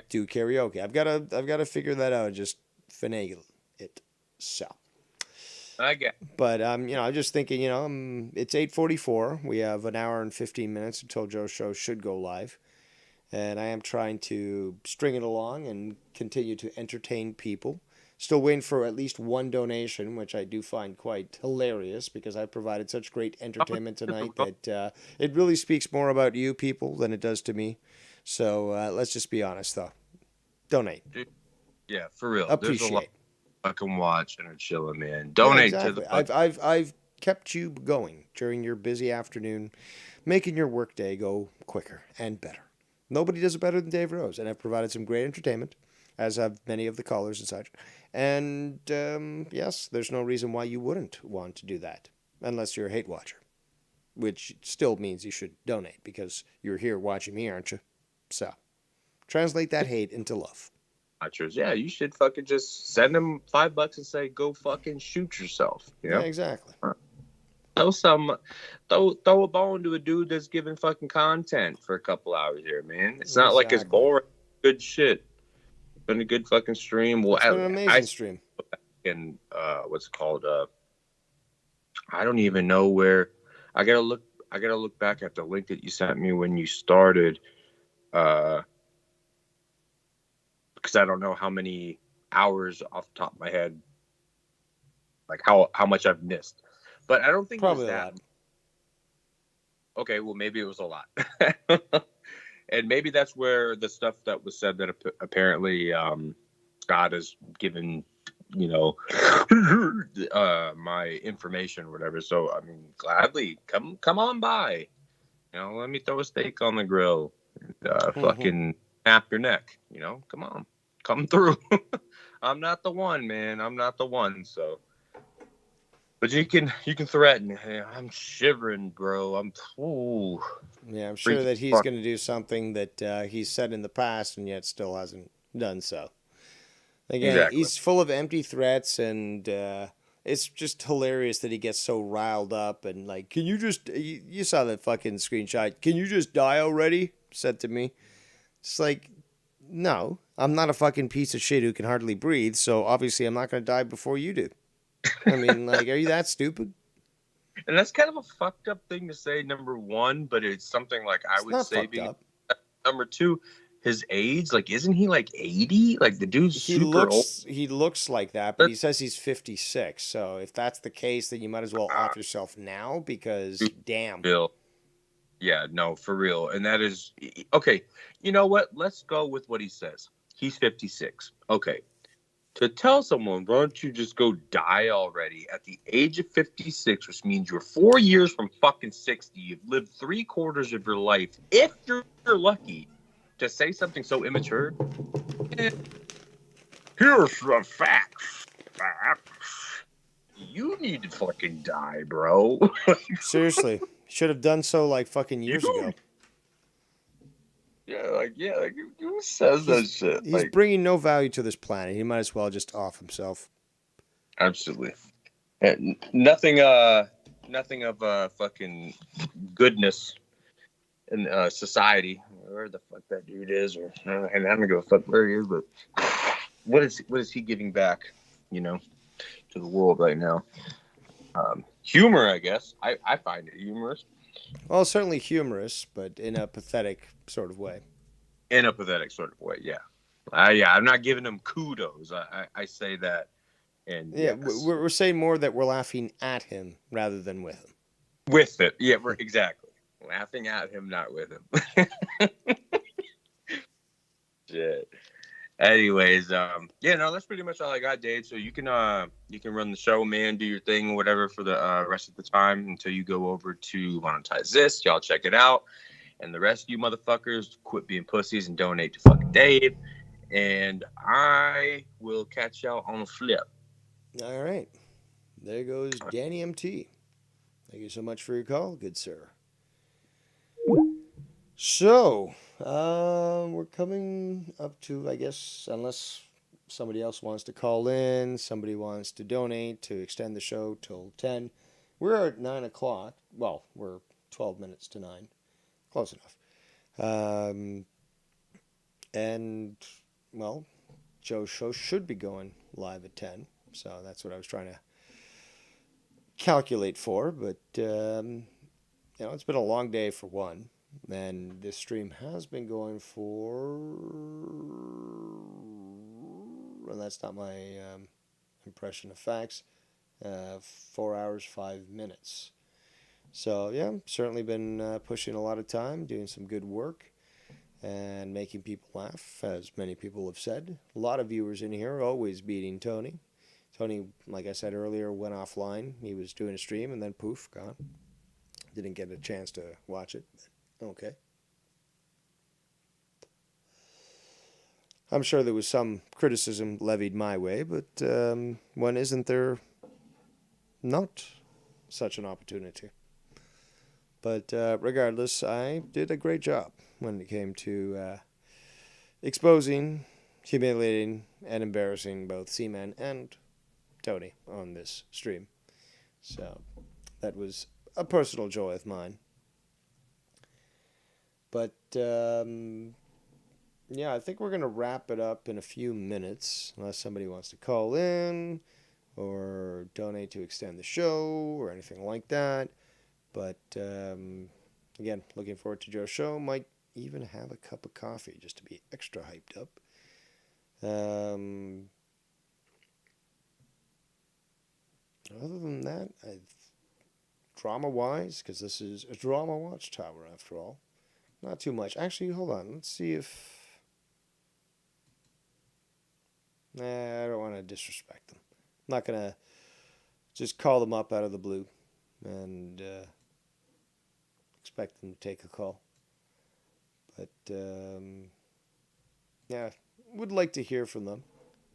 do karaoke. I've got to figure that out and just finagle it. So. I get. But I'm just thinking, it's 8:44. We have an hour and 15 minutes until Joe's show should go live. And I am trying to string it along and continue to entertain people. Still waiting for at least one donation, which I do find quite hilarious because I provided such great entertainment tonight that it really speaks more about you people than it does to me. So let's just be honest, though. Donate. Yeah, for real. Appreciate. There's a lot I can watch and are chilling, man. Donate to the. I've kept you going during your busy afternoon, making your workday go quicker and better. Nobody does it better than Dave Rose, and I've provided some great entertainment, as have many of the callers and such. And yes, there's no reason why you wouldn't want to do that, unless you're a hate watcher, which still means you should donate because you're here watching me, aren't you? So, translate that hate into love. Watchers, yeah, you should fucking just send them $5 and say, "Go fucking shoot yourself." Yeah, exactly. Throw a bone to a dude that's giving fucking content for a couple hours here, man. It's not like it's boring. Good shit. It's been a good fucking stream. Well, it's been an amazing stream. And what's it called? I don't even know where. I gotta look back at the link that you sent me when you started. Because I don't know how many hours off the top of my head, like how much I've missed. But I don't think probably it was that. A lot. Okay, well, maybe it was a lot. And maybe that's where the stuff that was said that apparently God has given, my information or whatever. So, I mean, gladly, come on by. Let me throw a steak on the grill and fucking snap your neck. Come on. Come through. I'm not the one, man. I'm not the one, so... But you can threaten. Hey, I'm shivering, bro. Yeah, I'm sure that he's going to do something that he's said in the past and yet still hasn't done so. Again, He's full of empty threats, and it's just hilarious that he gets so riled up and like, can you just? You saw that fucking screenshot. Can you just die already? Said to me. It's like, no, I'm not a fucking piece of shit who can hardly breathe. So obviously, I'm not going to die before you do. I mean, like, are you that stupid? And that's kind of a fucked up thing to say, number one, but it's something like I would say. Number two, his age? Like, isn't he like 80? Like, the dude's super old. He looks like that, but he says he's 56. So if that's the case, then you might as well off yourself now because damn. Bill. Yeah, no, for real. And that is okay. You know what? Let's go with what he says. He's 56. Okay. To tell someone, why don't you just go die already at the age of 56, which means you're 4 years from fucking 60. You've lived 3/4 of your life, if you're lucky, to say something so immature. Here's the facts. You need to fucking die, bro. Seriously. Should have done so like fucking years ago. Yeah, who says that shit? He's bringing no value to this planet. He might as well just off himself. Absolutely. And nothing of fucking goodness in society. Where the fuck that dude is, or and I don't give a fuck where he is, but what is he giving back, to the world right now? Humor, I guess. I find it humorous. Well, certainly humorous, but in a pathetic sort of way. In a pathetic sort of way, yeah. I'm not giving him kudos. I say that. And yeah, yes. we're saying more that we're laughing at him rather than with him. With it, yeah, exactly. Laughing at him, not with him. Shit. Anyways, that's pretty much all I got, Dave. So you can run the show, man, do your thing, whatever, for the rest of the time until you go over to Monetize This. Y'all check it out. And the rest of you motherfuckers, quit being pussies and donate to fucking Dave. And I will catch y'all on the flip. All right. There goes Danny MT. Thank you so much for your call, good sir. So, we're coming up to, I guess, unless somebody else wants to call in, somebody wants to donate to extend the show till 10. We're at 9 o'clock. Well, we're 12 minutes to 9. Close enough. And, well, Joe's show should be going live at 10. So that's what I was trying to calculate for. But, it's been a long day for one. And this stream has been going for, and that's not my impression of facts, 4 hours, 5 minutes. So, yeah, certainly been pushing a lot of time, doing some good work, and making people laugh, as many people have said. A lot of viewers in here always beating Tony. Tony, like I said earlier, went offline. He was doing a stream, and then poof, gone. Didn't get a chance to watch it. Okay. I'm sure there was some criticism levied my way, but when isn't there not such an opportunity? But regardless, I did a great job when it came to exposing, humiliating, and embarrassing both Seaman and Tony on this stream. So that was a personal joy of mine. But, I think we're going to wrap it up in a few minutes, unless somebody wants to call in or donate to extend the show or anything like that. But, again, looking forward to Joe's show. Might even have a cup of coffee just to be extra hyped up. Other than that, drama-wise, because this is a drama Watchtower after all. Not too much. Actually, hold on. Let's see if... I don't want to disrespect them. I'm not going to just call them up out of the blue and expect them to take a call. But, would like to hear from them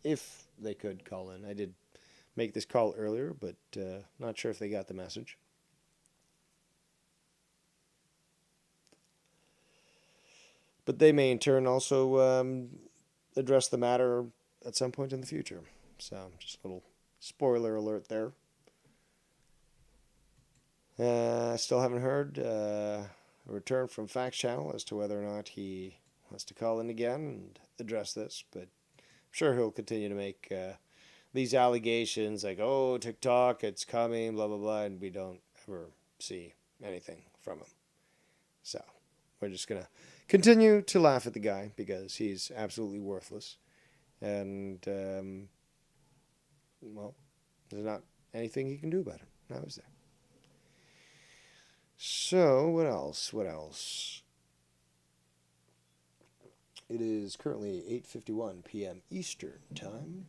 if they could call in. I did make this call earlier, but not sure if they got the message. But they may in turn also address the matter at some point in the future. So, just a little spoiler alert there. I still haven't heard a return from Facts Channel as to whether or not he wants to call in again and address this. But I'm sure he'll continue to make these allegations like, oh, TikTok, it's coming, blah, blah, blah, and we don't ever see anything from him. So, we're just going to continue to laugh at the guy because he's absolutely worthless. And, well, there's not anything he can do about it. Now is there? So, what else? What else? It is currently 8:51 p.m. Eastern Time.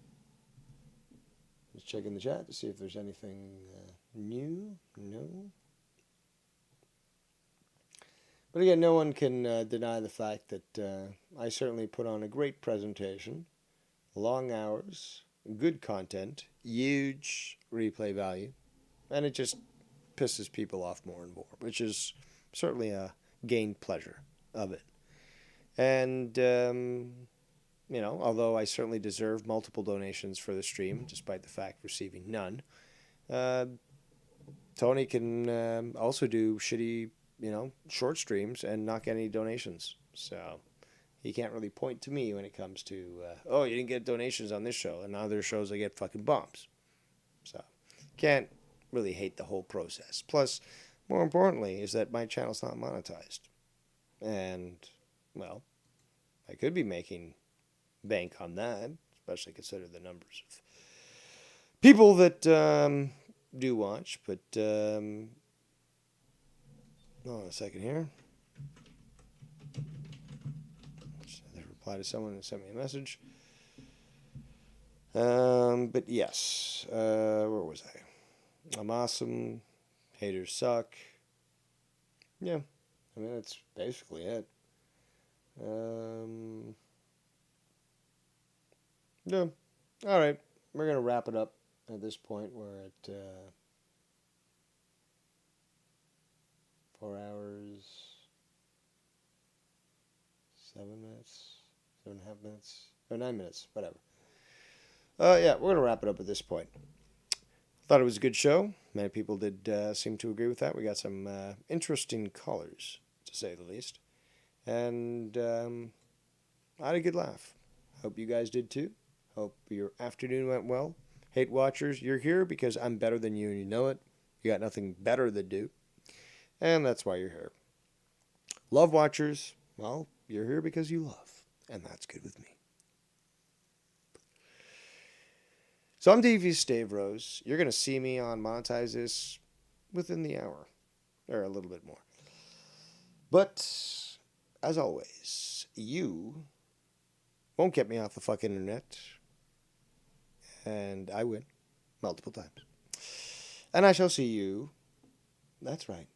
Just checking the chat to see if there's anything new. No. But again, no one can deny the fact that I certainly put on a great presentation, long hours, good content, huge replay value, and it just pisses people off more and more, which is certainly a gained pleasure of it. And, you know, although I certainly deserve multiple donations for the stream, despite the fact receiving none, Tony can also do shitty, you know, short streams and not get any donations. So he can't really point to me when it comes to, oh, you didn't get donations on this show, and other shows I get fucking bombs. So can't really hate the whole process. Plus, more importantly, is that my channel's not monetized. And, well, I could be making bank on that, especially consider the numbers of people that do watch. But, hold on a second here. They reply to someone that sent me a message. But yes, where was I? I'm awesome. Haters suck. Yeah, I mean, that's basically it. Yeah. All right. We're going to wrap it up at this point. We're at 4 hours, 7 minutes, 7.5 minutes, or 9 minutes, whatever. Yeah, we're going to wrap it up at this point. Thought it was a good show. Many people did seem to agree with that. We got some interesting callers, to say the least. And I had a good laugh. Hope you guys did too. Hope your afternoon went well. Hate watchers, you're here because I'm better than you and you know it. You got nothing better to do. And that's why you're here. Love watchers, well, you're here because you love. And that's good with me. So I'm Devious Stavros. You're going to see me on Monetize This within the hour. Or a little bit more. But, as always, you won't get me off the fucking internet. And I win. Multiple times. And I shall see you, that's right,